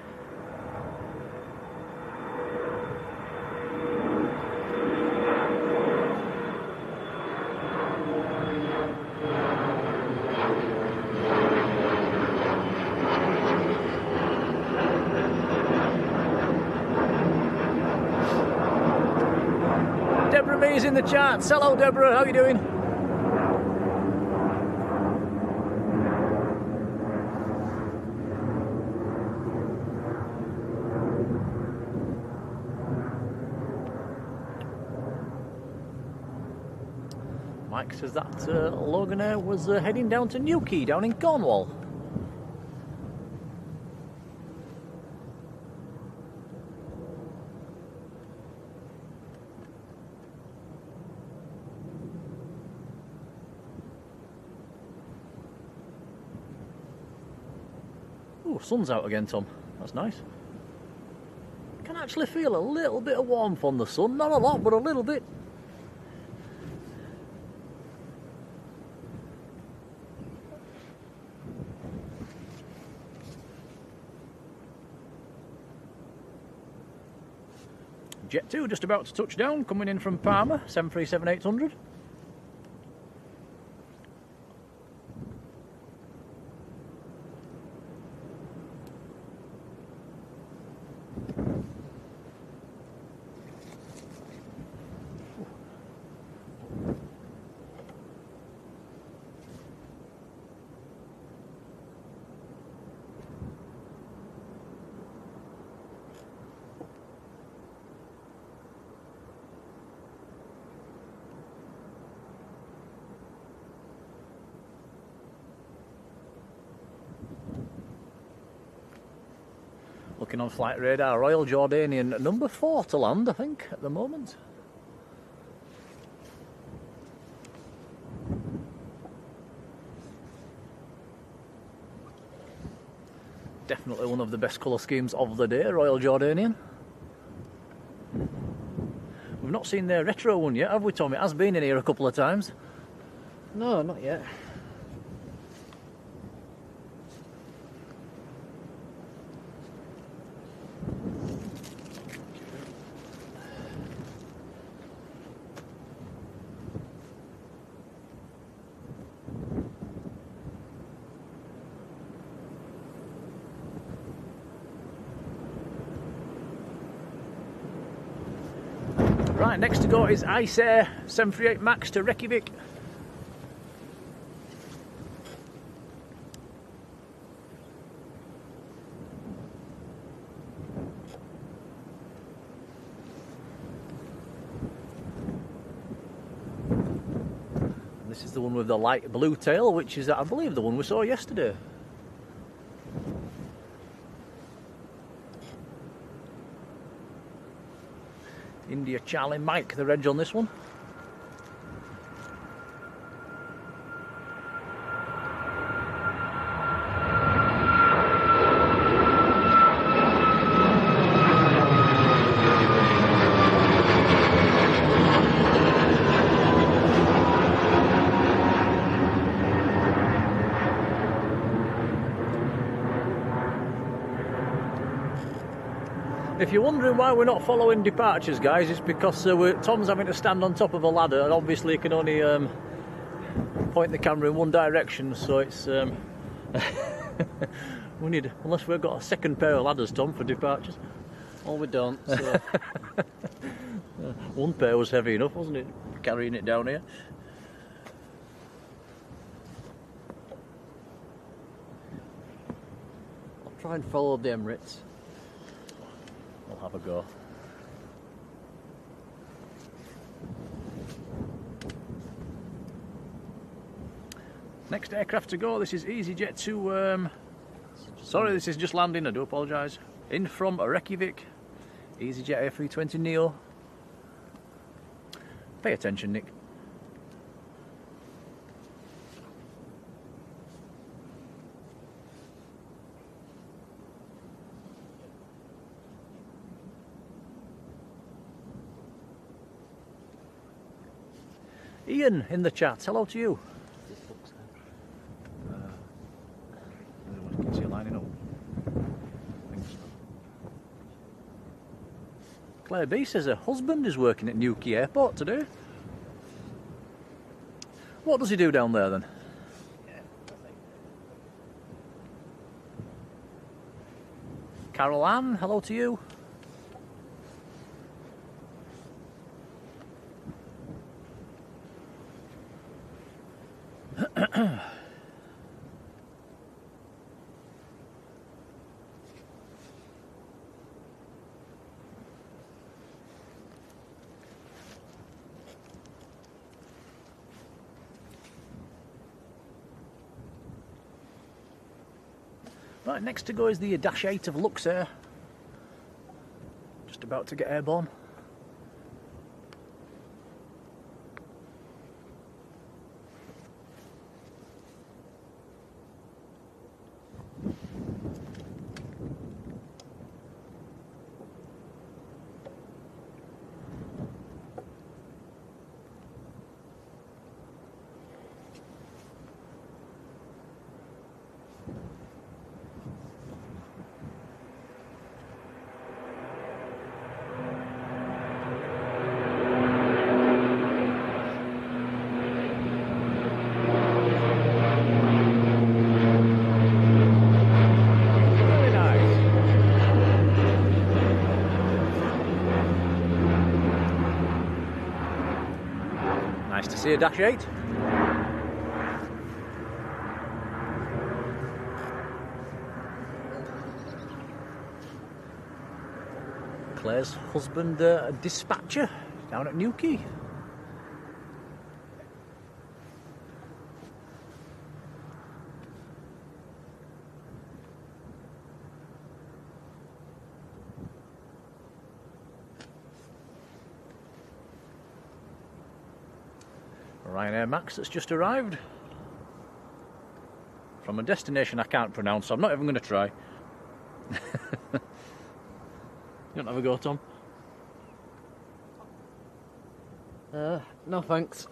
Speaker 1: Deborah Mee's in the chat. Hello, Deborah. How are you doing? Mike says that Logan Air was heading down to Newquay, down in Cornwall. Ooh, sun's out again, Tom. That's nice. Can actually feel a little bit of warmth on the sun. Not a lot, but a little bit. Jet 2 just about to touch down, coming in from Parma, 737-800. Looking on flight radar, Royal Jordanian number 4 to land, I think, at the moment. Definitely one of the best colour schemes of the day, Royal Jordanian. We've not seen their retro one yet, have we, Tom? It has been in here a couple of times.
Speaker 2: No, not yet.
Speaker 1: Right, next to go is Ice Air 738 Max to Reykjavik. And this is the one with the light blue tail, which is, I believe, the one we saw yesterday. India Charlie Mike, the reg on this one. If you're wondering why we're not following departures, guys, it's because Tom's having to stand on top of a ladder, and obviously he can only point the camera in one direction, so it's we need, unless we've got a second pair of ladders, Tom, for departures.
Speaker 2: Well, we don't, so...
Speaker 1: One pair was heavy enough, wasn't it, carrying it down here?
Speaker 2: I'll try and follow the Emirates.
Speaker 1: We'll have a go. Next aircraft to go, this is EasyJet to... sorry, this is just landing, I do apologise. In from Reykjavik, EasyJet A320 Neo. Pay attention, Nick. Ian in the chat, hello to you. Can see you lining up. Claire B says her husband is working at Newquay Airport today. What does he do down there then? Carol Ann, hello to you. Right, next to go is the Dash 8 of Luxair. Just about to get airborne. Nice to see a Dash 8. Claire's husband, a dispatcher down at Newquay. Ryanair Max that's just arrived from a destination I can't pronounce, so I'm not even going to try. You don't have a go, Tom?
Speaker 2: No thanks.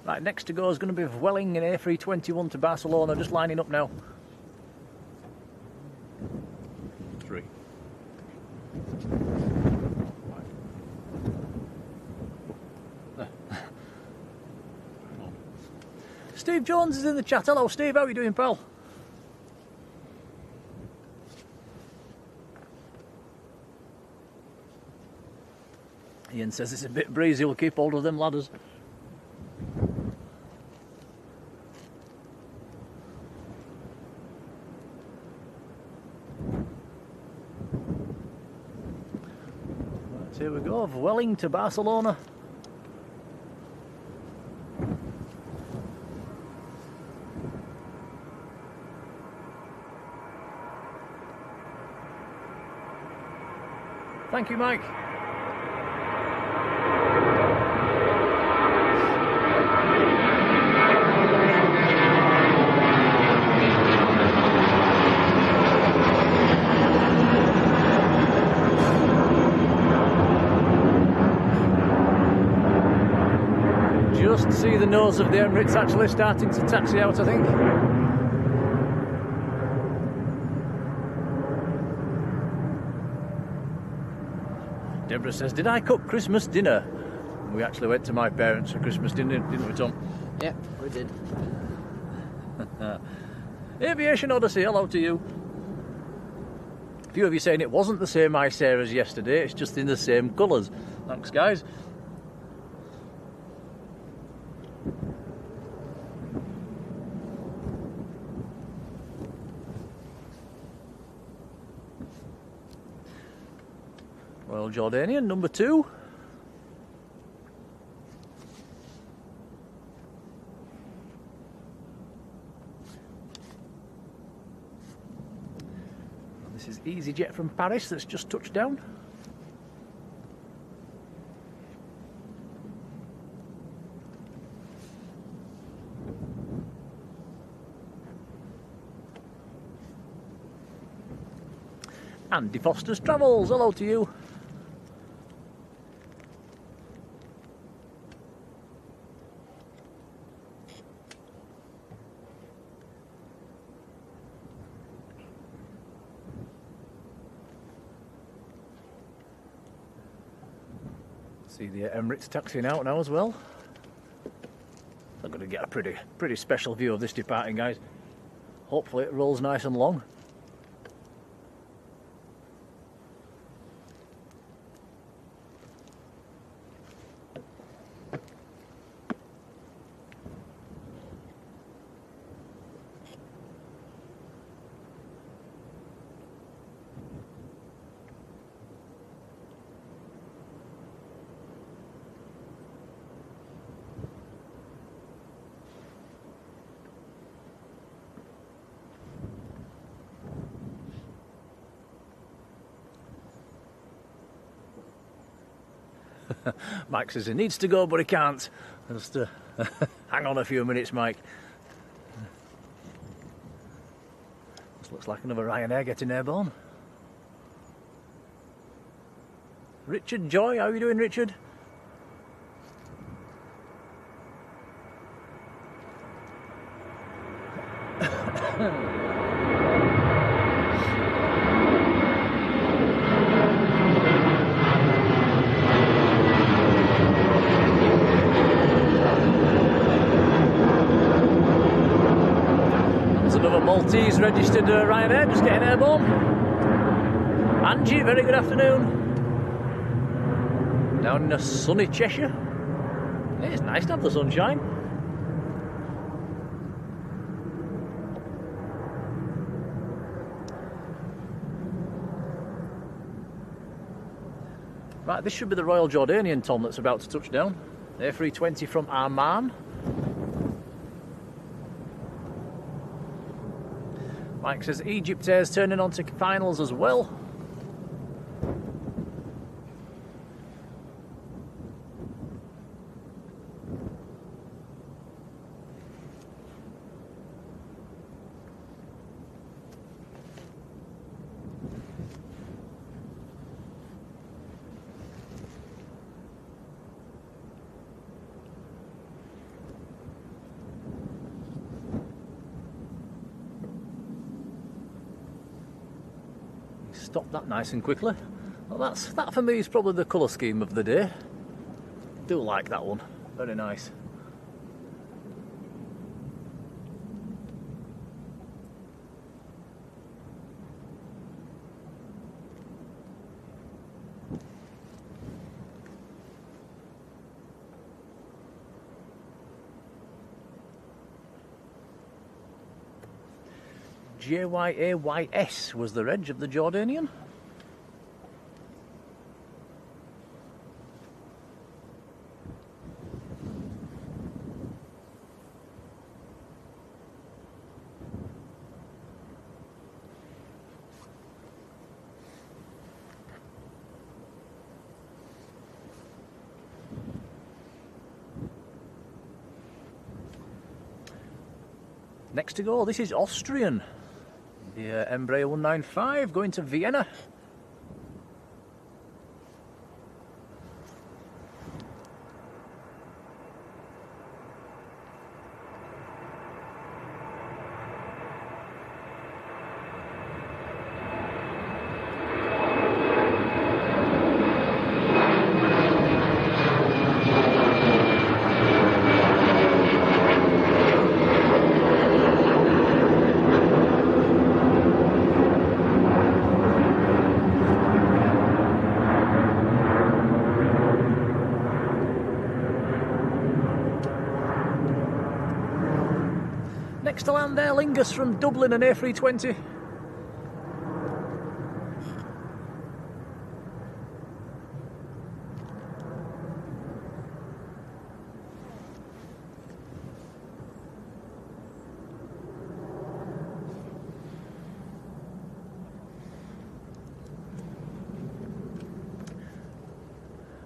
Speaker 1: Right, next to go is going to be Vueling in A321 to Barcelona, just lining up now. 3. Steve Jones is in the chat. Hello Steve, how are you doing, pal? Ian says it's a bit breezy, we'll keep hold of them ladders. Right, here we go, Vueling to Barcelona. Thank you, Mike. Just see the nose of the Emirates actually starting to taxi out, I think. Deborah says, did I cook Christmas dinner? We actually went to my parents for Christmas dinner, didn't we, Tom?
Speaker 2: Yeah, we did.
Speaker 1: Aviation Odyssey, hello to you. A few of you saying it wasn't the same I Sarah as yesterday, it's just in the same colours. Thanks, guys. Royal Jordanian, number 2. This is EasyJet from Paris that's just touched down. Andy Foster's Travels, hello to you. See the Emirates taxiing out now as well. I'm going to get a pretty special view of this departing, guys. Hopefully it rolls nice and long. Mike says he needs to go but he can't. Just hang on a few minutes, Mike. This looks like another Ryanair getting airborne. Richard Joy, how are you doing, Richard? Maltese registered Ryanair, just getting airborne. Angie, very good afternoon. Down in a sunny Cheshire. It's nice to have the sunshine. Right, this should be the Royal Jordanian, Tom, that's about to touch down. A320 from Amman. Mike says Egypt Air's turning on to finals as well. Stopped that nice and quickly. Well, that for me is probably the colour scheme of the day. Do like that one. Very nice. JYAYS was the reg of the Jordanian. Next to go, this is Austrian. The Embraer 195 going to Vienna. Next to land there, Lingus from Dublin, an A320.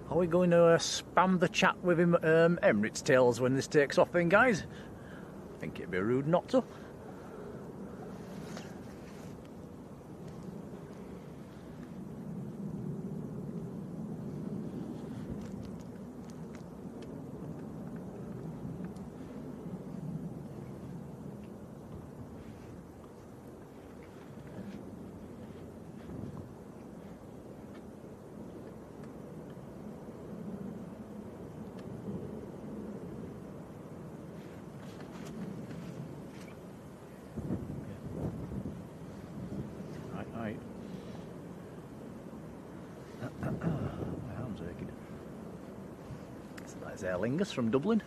Speaker 1: Are we going to spam the chat with him Emirates tails when this takes off then, guys? I think it'd be rude not to. So that's Aer Lingus from Dublin.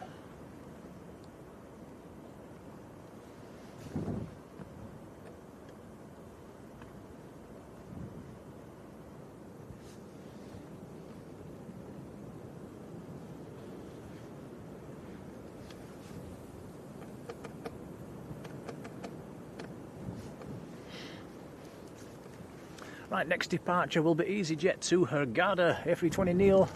Speaker 1: Right, next departure will be EasyJet to Hurghada, A320neo.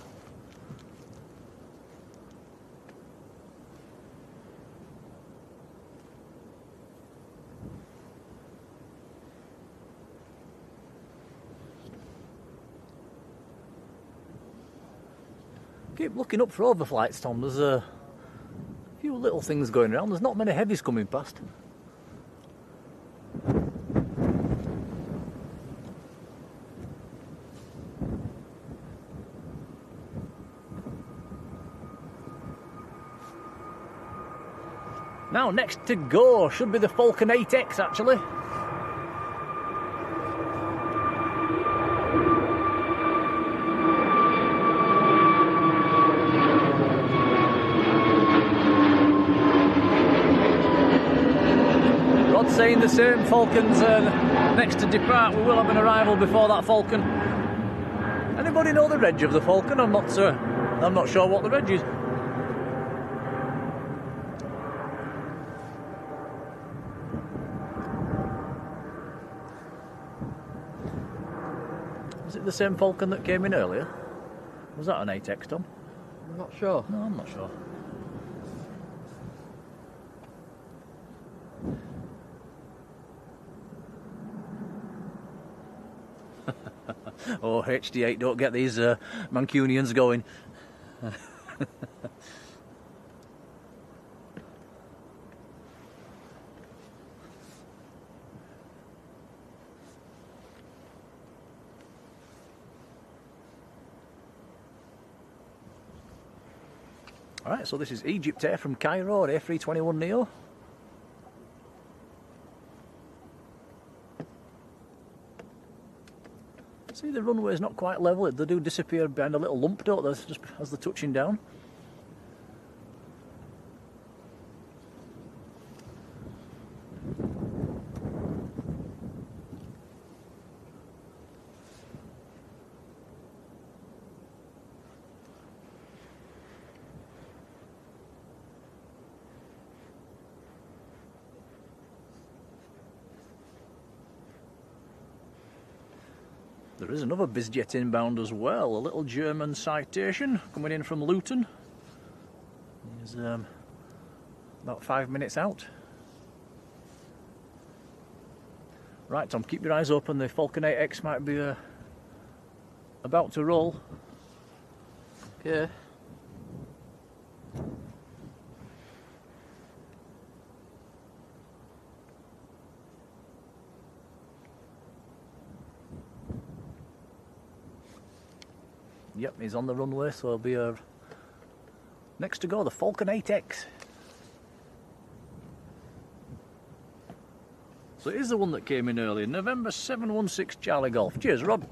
Speaker 1: Keep looking up for overflights, Tom. There's a few little things going around. There's not many heavies coming past. Now, next to go should be the Falcon 8X, actually. Rod's saying the same. Falcon's next to depart. We will have an arrival before that Falcon. Anybody know the reg of the Falcon? I'm not sure what the reg is. Was it the same Falcon that came in earlier? Was that an 8X, Tom?
Speaker 2: I'm not sure.
Speaker 1: No, I'm not sure. Oh, HD8, don't get these Mancunians going. Alright, so this is Egypt Air from Cairo at A321neo. See, the runway is not quite level. They do disappear behind a little lump, don't they, just as they're touching down. There is another bizjet inbound as well, a little German citation coming in from Luton. He's about 5 minutes out. Right, Tom, keep your eyes open. The Falcon 8X might be about to roll.
Speaker 2: Okay.
Speaker 1: Yep, he's on the runway, so he'll be next to go, the Falcon 8X. So it is the one that came in early, November 716 Charlie Golf. Cheers, Rob.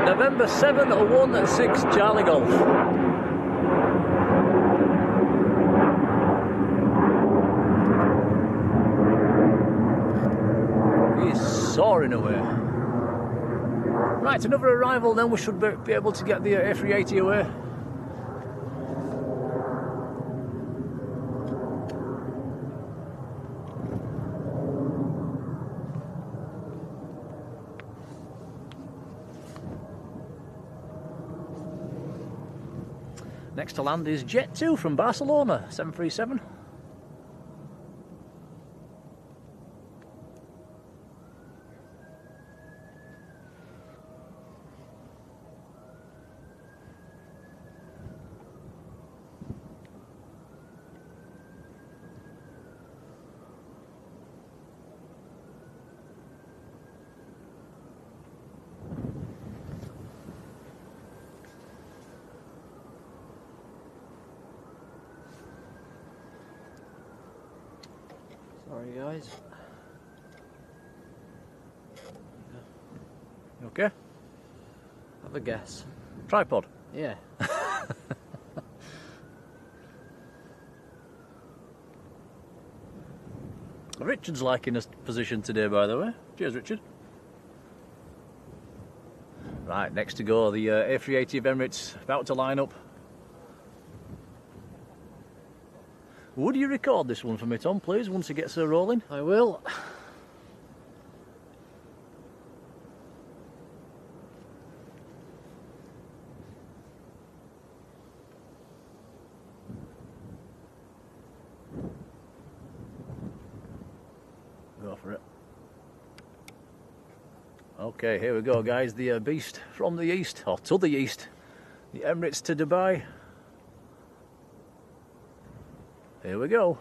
Speaker 1: November 716 Charlie Golf. He's soaring away. Right, another arrival, then we should be able to get the A380 away. Next to land is Jet 2 from Barcelona, 737.
Speaker 2: Sorry guys.
Speaker 1: You okay?
Speaker 2: Have a guess.
Speaker 1: Tripod.
Speaker 2: Yeah.
Speaker 1: Richard's liking his position today, by the way. Cheers, Richard. Right, next to go, the A380 of Emirates about to line up. Would you record this one for me, Tom, please, once it gets rolling?
Speaker 2: I will.
Speaker 1: Go for it. Okay, here we go, guys. The beast from the east, or to the east. The Emirates to Dubai. Here we go.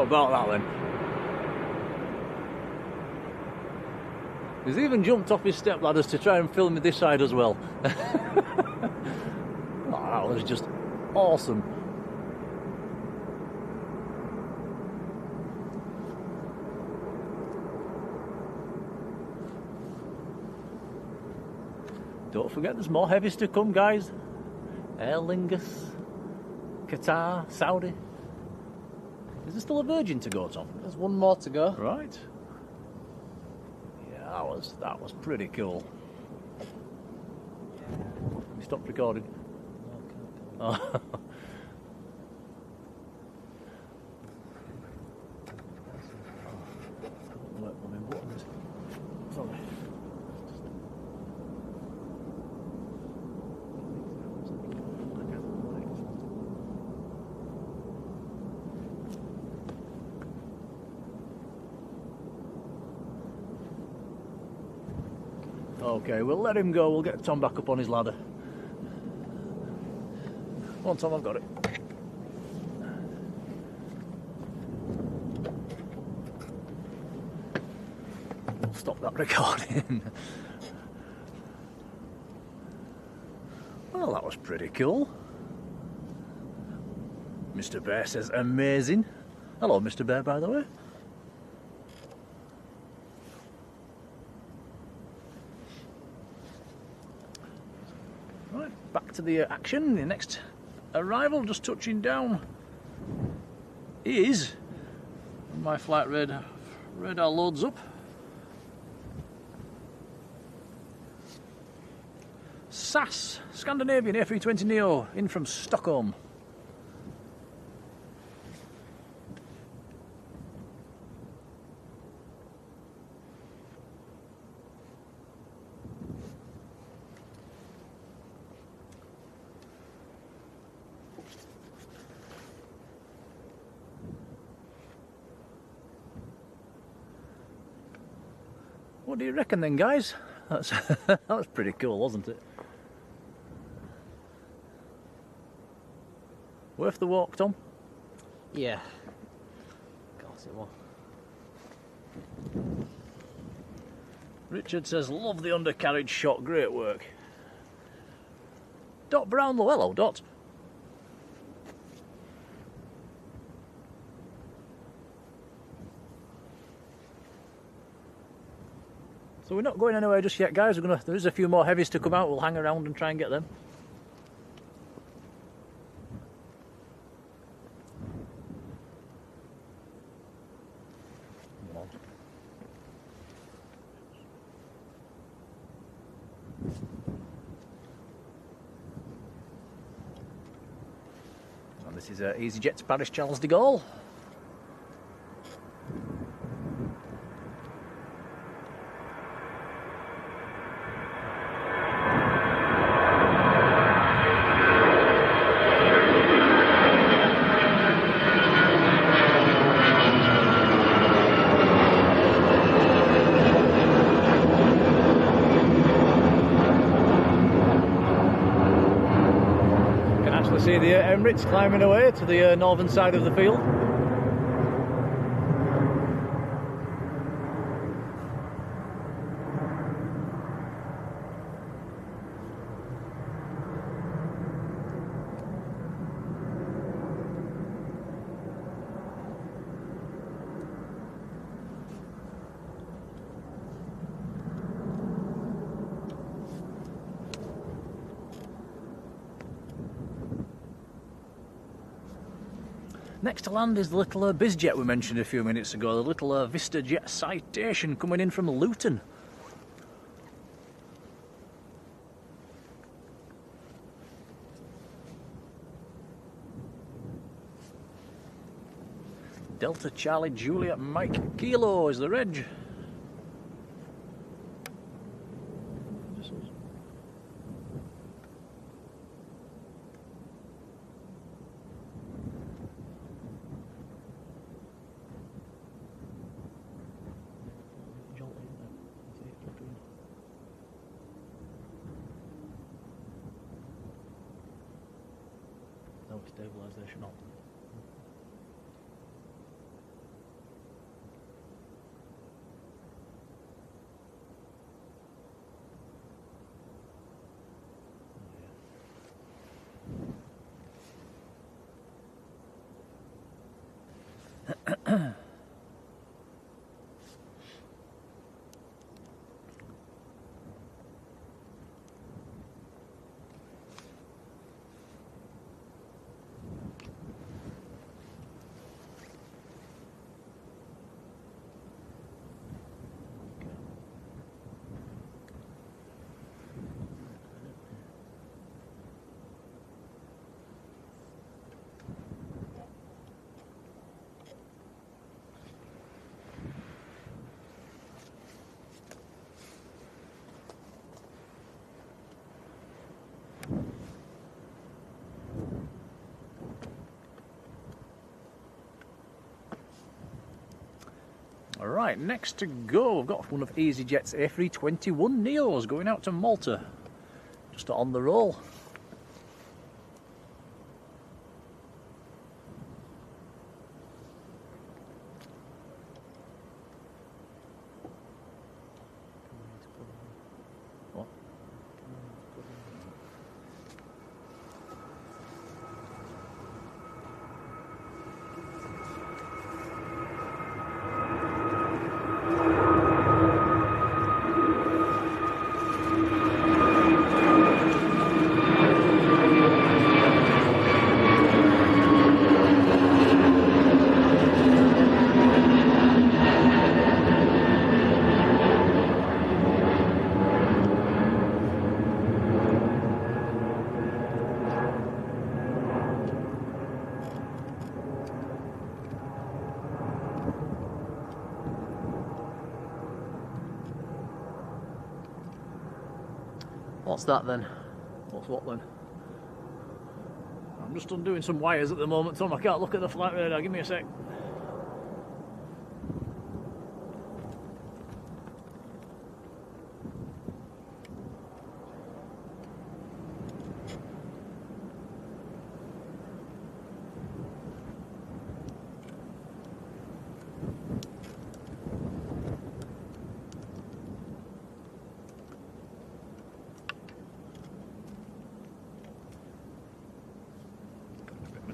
Speaker 1: about that then? He's even jumped off his step ladders to try and film me this side as well. Oh, that was just awesome. Don't forget there's more heavies to come, guys. Aer Lingus, Qatar, Saudi. Is there still a Virgin to go, Tom?
Speaker 2: There's one more to go.
Speaker 1: Right. Yeah, that was pretty cool. We stopped recording. Oh. Sorry. Okay, we'll let him go. We'll get Tom back up on his ladder. Come on, Tom, I've got it. We'll stop that recording. Well, that was pretty cool. Mr. Bear says amazing. Hello, Mr. Bear, by the way. Right, back to the action. The next arrival, just touching down, is, when my flight radar loads up, SAS, Scandinavian A320neo, in from Stockholm. What do you reckon then, guys? That was pretty cool, wasn't it? Worth the walk, Tom?
Speaker 2: Yeah. Of course it was.
Speaker 1: Richard says, love the undercarriage shot, great work. Dot Brownlow, hello Dot. So we're not going anywhere just yet, guys. There is a few more heavies to come out. We'll hang around and try and get them. And this is EasyJet to Paris Charles de Gaulle. See the Emirates climbing away to the northern side of the field. Next to land is the little BizJet we mentioned a few minutes ago, the little VistaJet Citation coming in from Luton. Delta Charlie Juliet Mike Kilo is the reg. No stabilisation on. Alright, next to go, we've got one of EasyJet's A321 Neos going out to Malta. Just on the roll. What? What's that then? What's what then? I'm just undoing some wires at the moment, Tom. I can't look at the flight radar. Give me a sec.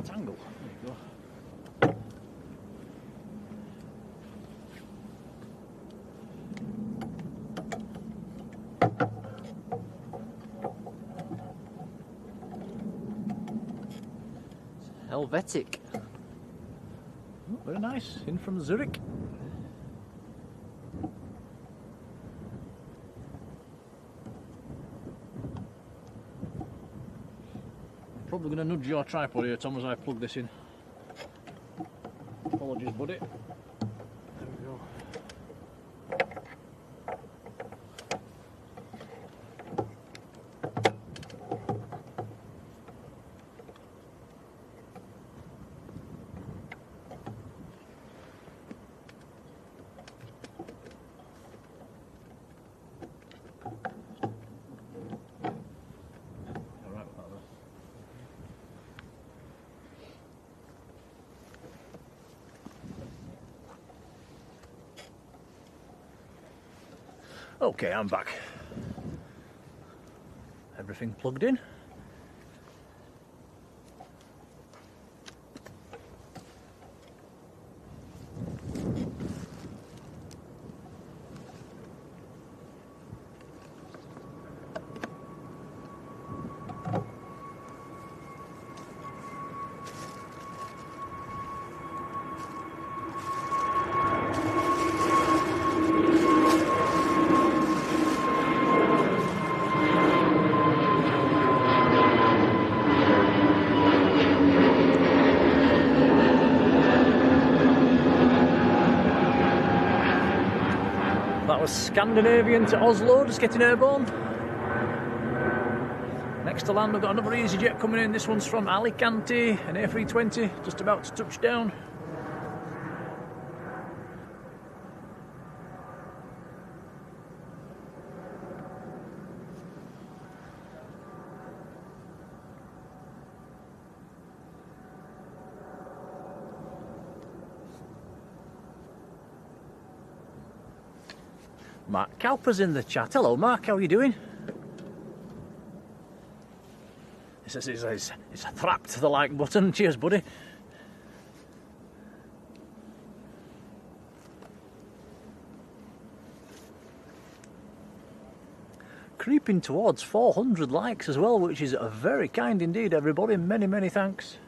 Speaker 1: Tangle. There you go.
Speaker 2: Helvetic.
Speaker 1: Oh, very nice. In from Zurich. Probably going to nudge your tripod here, Tom, as I plug this in. Apologies, buddy. There we go. All right with that, though. Okay, I'm back. Everything plugged in. That was Scandinavian to Oslo, just getting airborne. Next to land, we've got another EasyJet coming in. This one's from Alicante, an A320, just about to touch down. Mark Cowper's in the chat. Hello, Mark. How are you doing? He says it's a thrap to the like button. Cheers, buddy. creeping towards 400 likes as well, which is very kind indeed, everybody. Many, many thanks.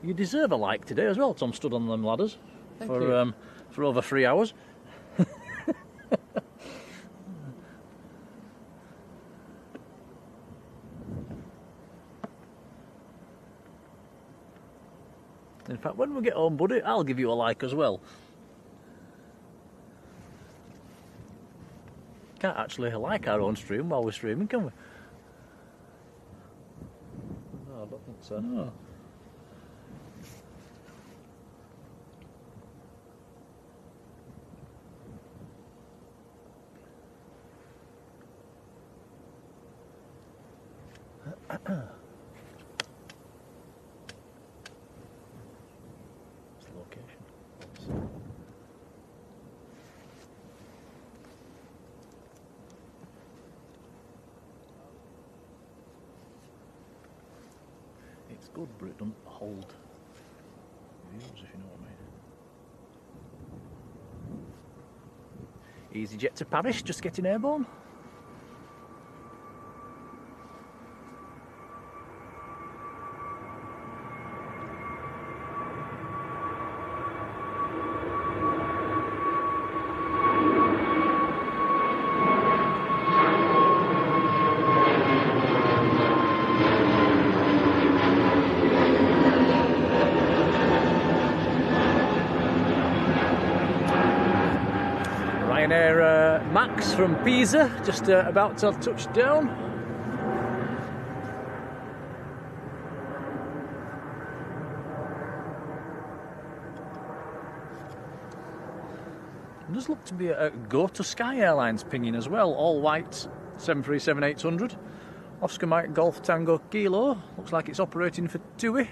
Speaker 1: You deserve a like today as well. Tom stood on them ladders for over 3 hours. In fact, when we get home, buddy, I'll give you a like as well. Can't actually like our own stream while we're streaming, can we?
Speaker 2: No, I don't think so.
Speaker 1: No. It's good, but it doesn't hold views, if you know what I mean. Easy jet to Paris, just getting airborne. Max from Pisa, just about to touch down. It does look to be a Go to Sky Airlines pinging as well, all white 737-800. Oscar Mike Golf Tango Kilo, looks like it's operating for TUI.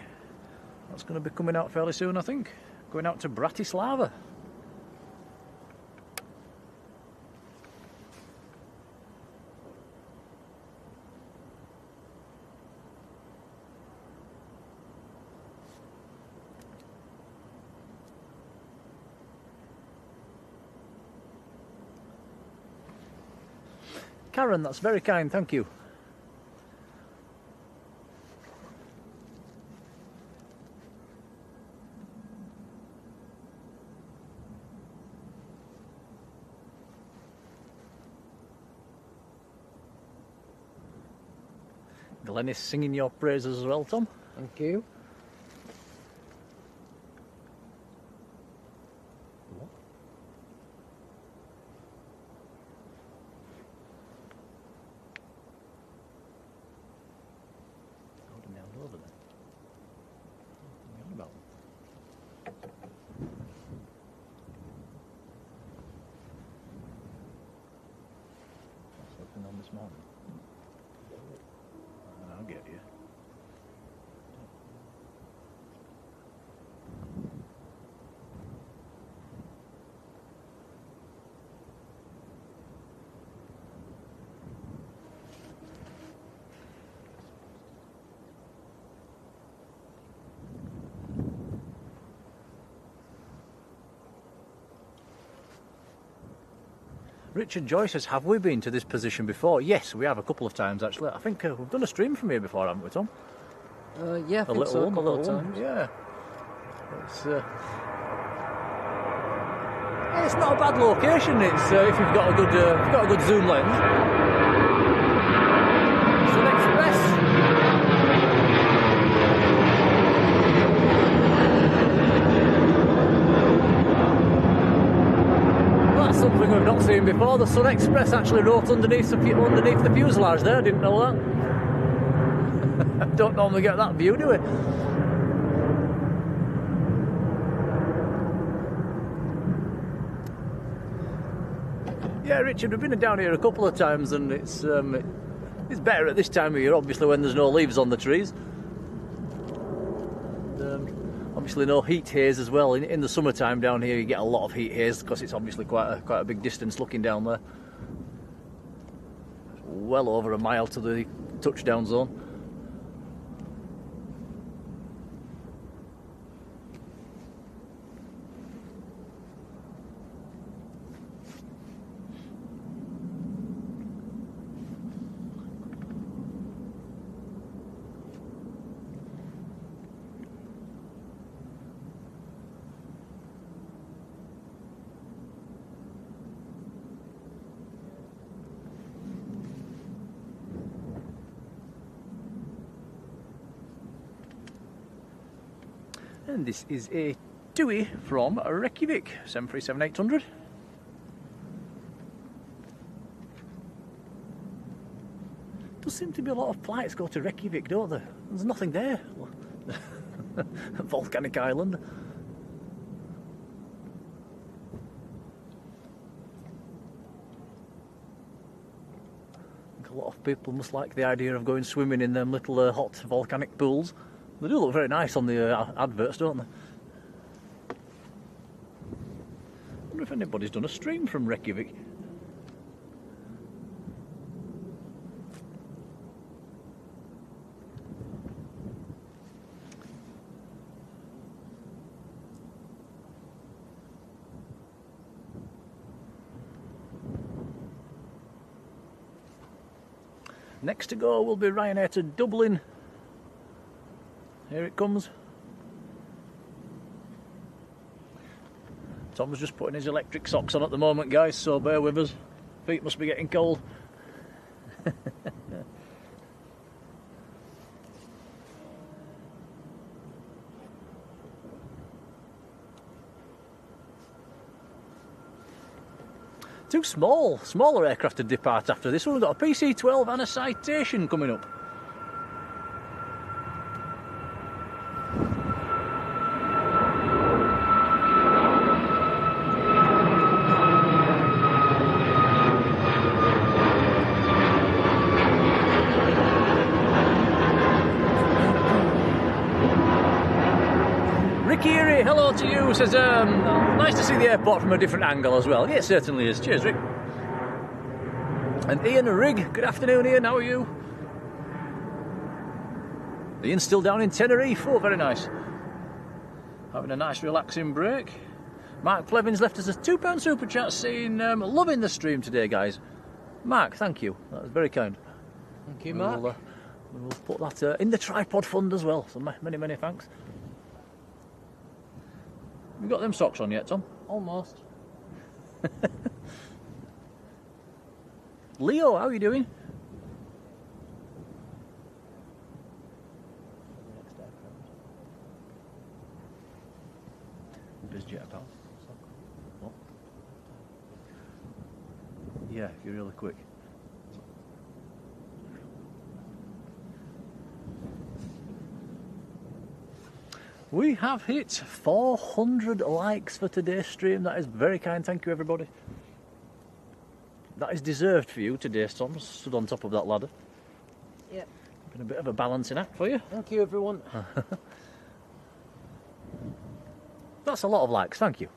Speaker 1: That's going to be coming out fairly soon, I think. Going out to Bratislava. Karen, that's very kind, thank you. Glenis singing your praises as well, Tom.
Speaker 2: Thank you.
Speaker 1: I'll get you. Richard Joyce says, have we been to this position before? Yes, we have a couple of times actually. I think we've done a stream from here before, haven't we, Tom?
Speaker 2: Yeah, I think so, a couple of times.
Speaker 1: Yeah. It's not a bad location. It's if you've got a good zoom lens. Sun Express. That's something we've not seen before. The Sun Express actually wrote underneath the fuselage there. I didn't know that. Don't normally get that view, do we? Yeah, Richard, we've been down here a couple of times, and it's better at this time of year, obviously, when there's no leaves on the trees. And, obviously, no heat haze as well. In the summertime down here, you get a lot of heat haze because it's obviously quite a big distance looking down there. Well over a mile to the touchdown zone. And this is a TUI from Reykjavik, 737-800. Does seem to be a lot of flights go to Reykjavik, don't there? There's nothing there. Volcanic island. A lot of people must like the idea of going swimming in them little hot volcanic pools. They do look very nice on the adverts, don't they? I wonder if anybody's done a stream from Reykjavik. Next to go will be Ryanair to Dublin. Here it comes. Tom's just putting his electric socks on at the moment, guys, so bear with us. Feet must be getting cold. Too small, smaller aircraft to depart after this one. We've got a PC-12 and a Citation coming up. Ricky, hello to you, says, nice to see the airport from a different angle as well. Yeah, it certainly is. Cheers, Rick. And Ian Rigg, good afternoon, Ian, how are you? Ian's still down in Tenerife, oh, very nice. Having a nice relaxing break. Mark Plevin's left us a £2 super chat saying, loving the stream today, guys. Mark, thank you, that was very kind.
Speaker 2: Thank you, Mark.
Speaker 1: We will put that in the tripod fund as well, so many, many thanks. You got them socks on yet, Tom?
Speaker 2: Almost.
Speaker 1: Leo, how are you doing? BizJet pal. What? Yeah, if you're really quick. We have hit 400 likes for today's stream. That is very kind. Thank you, everybody. That is deserved for you today, Tom. Stood on top of that ladder.
Speaker 2: Yep.
Speaker 1: Been a bit of a balancing act for you.
Speaker 2: Thank you, everyone.
Speaker 1: That's a lot of likes. Thank you.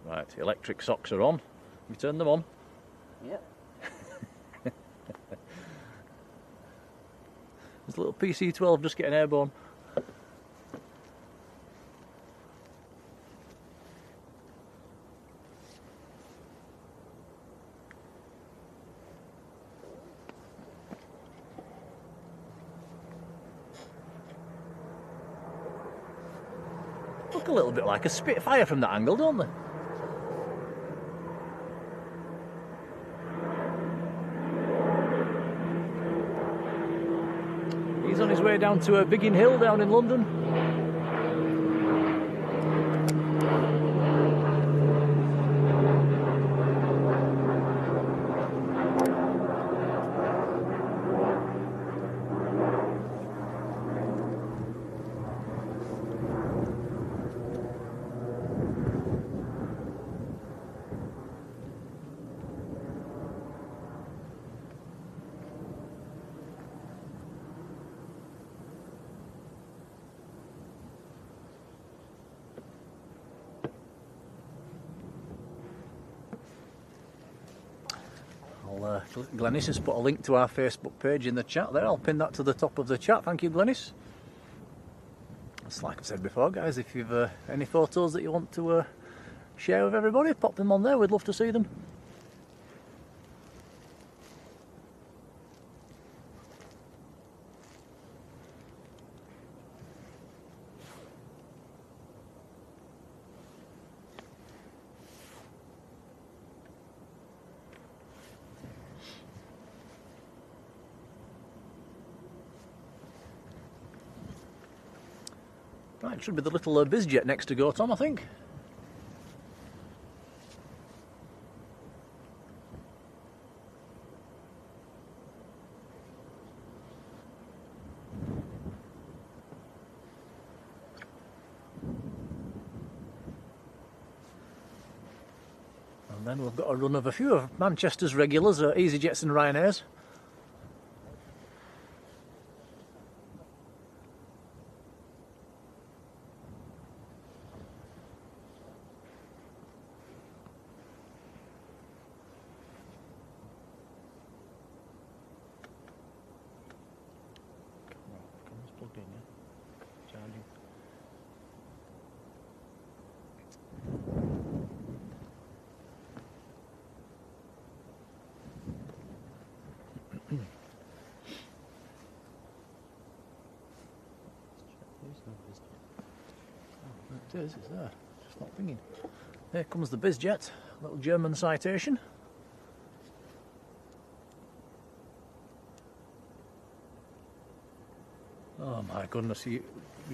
Speaker 1: Right, electric socks are on. We turn them on.
Speaker 2: Yep.
Speaker 1: There's a little PC-12 just getting airborne. Look a little bit like a Spitfire from that angle, don't they? He's on his way down to a Biggin Hill down in London. Glenis has put a link to our Facebook page in the chat there. I'll pin that to the top of the chat. Thank you, Glenis. It's like I've said before, guys, if you've any photos that you want to share with everybody, pop them on there. We'd love to see them. Right, should be the little bizjet next to go, Tom, I think. And then we've got a run of a few of Manchester's regulars, EasyJets and Ryanairs. It is, it's there. Just not thinking. Here comes the bizjet, little German citation. Oh my goodness, you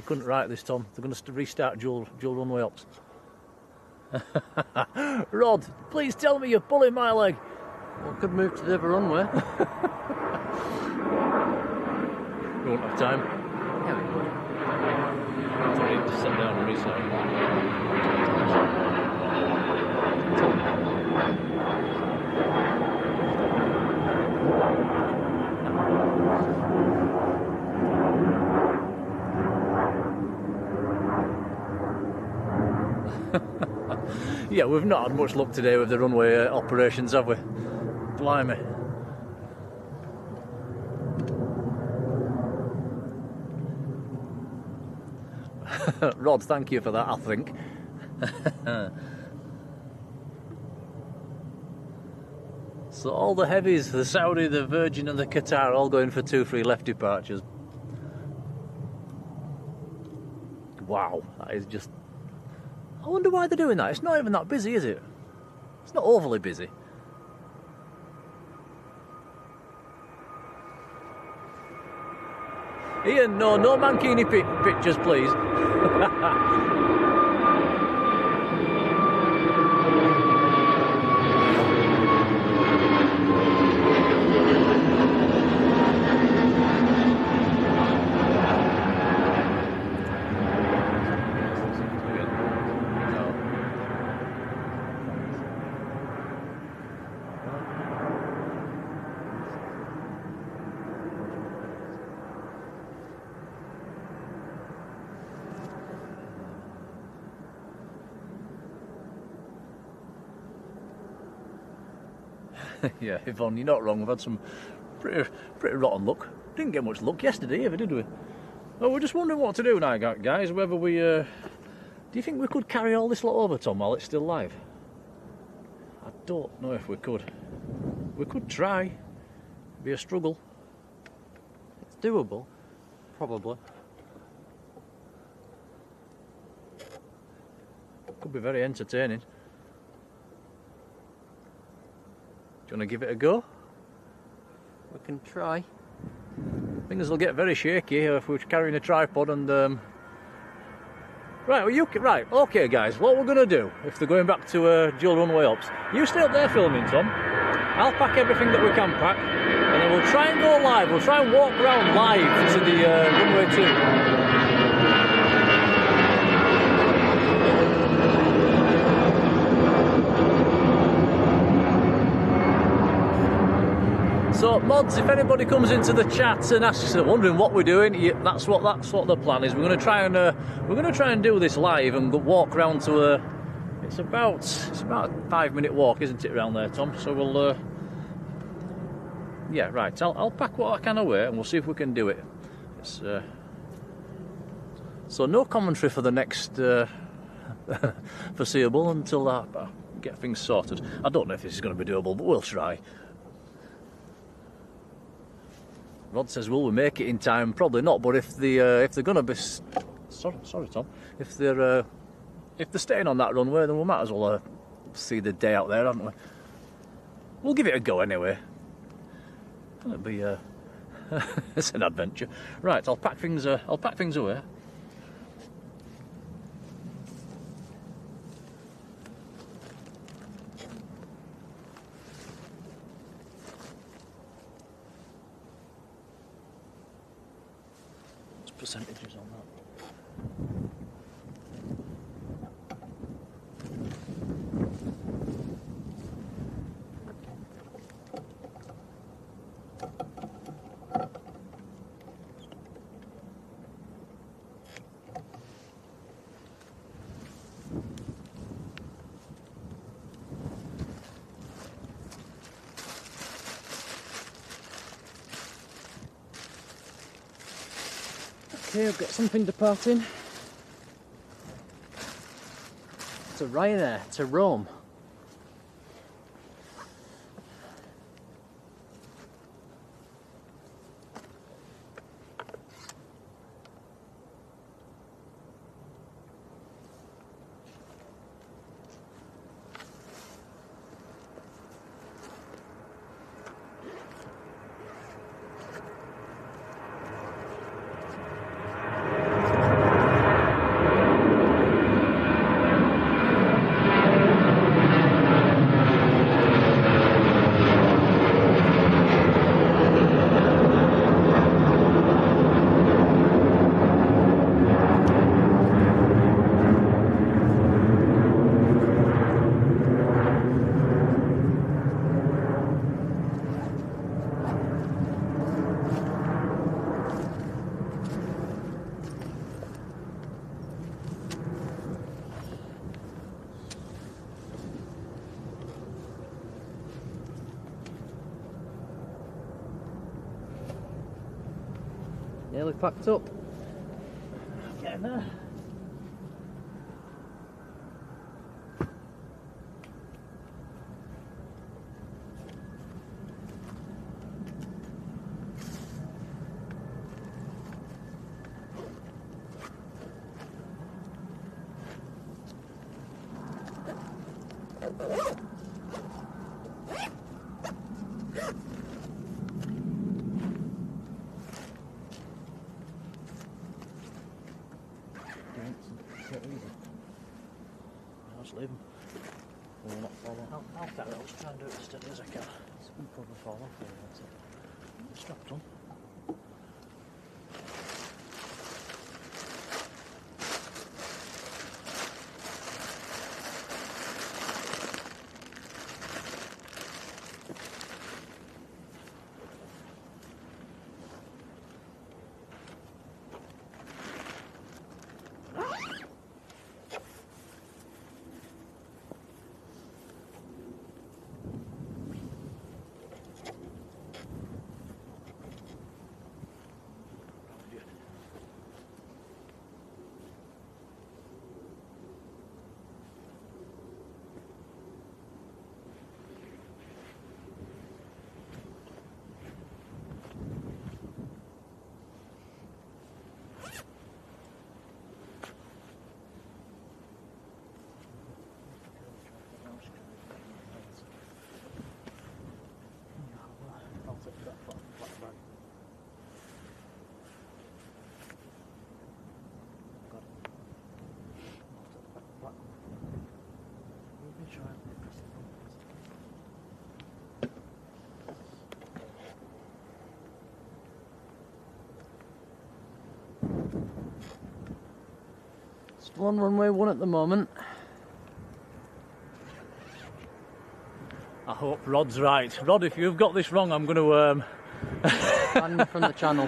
Speaker 1: couldn't write this, Tom. They're going to restart dual runway ops. Rod, please tell me you're pulling my leg.
Speaker 2: Well, could move to the other runway.
Speaker 1: We won't have time.
Speaker 2: Yeah, we could.
Speaker 1: Sorry, just sit down and restart. Yeah, we've not had much luck today with the runway operations, have we? Blimey. Rod, thank you for that, I think. So all the heavies, the Saudi, the Virgin and the Qatar, all going for 2-3 left departures. Wow, that is just... I wonder why they're doing that. It's not even that busy, is it? It's not overly busy. Ian, no mankini pictures, please. Yeah, Yvonne, you're not wrong. We've had some pretty rotten luck. Didn't get much luck yesterday either, did we? Oh, we're just wondering what to do now, guys. Whether we... Do you think we could carry all this lot over, Tom, while it's still live? I don't know if we could. We could try. It'd be a struggle.
Speaker 2: It's doable. Probably.
Speaker 1: Could be very entertaining. Do you want to give it a go?
Speaker 2: We can try.
Speaker 1: Things will get very shaky if we're carrying a tripod and... Right, well right, okay guys, what we're going to do, if they're going back to dual runway ops, you stay up there filming, Tom. I'll pack everything that we can pack, and then we'll try and go live. We'll try and walk around live to the runway 2. So mods, if anybody comes into the chat and asks, wondering what we're doing, that's what the plan is. We're going to try and do this live and walk round to a. It's about a 5-minute walk, isn't it, around there, Tom? So we'll. Yeah, right. I'll pack what I can away and we'll see if we can do it. It's, so no commentary for the next foreseeable until I get things sorted. I don't know if this is going to be doable, but we'll try. Rod says, will we make it in time? Probably not, but if they're going to be... Sorry, Tom. If they're staying on that runway, then we might as well see the day out there, haven't we? We'll give it a go anyway. It'll be... it's an adventure. Right, I'll pack things away. percentages on that.
Speaker 2: Okay, I've got something departing to Ryanair, to Rome. Nearly packed up.
Speaker 1: Getting there. I'll just leave them. They will not fall off. I'll carry on. I'll just try and do it as steady as I can. It's going to probably fall off here, that's it. I'm strapped on.
Speaker 2: Still on runway 1 at the moment.
Speaker 1: I hope Rod's right. Rod, if you've got this wrong, I'm going to
Speaker 2: Ban you from the channel.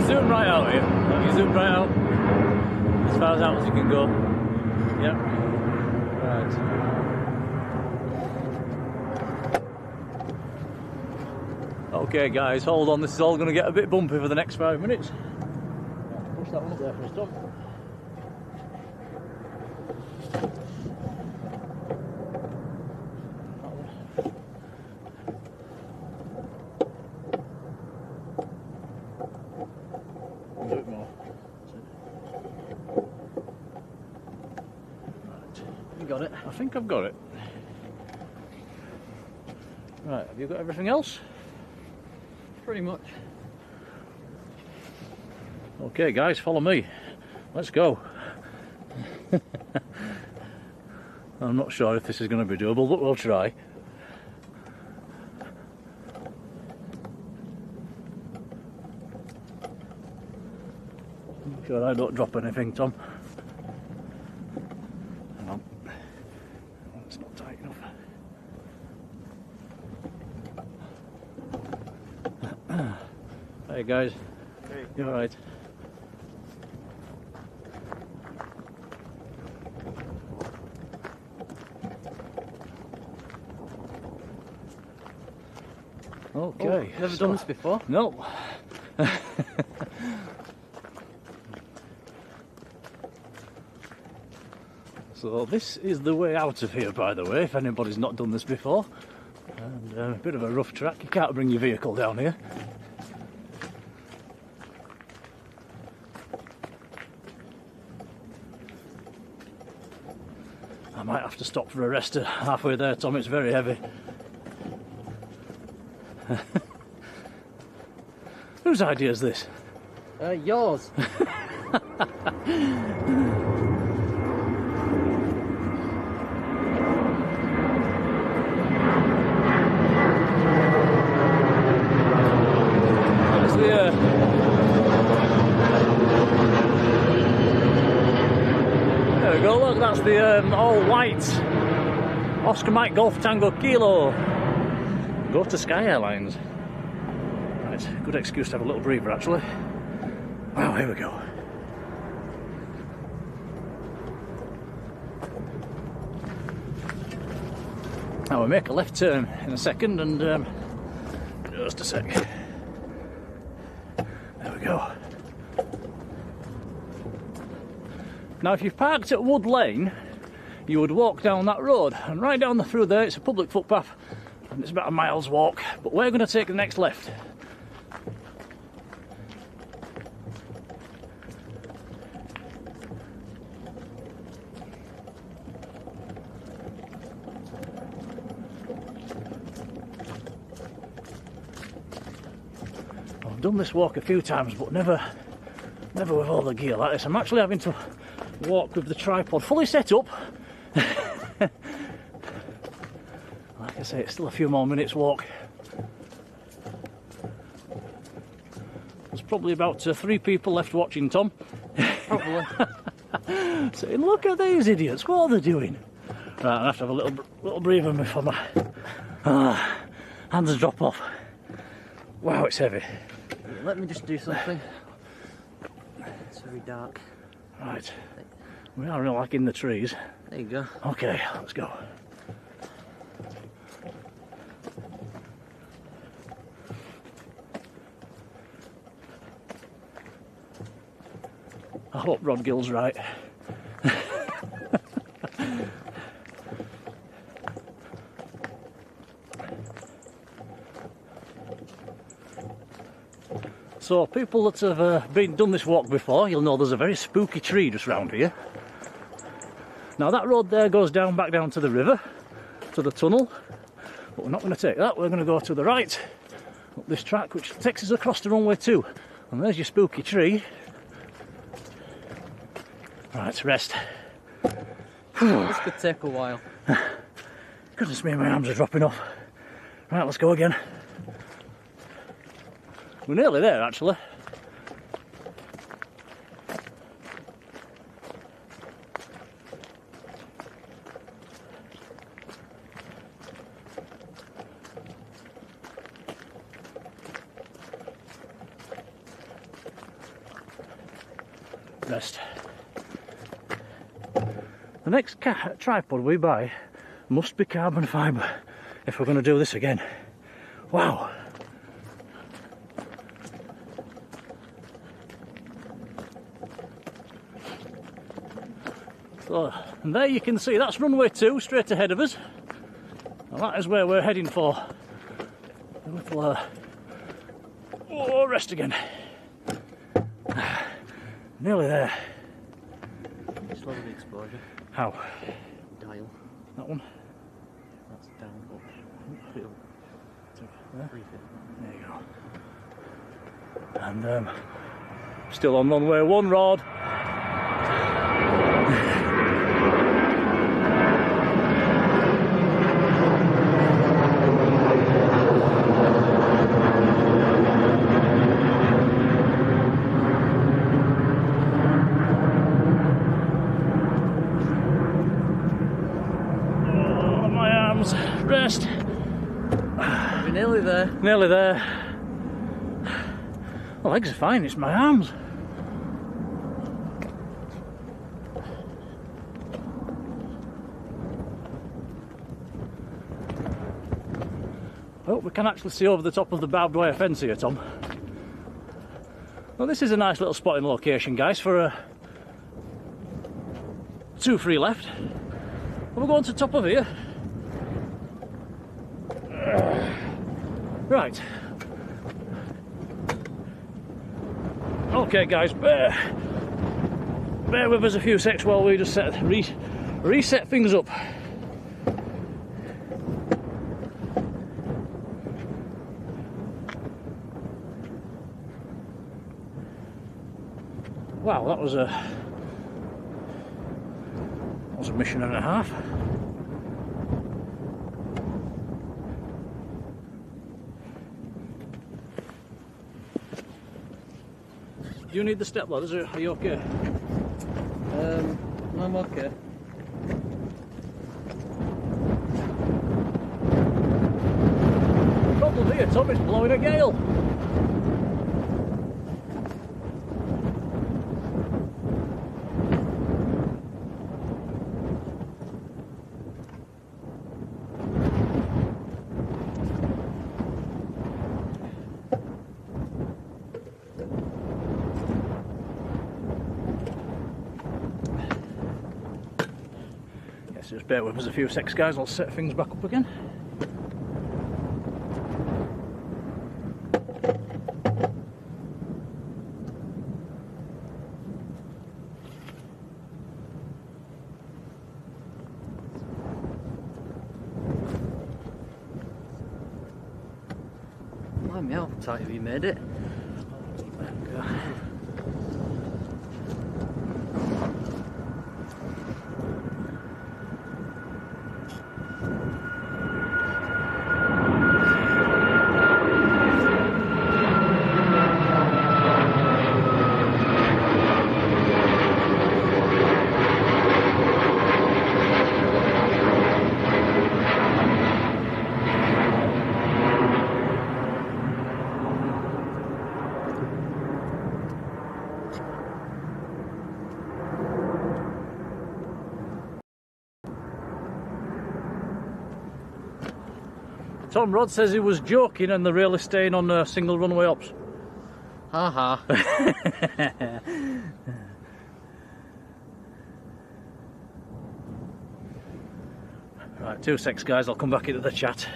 Speaker 1: Zoom right out here. You zoom right out. As far out as you can go. Yep. Right. Okay guys, hold on, this is all going to get a bit bumpy for the next 5 minutes. Push that one up there for a stop. Do it more. Right.
Speaker 2: You got it?
Speaker 1: I think I've got it. Right, have you got everything else?
Speaker 2: Pretty much.
Speaker 1: Okay guys, follow me. Let's go. I'm not sure if this is going to be doable, but we'll try. Make sure I don't drop anything, Tom. Hang on. Oh, it's not tight enough. Hey guys.
Speaker 3: Hey.
Speaker 1: You alright? Okay.
Speaker 2: Oh, never done this before?
Speaker 1: No. So this is the way out of here, by the way, if anybody's not done this before. And a bit of a rough track, you can't bring your vehicle down here. I might have to stop for a rest halfway there, Tom, it's very heavy. Whose idea is this?
Speaker 2: Yours.
Speaker 1: That's the there we go, look, that's the all white Oscar Mike Golf Tango Kilo. Go to Sky Airlines. Right, good excuse to have a little breather actually. Wow, here we go. Now we'll make a left turn in a second and just a sec. There we go. Now if you've parked at Wood Lane, you would walk down that road, and right down through there it's a public footpath and it's about a mile's walk, but we're going to take the next left. I've done this walk a few times, but never with all the gear like this. I'm actually having to walk with the tripod fully set up. Like I say, it's still a few more minutes walk. There's probably about 3 people left watching, Tom.
Speaker 2: Probably.
Speaker 1: Saying, look at these idiots, what are they doing? Right, I have to have a little breather before my hands drop off. Wow, it's heavy.
Speaker 2: Let me just do something. It's very dark.
Speaker 1: Right, we are really like in the trees.
Speaker 2: There you go.
Speaker 1: Okay, let's go. I hope Rod Gill's right. So people that have done this walk before, you'll know there's a very spooky tree just round here. Now that road there goes back down to the river, to the tunnel, but we're not going to take that. We're going to go to the right up this track which takes us across the runway too. And there's your spooky tree. Right, rest.
Speaker 2: This could take a while.
Speaker 1: Goodness me, my arms are dropping off. Right, let's go again. We're nearly there actually. Rest. The next tripod we buy must be carbon fibre if we're going to do this again. Wow. So, and there you can see that's runway 2 straight ahead of us. And that is where we're heading for. A little rest again. Nearly there.
Speaker 2: Just lower the exposure.
Speaker 1: How?
Speaker 2: Dial.
Speaker 1: That one?
Speaker 2: That's down up.
Speaker 1: There?
Speaker 2: 350.
Speaker 1: There you go. And Still on runway 1, Rod. Oh, my arms, rest.
Speaker 2: We're nearly there.
Speaker 1: Nearly there. My legs are fine, it's my arms. Oh, we can actually see over the top of the barbed wire fence here, Tom. Well, this is a nice little spotting location, guys, for 2 free left. We'll go on to the top of here. Right. Okay, guys, bear with us a few secs while we just reset things up. Wow, that was a mission and a half. Do you need the step ladders, or are you okay?
Speaker 2: I'm okay.
Speaker 1: Problem here, Tom, it's blowing a gale. Just bear with us a few seconds, guys. I'll set things back up again.
Speaker 2: Mind me, how tight have you made it?
Speaker 1: Tom, Rod says he was joking and they're really staying on single runway ops.
Speaker 2: Ha ha.
Speaker 1: Right, 2 secs, guys. I'll come back into the chat.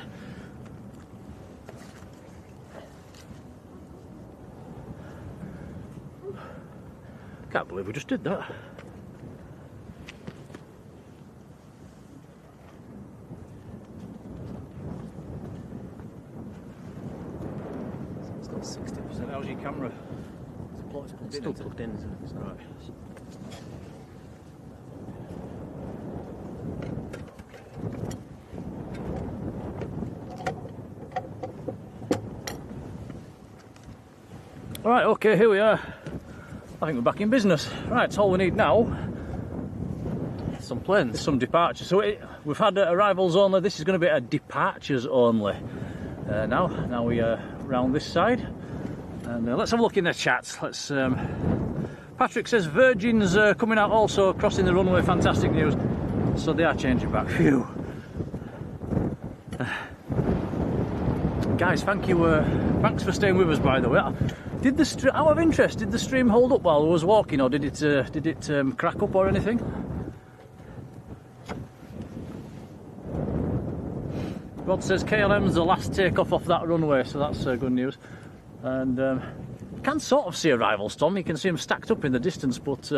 Speaker 1: Can't believe we just did that.
Speaker 2: It's got 60%.
Speaker 1: How's your camera?
Speaker 2: It's still plugged in, isn't it?
Speaker 1: Right. Alright, okay, here we are. I think we're back in business. Right, it's all we need now.
Speaker 2: Some planes.
Speaker 1: Some departures. So we've had arrivals only. This is going to be a departures only. Now we are round this side. And let's have a look in the chats. Let's. Patryk says Virgin's coming out also, crossing the runway. Fantastic news. So they are changing back. Phew. Guys, thank you. Thanks for staying with us, by the way. Did the stream, out of interest, did the stream hold up while I was walking, or did it crack up or anything? Rod says KLM's the last takeoff off that runway, so that's good news. And you can sort of see arrivals, Tom. You can see them stacked up in the distance, but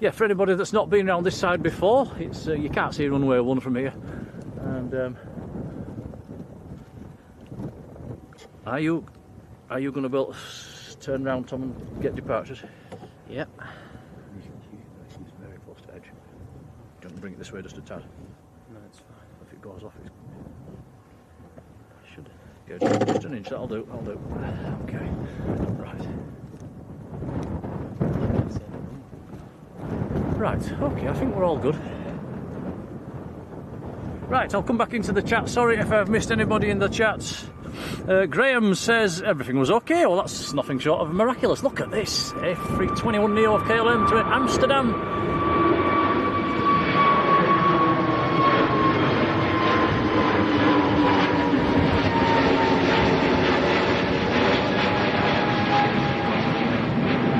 Speaker 1: yeah, for anybody that's not been around this side before, it's you can't see runway 1 from here. And are you going to build? just turn round, Tom, and get departures.
Speaker 2: Yep.
Speaker 1: It's very close to edge. Do you want to bring it this way just a tad?
Speaker 2: No, it's fine.
Speaker 1: If it goes off, it should. Yeah, just an inch. That'll do. I'll do. Okay. Right. Right. Okay. I think we're all good. Right. I'll come back into the chat. Sorry if I've missed anybody in the chats. Graham says everything was okay. Well, that's nothing short of miraculous. Look at this. A321neo of KLM to Amsterdam.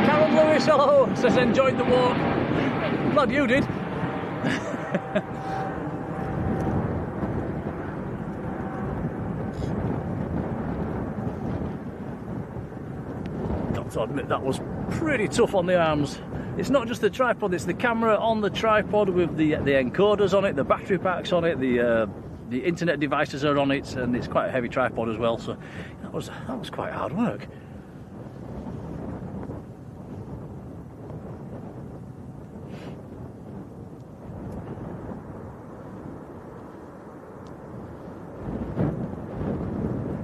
Speaker 1: Karen Lewis, hello, says enjoyed the walk. Glad you did. To admit that was pretty tough on the arms. It's not just the tripod, it's the camera on the tripod with the encoders on it, the battery packs on it, the internet devices are on it, and it's quite a heavy tripod as well, so that was quite hard work.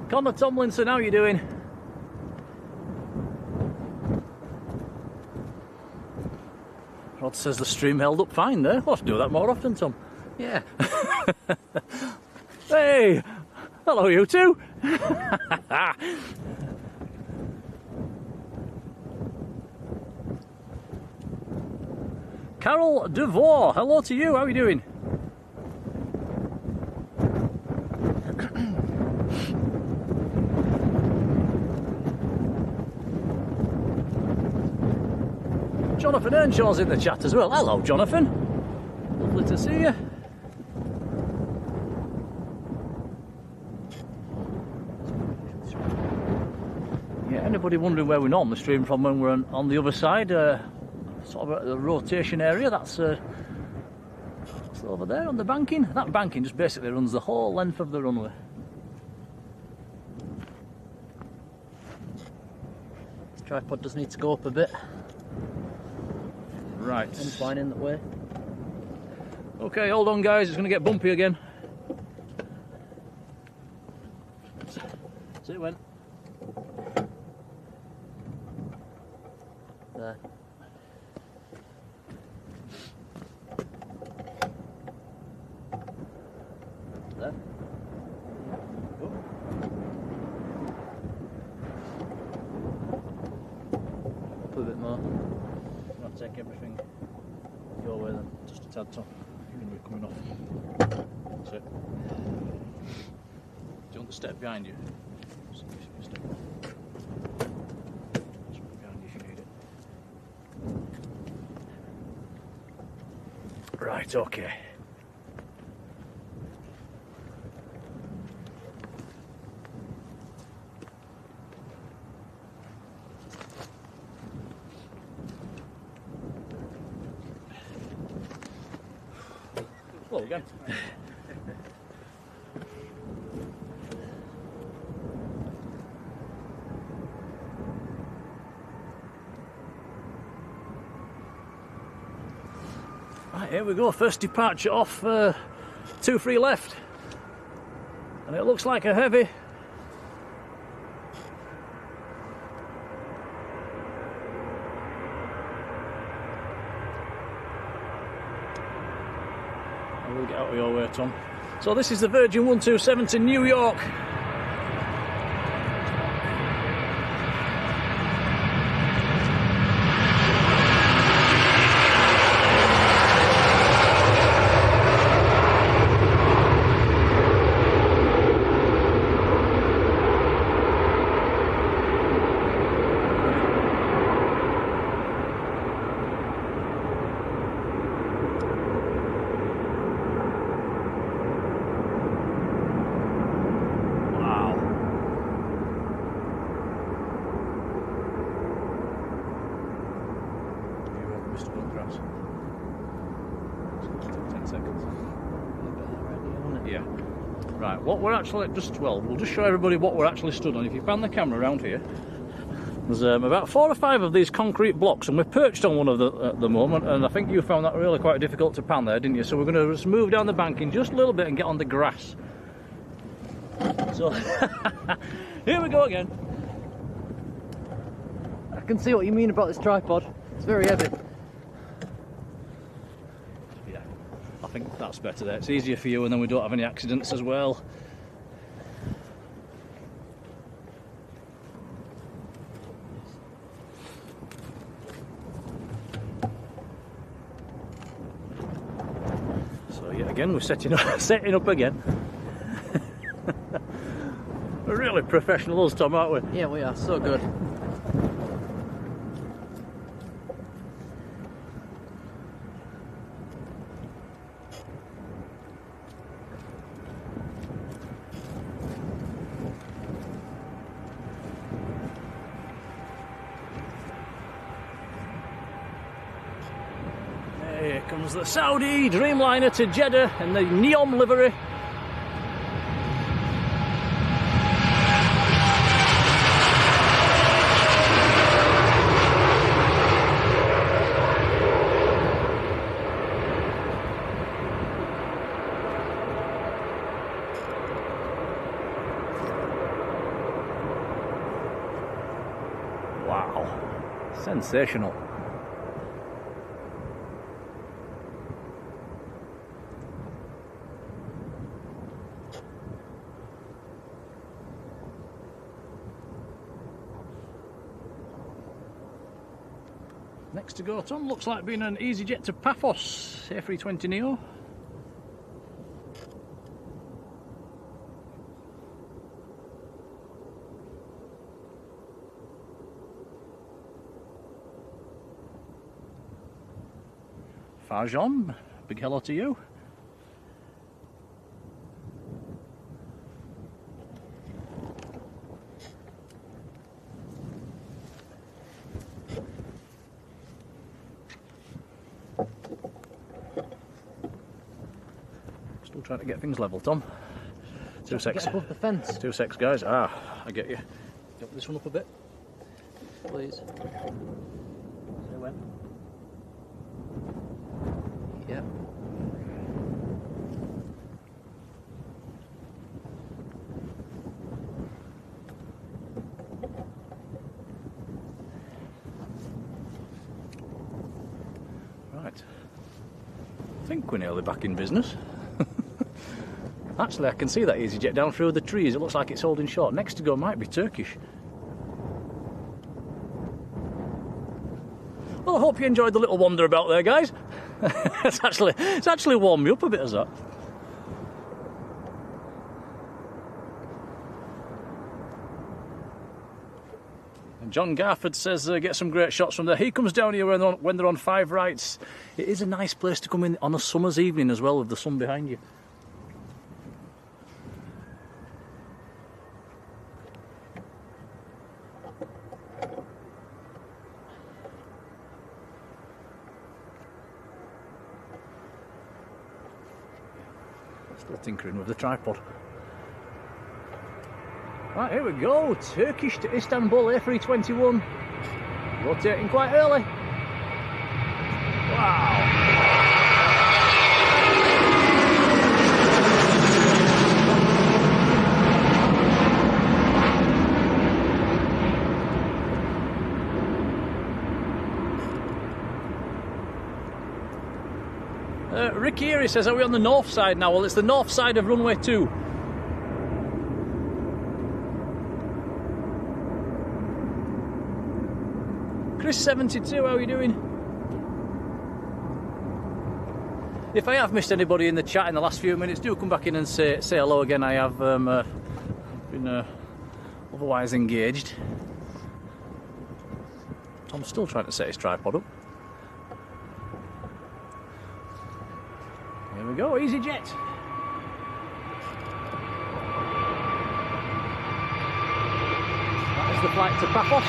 Speaker 1: Connor Tomlinson, how are you doing? Rod says the stream held up fine there. We'll have to do that more often, Tom.
Speaker 2: Yeah.
Speaker 1: Hey! Hello, you two! Carol Devore, hello to you. How are you doing? Jonathan Earnshaw's in the chat as well. Hello, Jonathan. Lovely to see you. Yeah, anybody wondering where we normally stream from when we're on the other side, sort of at the rotation area, that's over there on the banking. That banking just basically runs the whole length of the runway.
Speaker 2: Tripod does need to go up a bit.
Speaker 1: Right.
Speaker 2: I'm flying in that way.
Speaker 1: Okay, hold on guys, it's going to get bumpy again. See it went.
Speaker 2: There. There.
Speaker 1: Oh.
Speaker 2: Up a bit more.
Speaker 1: I'll take everything your way then, just a tad top. You're going to be coming off. That's it. Do you want the step behind you? Step behind you if you need it. Right, okay. Well, again. Right, here we go, first departure off, 2-3 left. And it looks like a heavy. I will get out of your way, Tom. So this is the Virgin 127 to New York.
Speaker 2: Right,
Speaker 1: what we're actually we'll just show everybody what we're actually stood on. If you pan the camera around here, There's about 4 or 5 of these concrete blocks, and we're perched on one of them at the moment, and I think you found that really quite difficult to pan there, didn't you? So we're going to just move down the bank in just a little bit and get on the grass. So, here we go again.
Speaker 2: I can see what you mean about this tripod. It's very heavy.
Speaker 1: Yeah, I think that's better there. It's easier for you, and then we don't have any accidents as well. Again, we're setting up again. We're really professionals, Tom, aren't we?
Speaker 2: Yeah, we are. So good.
Speaker 1: Here comes the Saudi Dreamliner to Jeddah in the neon livery. Wow, sensational. Next to go, Tom, looks like being an EasyJet to Paphos A320 Neo. Farjon, big hello to you. Still trying to get things level, Tom. 2 secs.
Speaker 2: Get above the fence.
Speaker 1: 2 secs, guys. Ah, I get you. Jump this one up a bit,
Speaker 2: Please.
Speaker 1: say when.
Speaker 2: Yep.
Speaker 1: Right. I think we're nearly back in business. Actually, I can see that EasyJet down through the trees. It looks like it's holding short. Next to go might be Turkish. Well, I hope you enjoyed the little wander about there, guys. It's actually warmed me up a bit, as that. And John Garford says get some great shots from there. He comes down here when they're on 5 rights. It is a nice place to come in on a summer's evening as well, with the sun behind you. Still tinkering with the tripod. Right, here we go. Turkish to Istanbul A321. Rotating quite early. Wow. Rick here, he says, are we on the north side now? Well, it's the north side of runway 2. Chris72, how are you doing? If I have missed anybody in the chat in the last few minutes, do come back in and say hello again. I have been otherwise engaged. Tom's still trying to set his tripod up. Here we go, EasyJet. That is the flight to Paphos.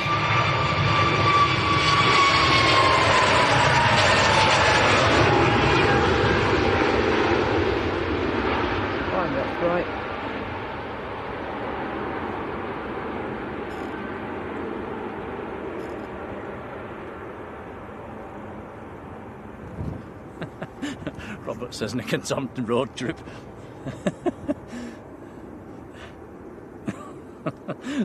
Speaker 2: Fine, that's right.
Speaker 1: advert says Nick and Tom road trip.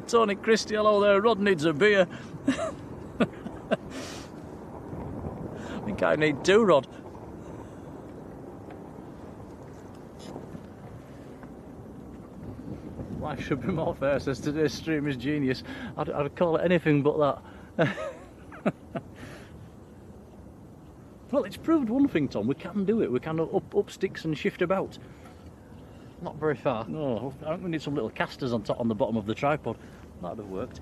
Speaker 1: Tony Christie, hello there. Rod needs a beer. I think I need two, Rod. Life should be more fair, says today's stream is genius. I'd call it anything but that. Well, it's proved one thing, Tom. We can do it. We can up sticks and shift about.
Speaker 2: Not very far.
Speaker 1: No, I think we need some little casters on the bottom of the tripod. That'd have worked.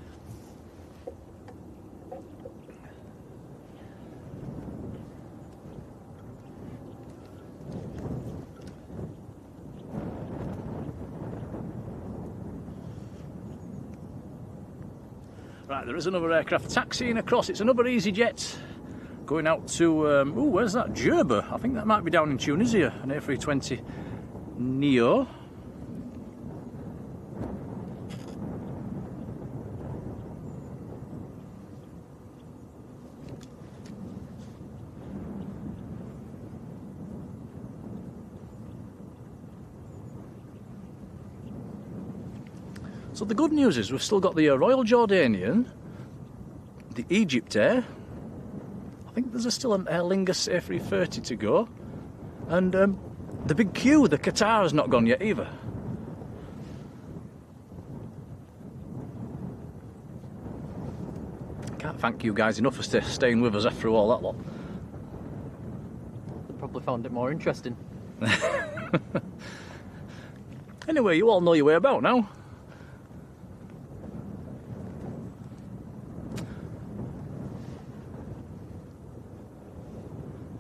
Speaker 1: Right, there is another aircraft taxiing across. It's another EasyJet going out to, where's that? Djerba. I think that might be down in Tunisia, an A320 Neo. So the good news is we've still got the Royal Jordanian, the Egypt Air, I think there's still an Aer Lingus A330 to go, and the big Q, the Qatar, has not gone yet either. Can't thank you guys enough for staying with us after all that lot.
Speaker 2: They probably found it more interesting.
Speaker 1: Anyway, you all know your way about now.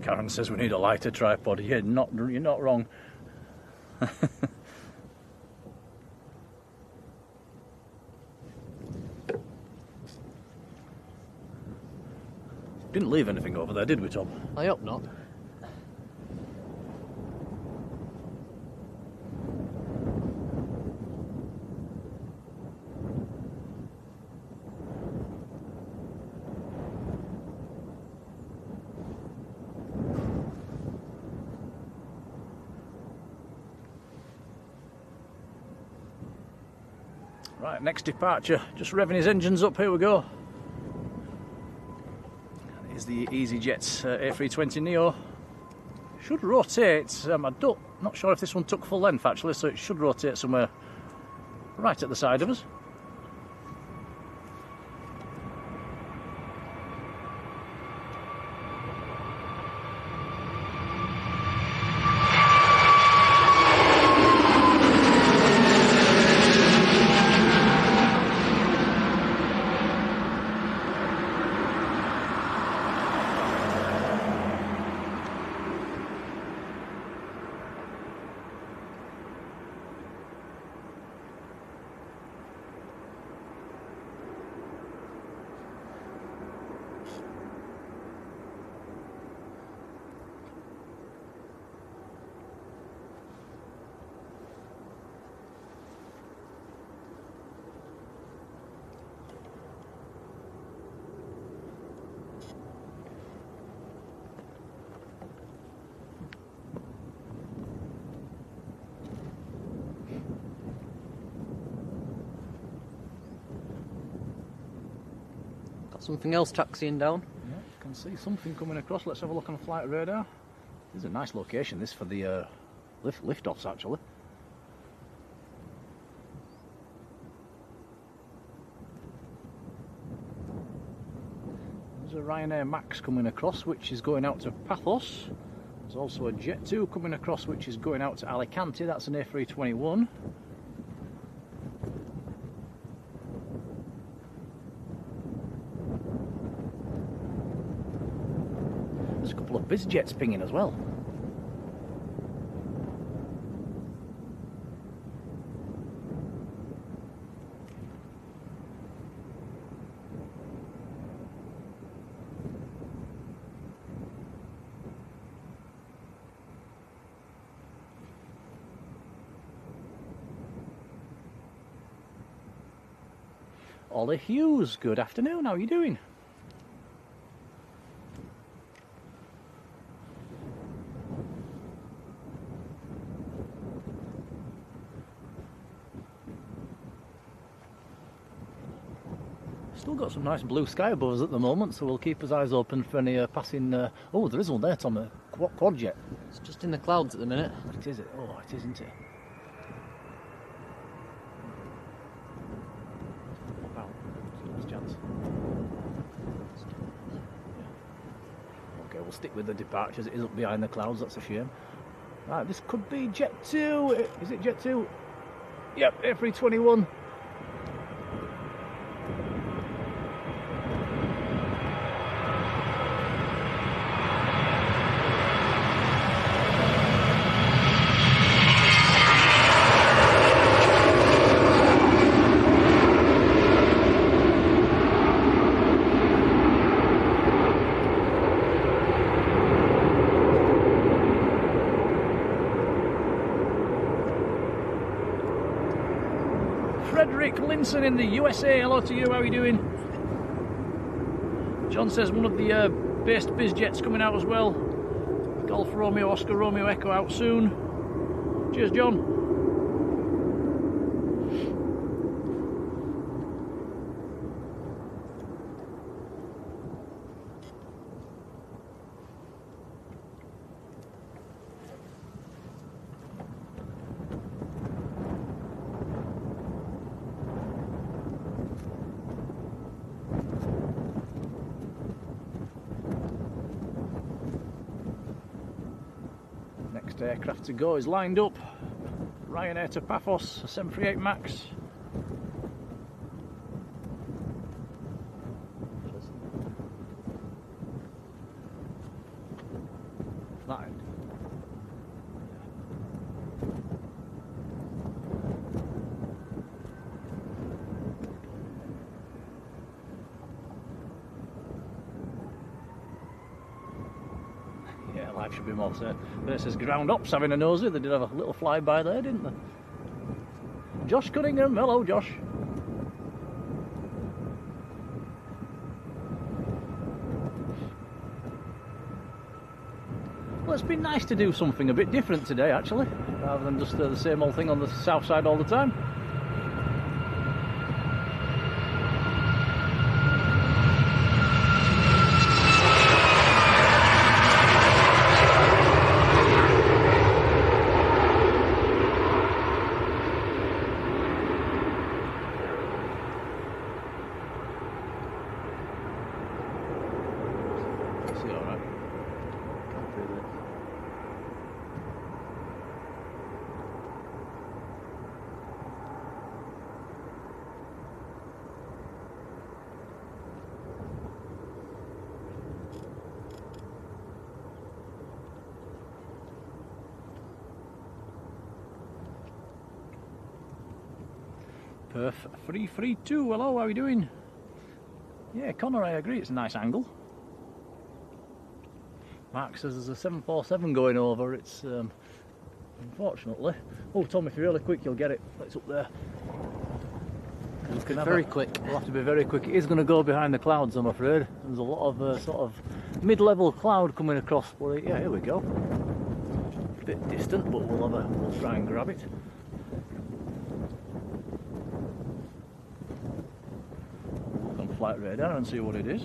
Speaker 1: Karen says we need a lighter tripod. Yeah, you're not wrong. Didn't leave anything over there, did we, Tom?
Speaker 2: I hope not.
Speaker 1: Right, next departure. Just revving his engines up. Here we go. Here's the EasyJet A320 Neo. Should rotate. Not sure if this one took full length actually, so it should rotate somewhere right at the side of us.
Speaker 2: Something else taxiing down.
Speaker 1: Yeah, can see something coming across. Let's have a look on the flight radar. This is a nice location, this, for the lift-offs, actually. There's a Ryanair Max coming across, which is going out to Paphos. There's also a Jet 2 coming across, which is going out to Alicante. That's an A321. There's a couple of BizJets pinging as well. Ollie Hughes, good afternoon, how are you doing? Still got some nice blue sky above us at the moment, so we'll keep our eyes open for any passing... Oh, there is one there, Tom, a quad jet.
Speaker 2: It's just in the clouds at the minute.
Speaker 1: It is it? Oh, it is, isn't it? Wow, there's a chance. Yeah. Okay, we'll stick with the departures. It is up behind the clouds, that's a shame. Right, this could be Jet 2. Is it Jet 2? Yep, A321. Patryk Colin in the USA. Hello to you, how are you doing? John says one of the based biz jets coming out as well. Golf Romeo, Oscar Romeo Echo out soon. Cheers, John. Next aircraft to go is lined up. Ryanair to Paphos, a 738 MAX. Flat end. Yeah, life should be more certain. There says ground ops having a nosy. They did have a little flyby there, didn't they? Josh Cunningham, hello Josh. Well, it's been nice to do something a bit different today, actually, rather than just the same old thing on the south side all the time. Perth 332, hello, how are you doing? Yeah, Connor, I agree, it's a nice angle. Mark says there's a 747 going over, it's unfortunately. Oh Tom, if you're really quick you'll get it, it's up there.
Speaker 2: Very quick.
Speaker 1: We'll have to be very quick. It is going to go behind the clouds, I'm afraid. There's a lot of sort of mid-level cloud coming across. Well, yeah, here we go. A bit distant, but we'll try and grab it. Flight radar and see what it is.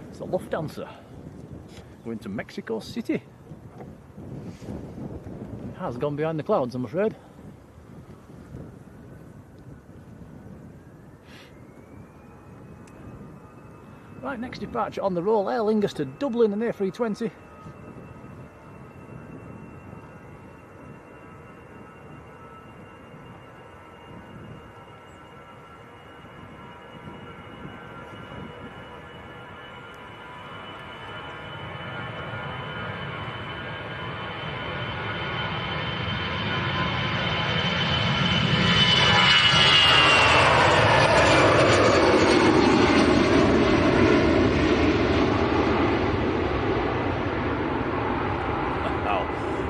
Speaker 1: It's a Lufthansa going to Mexico City. It has gone behind the clouds, I'm afraid. Right, next departure on the roll, Aer Lingus to Dublin and A320.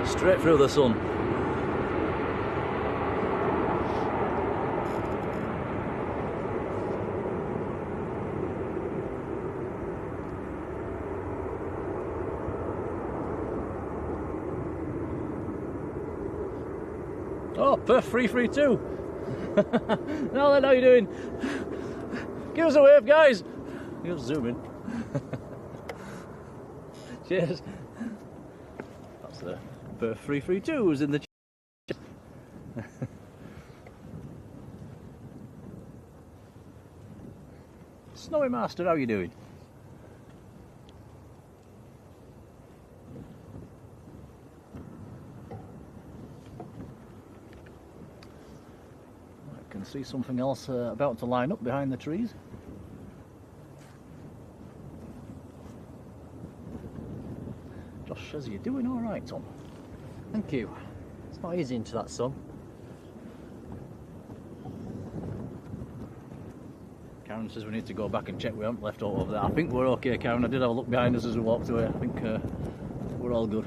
Speaker 1: Straight through the sun. Oh, Perth 332. Now then, how you doing? Give us a wave, guys. You'll zoom in. Cheers. That's the Perth 332 was in the. Snowy Master, how you doing? I can see something else about to line up behind the trees. Josh says you're doing all right, Tom.
Speaker 2: Thank you. It's not easy into that sun.
Speaker 1: Karen says we need to go back and check we haven't left all over there. I think we're okay, Karen. I did have a look behind us as we walked away. I think we're all good.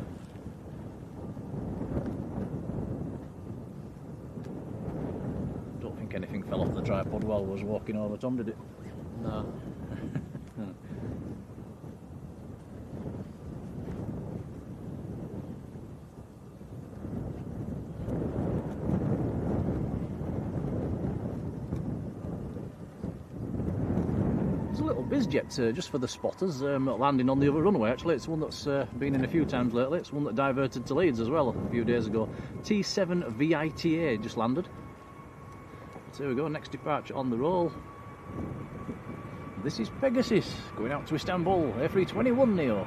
Speaker 1: Don't think anything fell off the tripod while I was walking over, Tom, did it?
Speaker 2: No.
Speaker 1: Bizjet just for the spotters landing on the other runway. Actually, it's one that's been in a few times lately. It's one that diverted to Leeds as well a few days ago. T7 VITA just landed. So here we go, next departure on the roll. This is Pegasus going out to Istanbul, A321 Neo.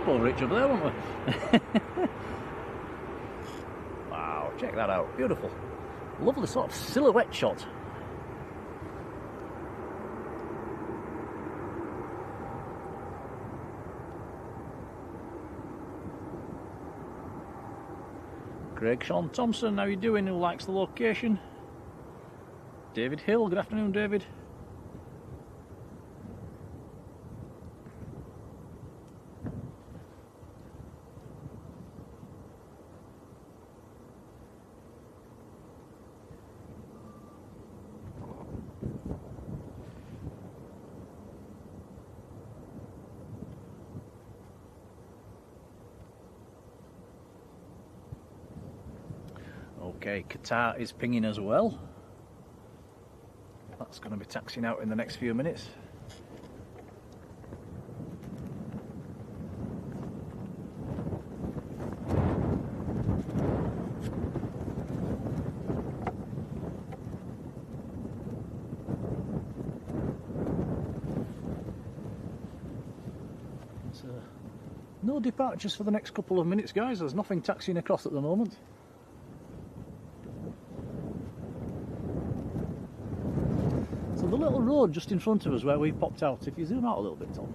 Speaker 1: Over each other there, won't we? Wow, check that out, beautiful. Lovely sort of silhouette shot. Craig Sean Thompson, how you doing? Who likes the location? David Hill, good afternoon, David. Okay, Qatar is pinging as well. That's going to be taxiing out in the next few minutes. So, no departures for the next couple of minutes, guys. There's nothing taxiing across at the moment. The little road just in front of us where we popped out, if you zoom out a little bit, Tom,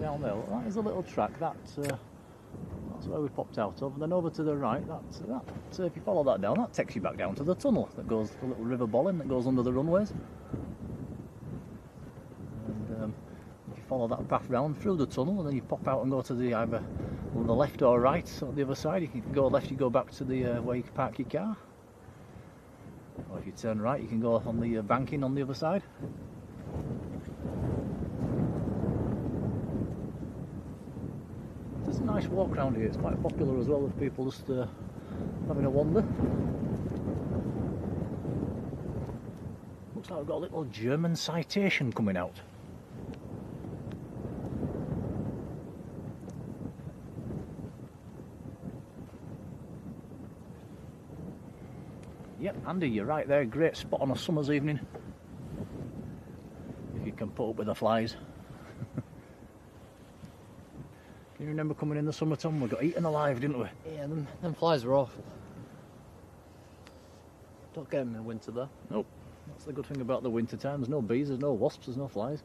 Speaker 1: down there, that is a little track, that's where we popped out of, and then over to the right, so if you follow that down, that takes you back down to the tunnel that goes, the little river Bollin that goes under the runways. And if you follow that path round through the tunnel, and then you pop out and go to the either on the left or right, on the other side. If you can go left, you go back to the where you can park your car. Or if you turn right, you can go on the banking on the other side. It's a nice walk around here. It's quite popular as well with people just having a wander. Looks like we've got a little German citation coming out. Yep, Andy, you're right there. Great spot on a summer's evening. If you can put up with the flies. Can you remember coming in the summer, Tom? We got eaten alive, didn't we?
Speaker 2: Yeah, them flies were awful. Don't get them in winter though.
Speaker 1: Nope. That's the good thing about the winter time. There's no bees, there's no wasps, there's no flies.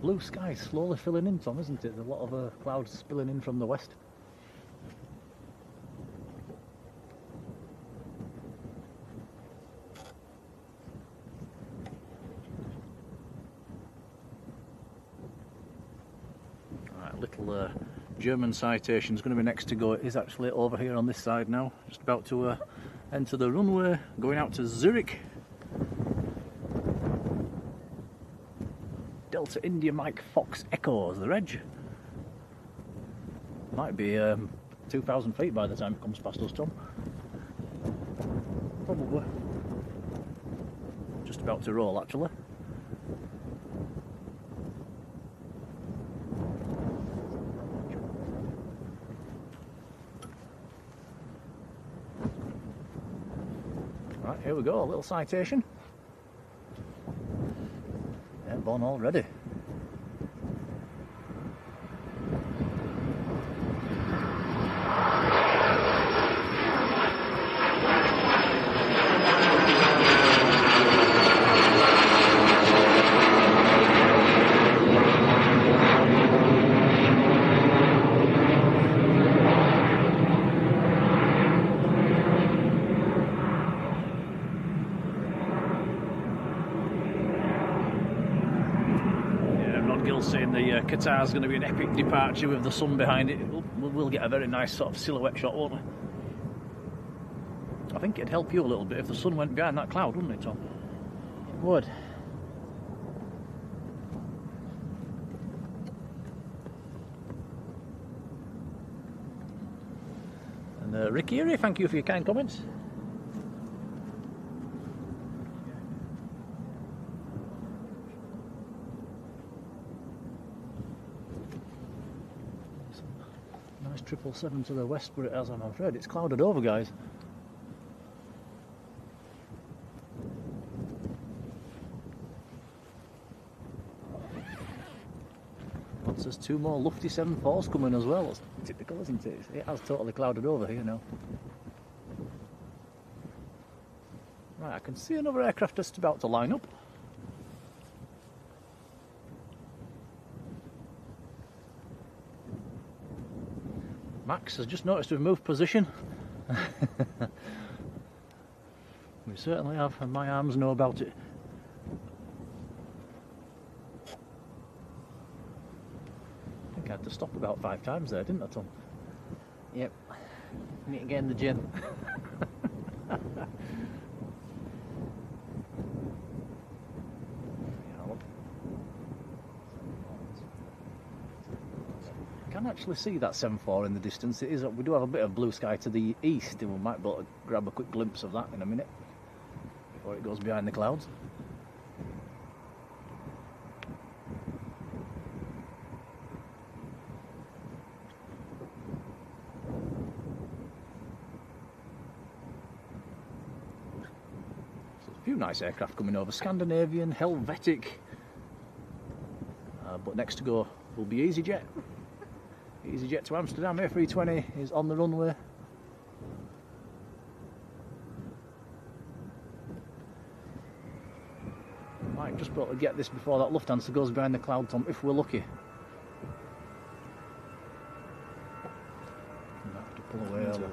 Speaker 1: blue sky slowly filling in, Tom, isn't it? There's a lot of clouds spilling in from the west. Right, little German citation is going to be next to go. It is actually over here on this side now. Just about to enter the runway, going out to Zurich. Delta India Mike Fox Echo is the reg. Might be 2,000 feet by the time it comes past us, Tom. Probably. Just about to roll, actually. Right, here we go, a little citation. Airborne already. Saying the Qatar's going to be an epic departure with the sun behind it. We'll get a very nice sort of silhouette shot, won't we? I think it'd help you a little bit if the sun went behind that cloud, wouldn't it, Tom?
Speaker 2: It would.
Speaker 1: And Ricky, thank you for your kind comments. Nice 777 to the west, but as I'm afraid it's clouded over, guys. Plus there's two more lofty 74s coming as well. That's typical, isn't it? It has totally clouded over here now. Right, I can see another aircraft just about to line up. Max has just noticed we've moved position. We certainly have, and my arms know about it. I think I had to stop about 5 times there, didn't I, Tom?
Speaker 2: Yep. Need to get in the gym.
Speaker 1: I can actually see that 7.4 in the distance. It is. We do have a bit of blue sky to the east, and we might be able to grab a quick glimpse of that in a minute before it goes behind the clouds. So a few nice aircraft coming over. Scandinavian, Helvetic, but next to go will be EasyJet. EasyJet to Amsterdam, A320 is on the runway. Might just be able to get this before that Lufthansa goes behind the cloud, Tom, if we're lucky. Might have to pull away a little.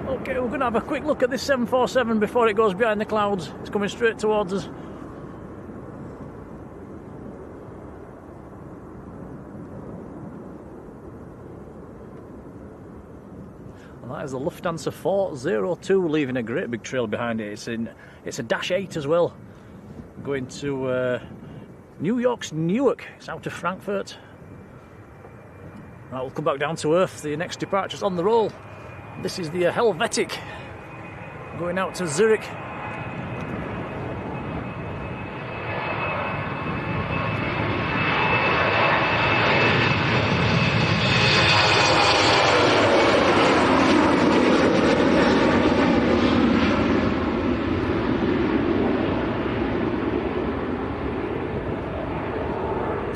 Speaker 1: Okay, we're going to have a quick look at this 747 before it goes behind the clouds. It's coming straight towards us. And that is the Lufthansa 402 leaving a great big trail behind it. It's a Dash 8 as well. Going to New York's Newark. It's out of Frankfurt. Right, we'll come back down to earth. The next departure's on the roll. This is the Helvetic going out to Zurich.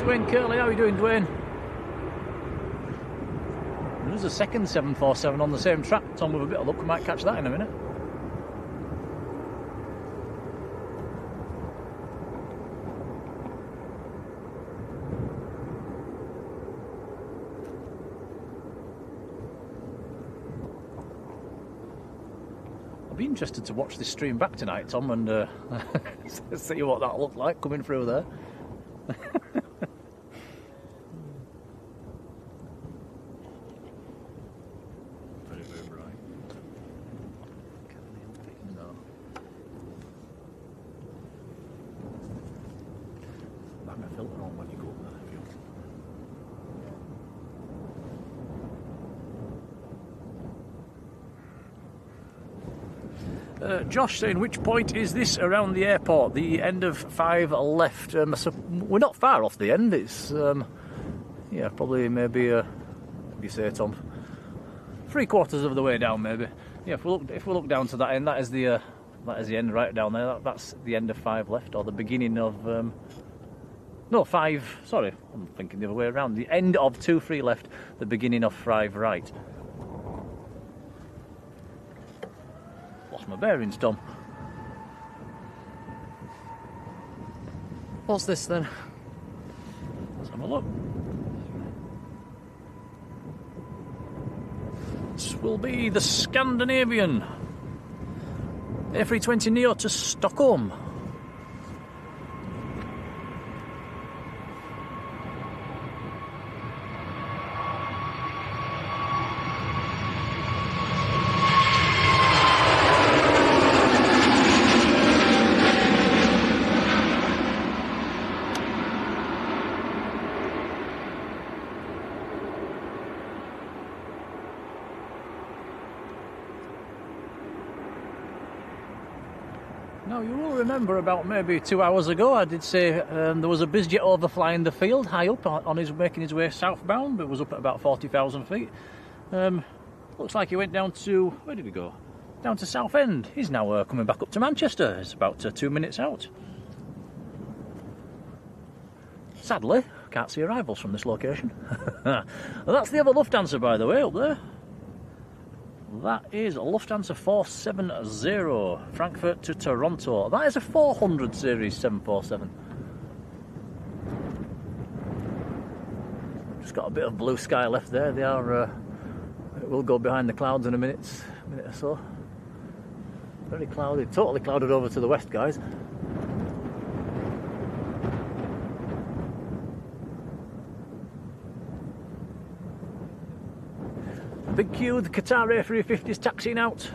Speaker 1: Dwayne Curley, how are you doing, Dwayne? There's a second 747 on the same track. Tom, with a bit of luck, we might catch that in a minute. I'll be interested to watch this stream back tonight, Tom, and see what that looked like coming through there. Josh saying, which point is this around the airport? The end of 5 left. So we're not far off the end. It's yeah, probably maybe what do you say, Tom? 3/4 of the way down, maybe. Yeah, if we look down to that end, that is the end right down there. That's the end of 5 left, or the beginning of no, 5. Sorry, I'm thinking the other way around. The end of 2 free left, the beginning of 5 right. Lost my bearings, Tom.
Speaker 2: What's this then?
Speaker 1: Let's have a look. This will be the Scandinavian A320 Neo to Stockholm. Now, you will remember about maybe 2 hours ago, I did say there was a bizjet overflying the field high up making his way southbound, but was up at about 40,000 feet. Looks like he went down to, where did he go? Down to Southend. He's now coming back up to Manchester. It's about 2 minutes out. Sadly, can't see arrivals from this location. Well, that's the other Lufthansa, by the way, up there. That is Lufthansa 470, Frankfurt to Toronto. That is a 400 series 747. Just got a bit of blue sky left there. They are, it will go behind the clouds in a minute or so. Very cloudy, totally clouded over to the west, guys. Big queue, the Qatar A350 is taxiing out.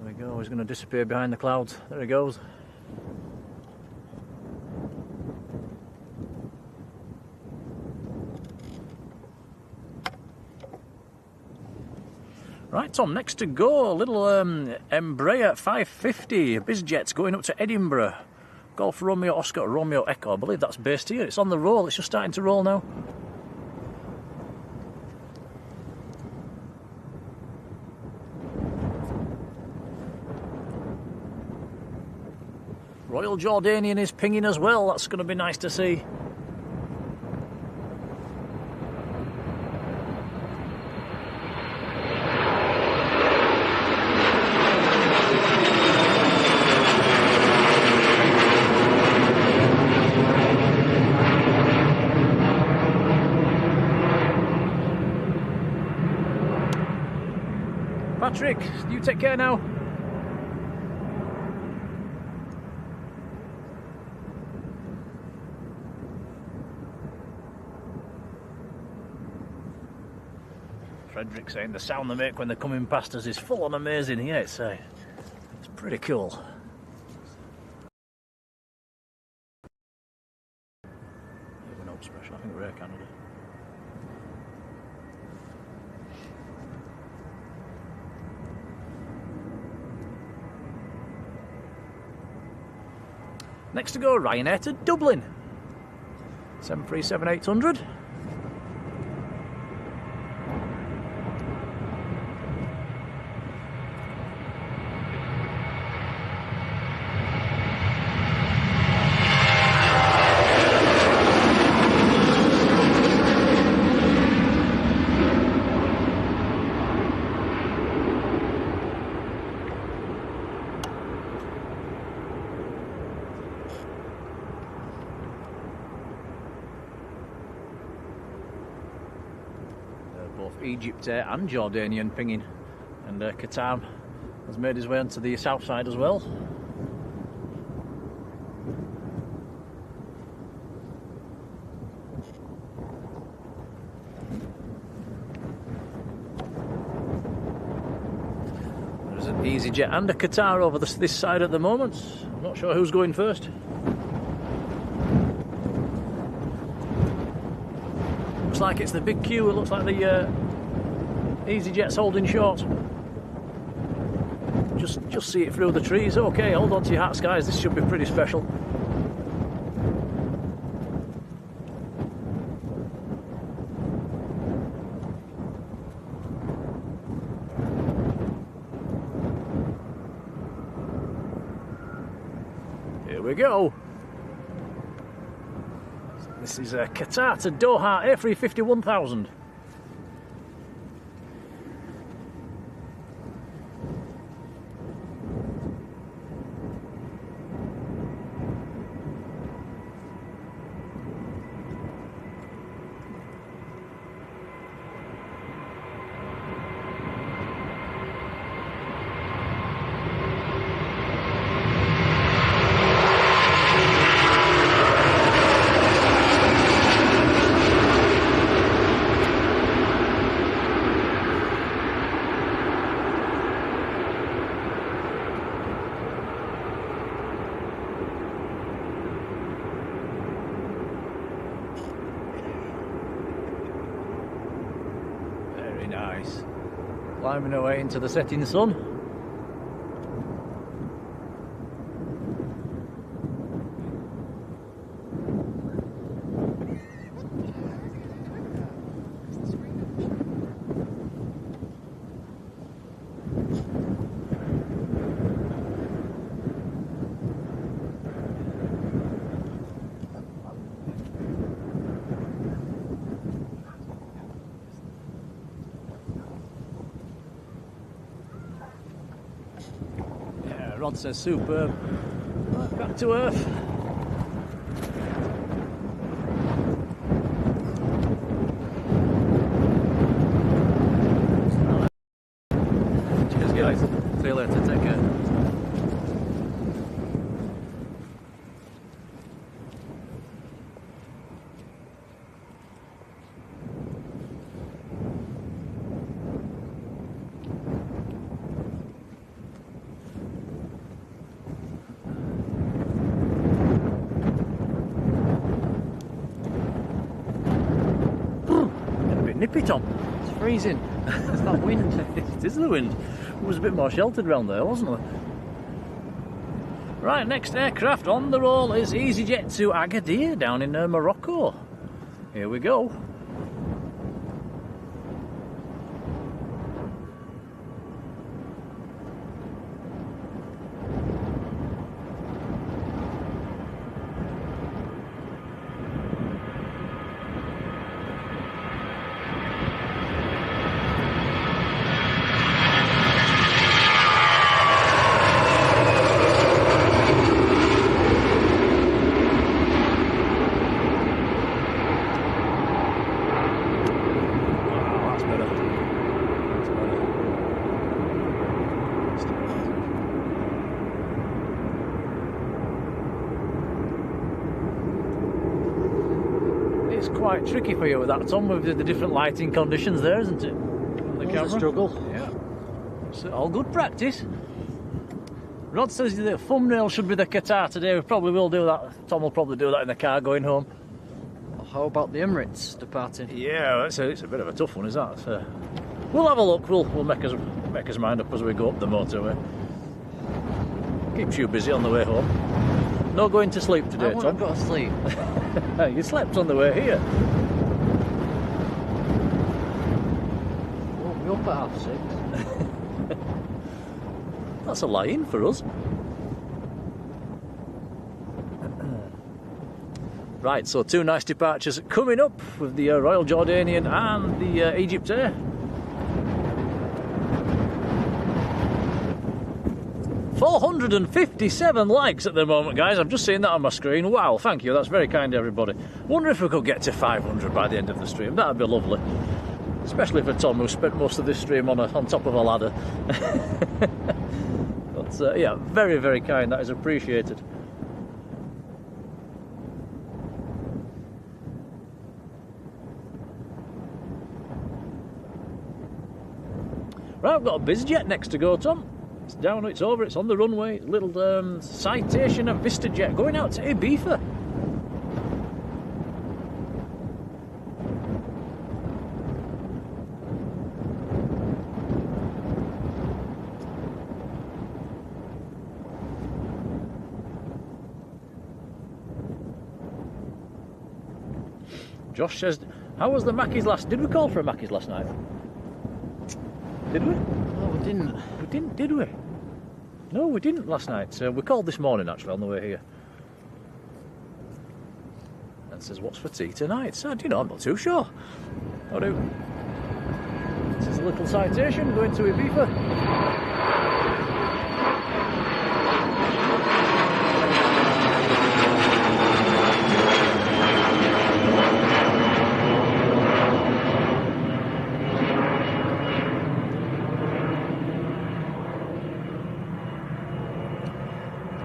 Speaker 1: There we go, he's going to disappear behind the clouds. There he goes. Right, Tom, next to go, a little Embraer 550, bizjets going up to Edinburgh. Golf Romeo Oscar Romeo Echo, I believe that's based here. It's on the roll, it's just starting to roll now. Royal Jordanian is pinging as well, that's going to be nice to see. Patryk, you take care now. Frederick saying the sound they make when they're coming past us is full on amazing. Yeah, it's pretty cool. We're not special, I think we're Air Canada. Next to go, Ryanair to Dublin. 737-800. both Egypt Air and Jordanian pinging, and Qatar has made his way onto the south side as well. There's an EasyJet and a Qatar over this side at the moment. I'm not sure who's going first. Looks like it's the big queue. It looks like the EasyJet's holding short. Just see it through the trees. Okay, hold on to your hats, guys. This should be pretty special. Here we go. This is Qatar to Doha A350 1000. Nice. Climbing away into the setting sun. Rod says superb. Right, back to earth. Cheers guys. See you later. Take care. Nippy, Tom.
Speaker 2: It's freezing. It's that wind.
Speaker 1: It is the wind. It was a bit more sheltered round there, wasn't it? Right, next aircraft on the roll is EasyJet to Agadir down in Morocco. Here we go. Quite tricky for you with that, Tom, with the different lighting conditions there, isn't it? The camera.
Speaker 2: It's a struggle.
Speaker 1: Yeah. It's all good practice. Rod says the thumbnail should be the Qatar today. We probably will do that. Tom will probably do that in the car going home.
Speaker 2: How about the Emirates departing?
Speaker 1: Yeah, it's a bit of a tough one, is that? We'll have a look. We'll make us mind up as we go up the motorway. Keeps you busy on the way home. No going to sleep today, Tom.
Speaker 2: I've got to sleep.
Speaker 1: You slept on the way here.
Speaker 2: Woke me up at 6:30.
Speaker 1: That's a lie-in for us. Right, so two nice departures coming up with the Royal Jordanian and the Egypt Air. 457 likes at the moment, guys. I'm just seeing that on my screen. Wow, thank you. That's very kind, everybody. Wonder if we could get to 500 by the end of the stream. That'd be lovely. Especially for Tom, who spent most of this stream on top of a ladder. But yeah, very, very kind. That is appreciated. Right, I've got a BizJet next to go, Tom. It's down, it's over, it's on the runway. Little Citation of VistaJet going out to Ibiza. Josh says, how was the Mackies last? Did we call for a Mackies last night? Did we?
Speaker 2: Oh, we didn't.
Speaker 1: We didn't, did we? No, we didn't last night. We called this morning, actually, on the way here. And says, what's for tea tonight? So, do you know, I'm not too sure. I do. This is a little Citation going to Ibiza.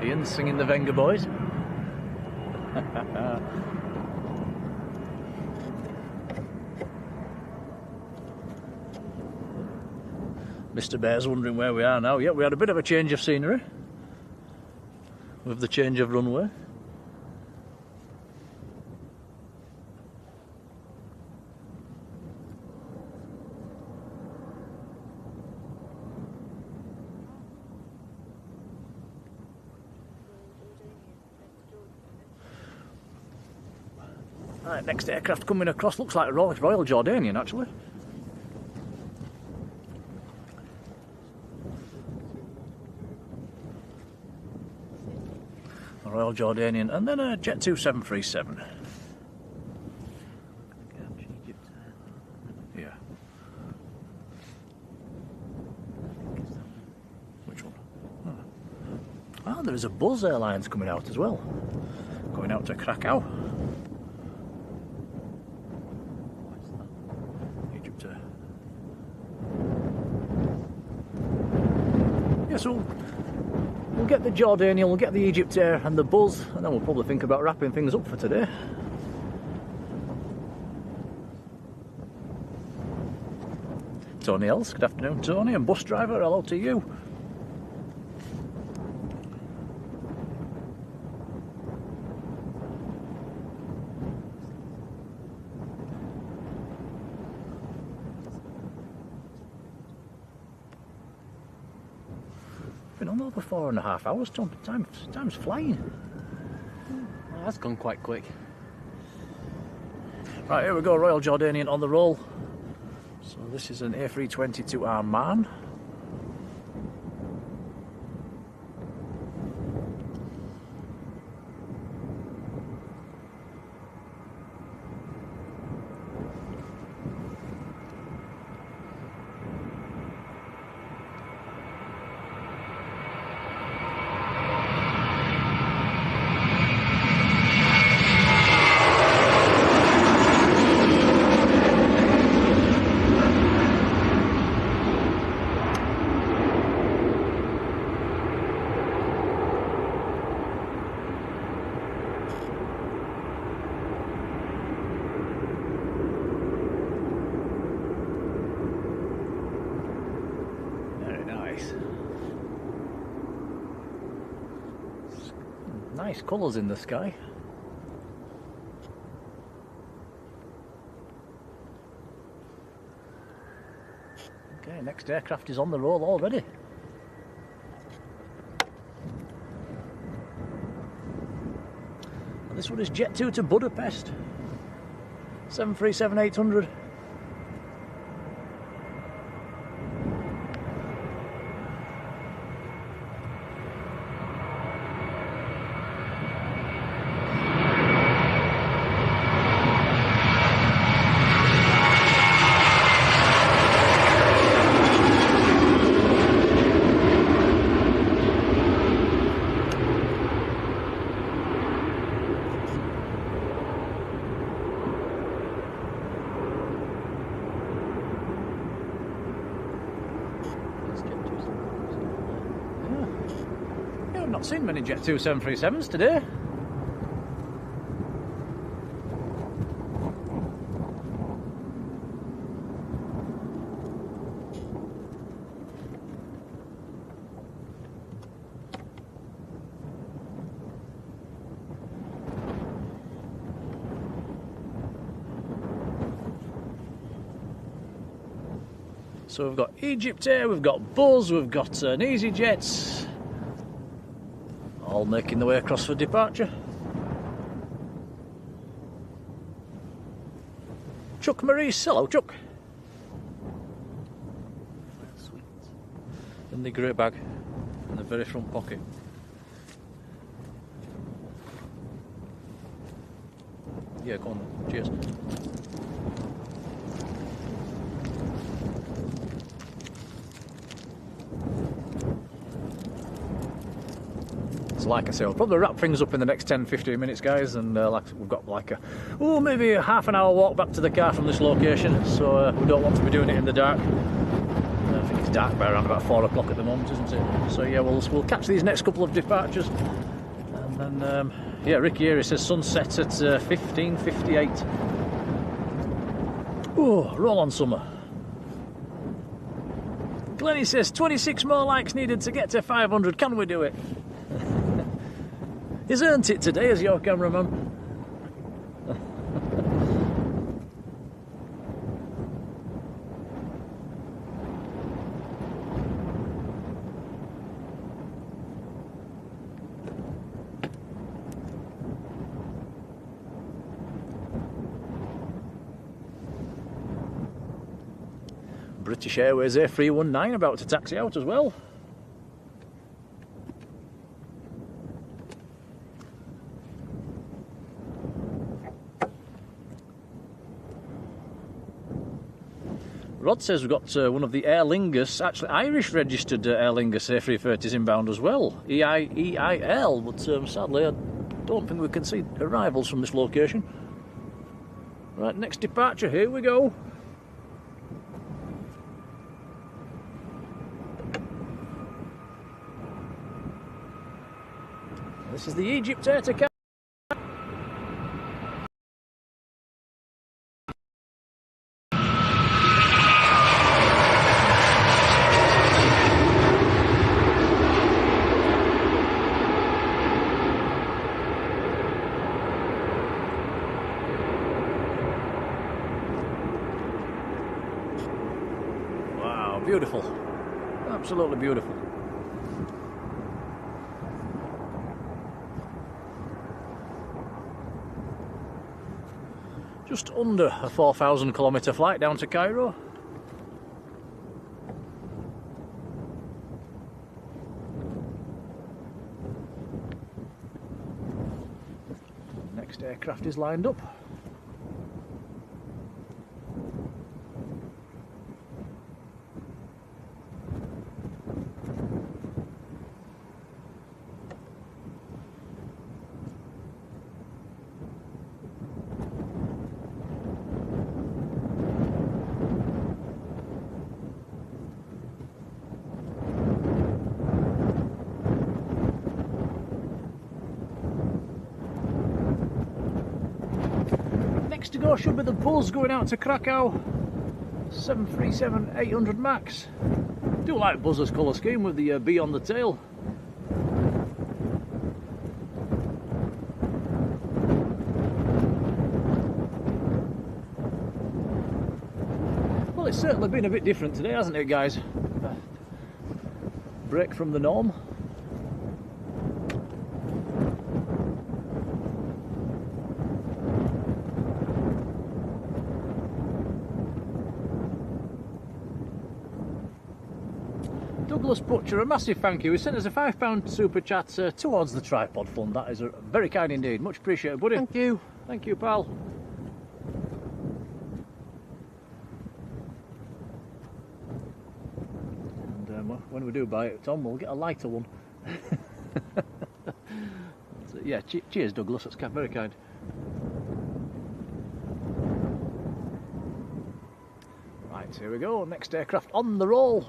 Speaker 1: Ian's singing the Venga Boys. Mr. Bear's wondering where we are now. Yeah, we had a bit of a change of scenery with the change of runway. Right, next aircraft coming across looks like a Royal Jordanian, actually. A Royal Jordanian, and then a Jet 2 737. Yeah. Which one? Oh, there is a Buzz Airlines coming out as well. Going out to Krakow. So we'll get the Jordanian, we'll get the Egypt Air and the Buzz, and then we'll probably think about wrapping things up for today. Tony Else, good afternoon Tony, and bus driver, hello to you. Been on over 4.5 hours, Tom. Time's flying.
Speaker 2: Well, that's gone quite quick.
Speaker 1: Right, here we go, Royal Jordanian on the roll. So this is an A320 to Amman. Nice colours in the sky. Okay, next aircraft is on the roll already. And this one is Jet 2 to Budapest. 737-800. not seen many Jet 2 737s today. So we've got Egypt Air, we've got Buzz, we've got an EasyJet, all making the way across for departure. Chuck Maurice, hello Chuck.
Speaker 2: Sweet.
Speaker 1: In the grey bag, in the very front pocket. Yeah, go on then. Cheers. Like I say, we'll probably wrap things up in the next 10-15 minutes, guys, and like we've got like maybe a half an hour walk back to the car from this location, so we don't want to be doing it in the dark. I think it's dark by around about 4 o'clock at the moment, isn't it? So yeah, we'll catch these next couple of departures, and then yeah, Ricky here says sunset at 15:58. Oh, roll on summer. Glenis says 26 more likes needed to get to 500. Can we do it? He's earned it today as your cameraman. British Airways A319 about to taxi out as well. Rod says we've got one of the Aer Lingus, actually Irish registered Aer Lingus A330s inbound as well, EIL, but sadly I don't think we can see arrivals from this location. Right, next departure, here we go. This is the Egypt Air to Cairo. Beautiful, absolutely beautiful. Just under a 4,000 kilometre flight down to Cairo. Next aircraft is lined up. Next to go should be the Buzz going out to Krakow, 737-800 Max. Do like Buzz's colour scheme with the B on the tail. Well, it's certainly been a bit different today, hasn't it, guys? Break from the norm. Douglas Butcher, a massive thank you. He sent us a £5 super chat towards the tripod fund. That is very kind indeed. Much appreciated, buddy.
Speaker 2: Thank you.
Speaker 1: Thank you, pal. And when we do buy it, Tom, we'll get a lighter one. So, yeah, cheers, Douglas. That's very kind. Right, here we go. Next aircraft on the roll.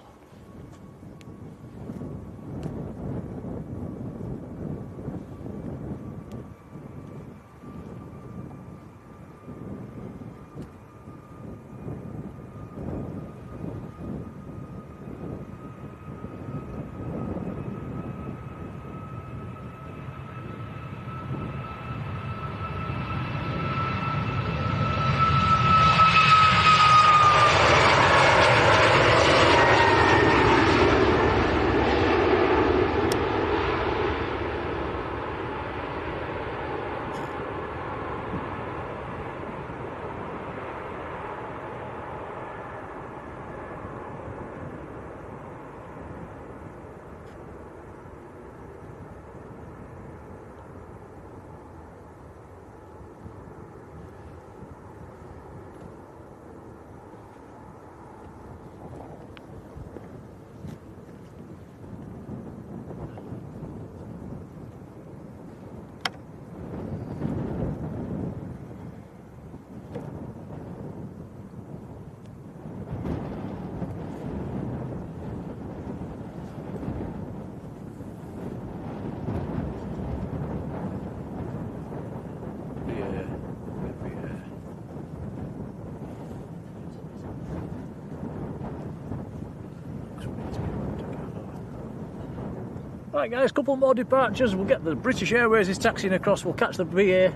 Speaker 1: Right guys, couple more departures. We'll get the British Airways is taxiing across, we'll catch the BA.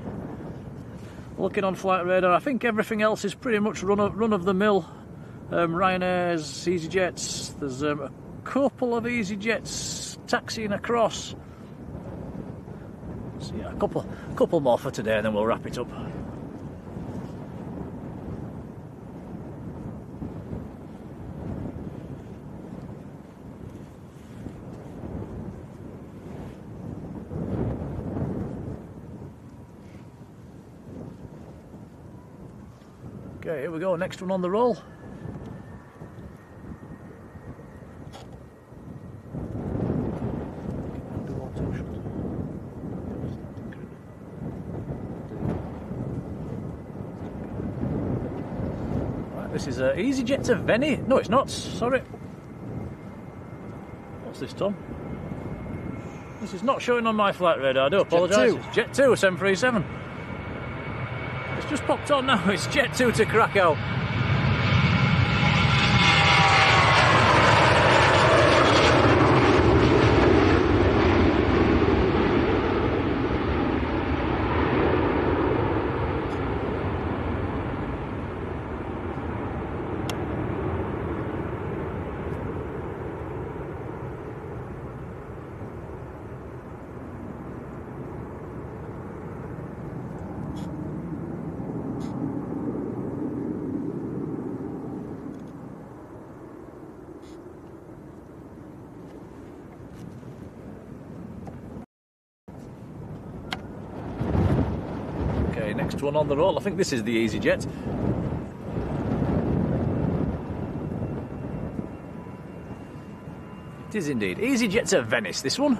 Speaker 1: Looking on flight radar, I think everything else is pretty much run of the mill. Ryanair's, EasyJets, there's a couple of EasyJets taxiing across. So yeah, a couple more for today and then we'll wrap it up. Okay, here we go, next one on the roll. Right, this is EasyJet to Venice. No, it's not, sorry. What's this, Tom? This is not showing on my flight radar, I do apologise. It's Jet 2, 737. It's just popped on now, it's Jet 2 to Krakow. Next one on the roll, I think this is the EasyJet. It is indeed. EasyJet to Venice, this one.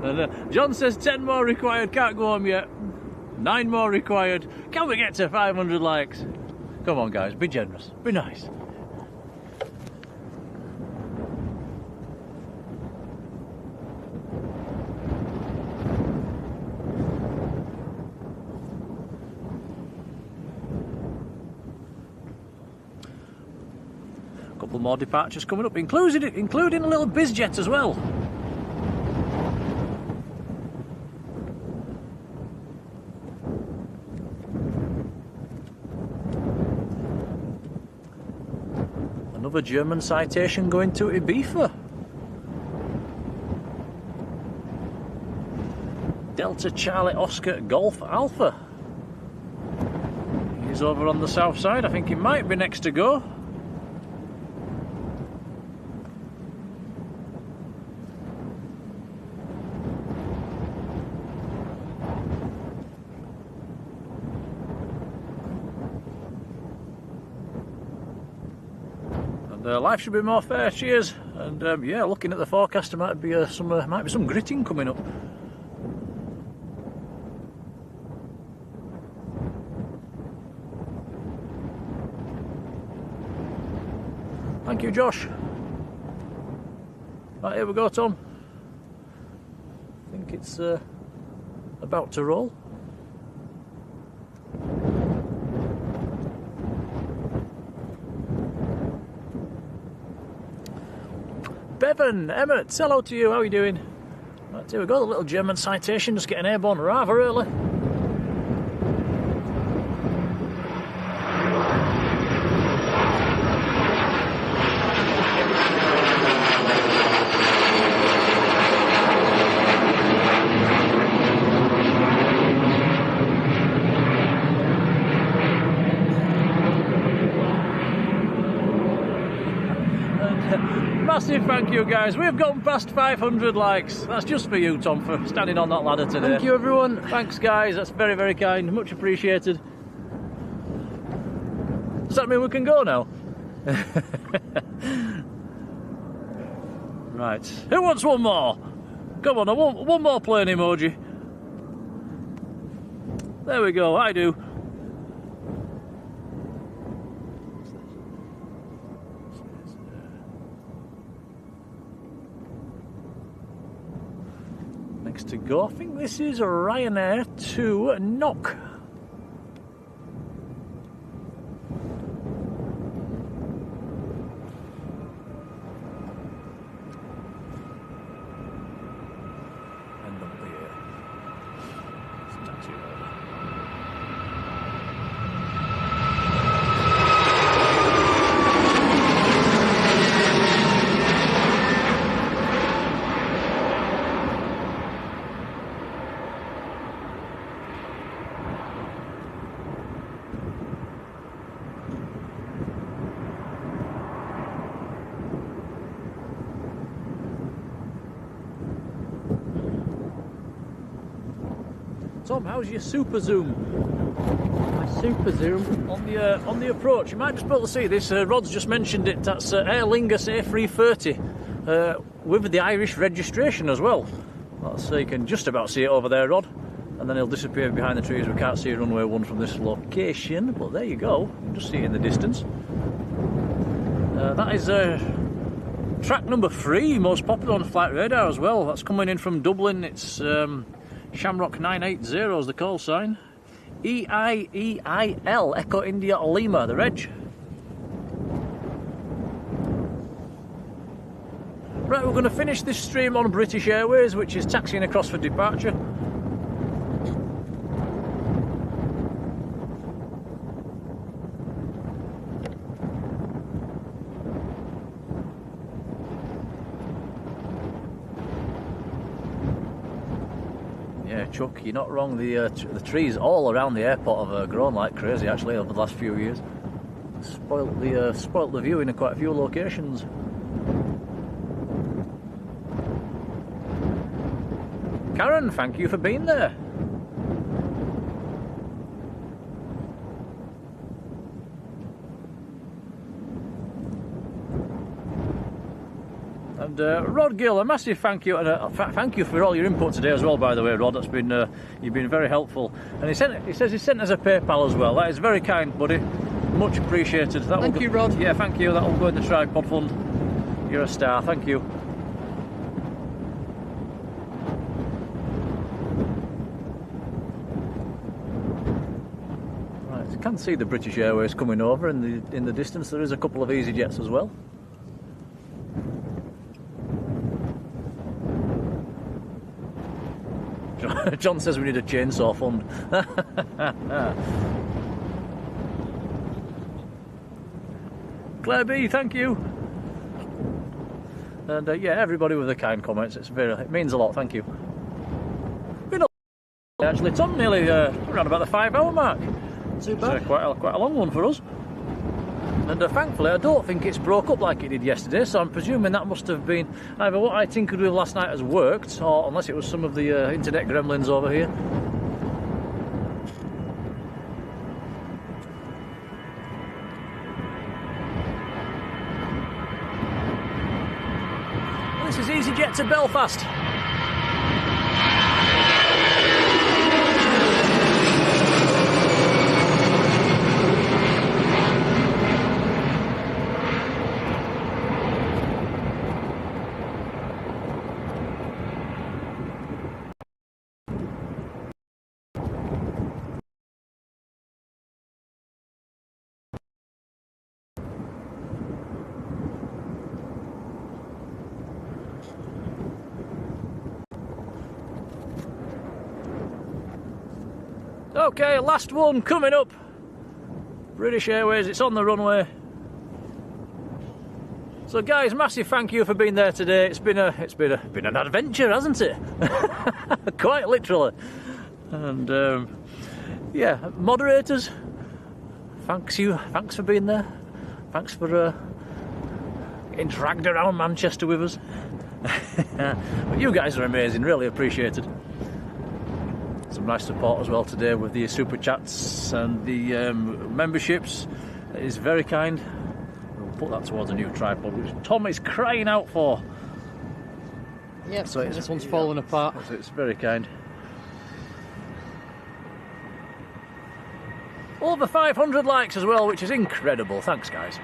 Speaker 1: And John says 10 more required, can't go home yet. 9 more required. Can we get to 500 likes? Come on guys, be generous, be nice. A couple more departures coming up, including a little bizjet as well. Another German citation going to Ibiza. Delta Charlie Oscar Golf Alpha. He's over on the south side. I think he might be next to go. Life should be more fair, cheers. And yeah, looking at the forecast, there might be some gritting coming up. Thank you, Josh. Right, here we go, Tom. I think it's about to roll. Bevan, Emirates, hello to you, how are you doing? Right, here we go, the little German citation, just getting airborne rather early. Massive thank you guys, we've gone past 500 likes. That's just for you, Tom, for standing on that ladder today.
Speaker 2: Thank you everyone.
Speaker 1: Thanks guys, that's very, very kind, much appreciated. Does that mean we can go now? Right. Who wants one more? Come on, I want one more plane emoji. There we go, I do. Next to go, I think this is Ryanair to Knock. Tom, how's your super zoom?
Speaker 2: My super zoom?
Speaker 1: On the approach. You might just be able to see this. Rod's just mentioned it. That's Aer Lingus A330 with the Irish registration as well. So you can just about see it over there, Rod. And then he'll disappear behind the trees. We can't see runway 1 from this location, but there you go. You can just see it in the distance. That is track number 3, most popular on flight radar as well. That's coming in from Dublin. It's Shamrock 980 is the call sign. EIEIL, Echo India Lima, the reg. Right, we're going to finish this stream on British Airways, which is taxiing across for departure. Chuck, you're not wrong. The trees all around the airport have grown like crazy actually over the last few years. Spoilt the view in quite a few locations. Karen, thank you for being there. And Rod Gill, a massive thank you, and thank you for all your input today as well. By the way, Rod, that's been you've been very helpful. And he says he sent us a PayPal as well. That is very kind, buddy. Much appreciated.
Speaker 2: Thank you, Rod.
Speaker 1: Yeah, thank you. That will go in the tripod fund. You're a star. Thank you. Right, you can see the British Airways coming over in the distance. There is a couple of EasyJets as well. John says we need a chainsaw fund. Claire B, thank you. And yeah, everybody with the kind comments. It means a lot. Thank you. Been actually, Tom, nearly around about the 5-hour mark.
Speaker 2: Too bad.
Speaker 1: It's quite a long one for us. And thankfully, I don't think it's broke up like it did yesterday, so I'm presuming that must have been either what I tinkered with last night has worked, or unless it was some of the internet gremlins over here. This is EasyJet to Belfast. Okay, last one coming up. British Airways, it's on the runway. So guys, massive thank you for being there today. It's been an adventure, hasn't it? Quite literally. And yeah, moderators, thanks for being there. Thanks for getting dragged around Manchester with us. But you guys are amazing, really appreciated. Some nice support as well today with the super chats and the memberships. It is very kind. We'll put that towards a new tripod, which Tom is crying out for.
Speaker 2: Yep,
Speaker 1: So
Speaker 2: this one's falling apart.
Speaker 1: So it's very kind. Over 500 likes as well, which is incredible. Thanks, guys.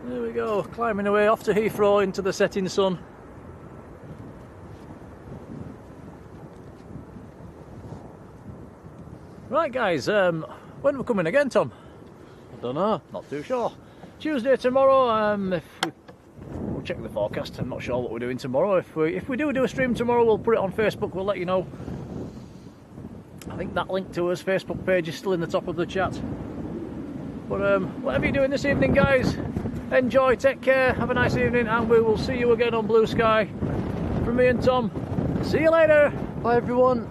Speaker 1: There we go, climbing away off to Heathrow into the setting sun. Right guys, when are we coming again, Tom?
Speaker 2: I don't know.
Speaker 1: Not too sure. Tuesday tomorrow, if we'll check the forecast. I'm not sure what we're doing tomorrow. If we do a stream tomorrow, we'll put it on Facebook, we'll let you know. I think that link to us Facebook page is still in the top of the chat. But whatever you're doing this evening, guys, enjoy, take care, have a nice evening, and we will see you again on Blue Sky. From me and Tom, see you later.
Speaker 2: Bye everyone.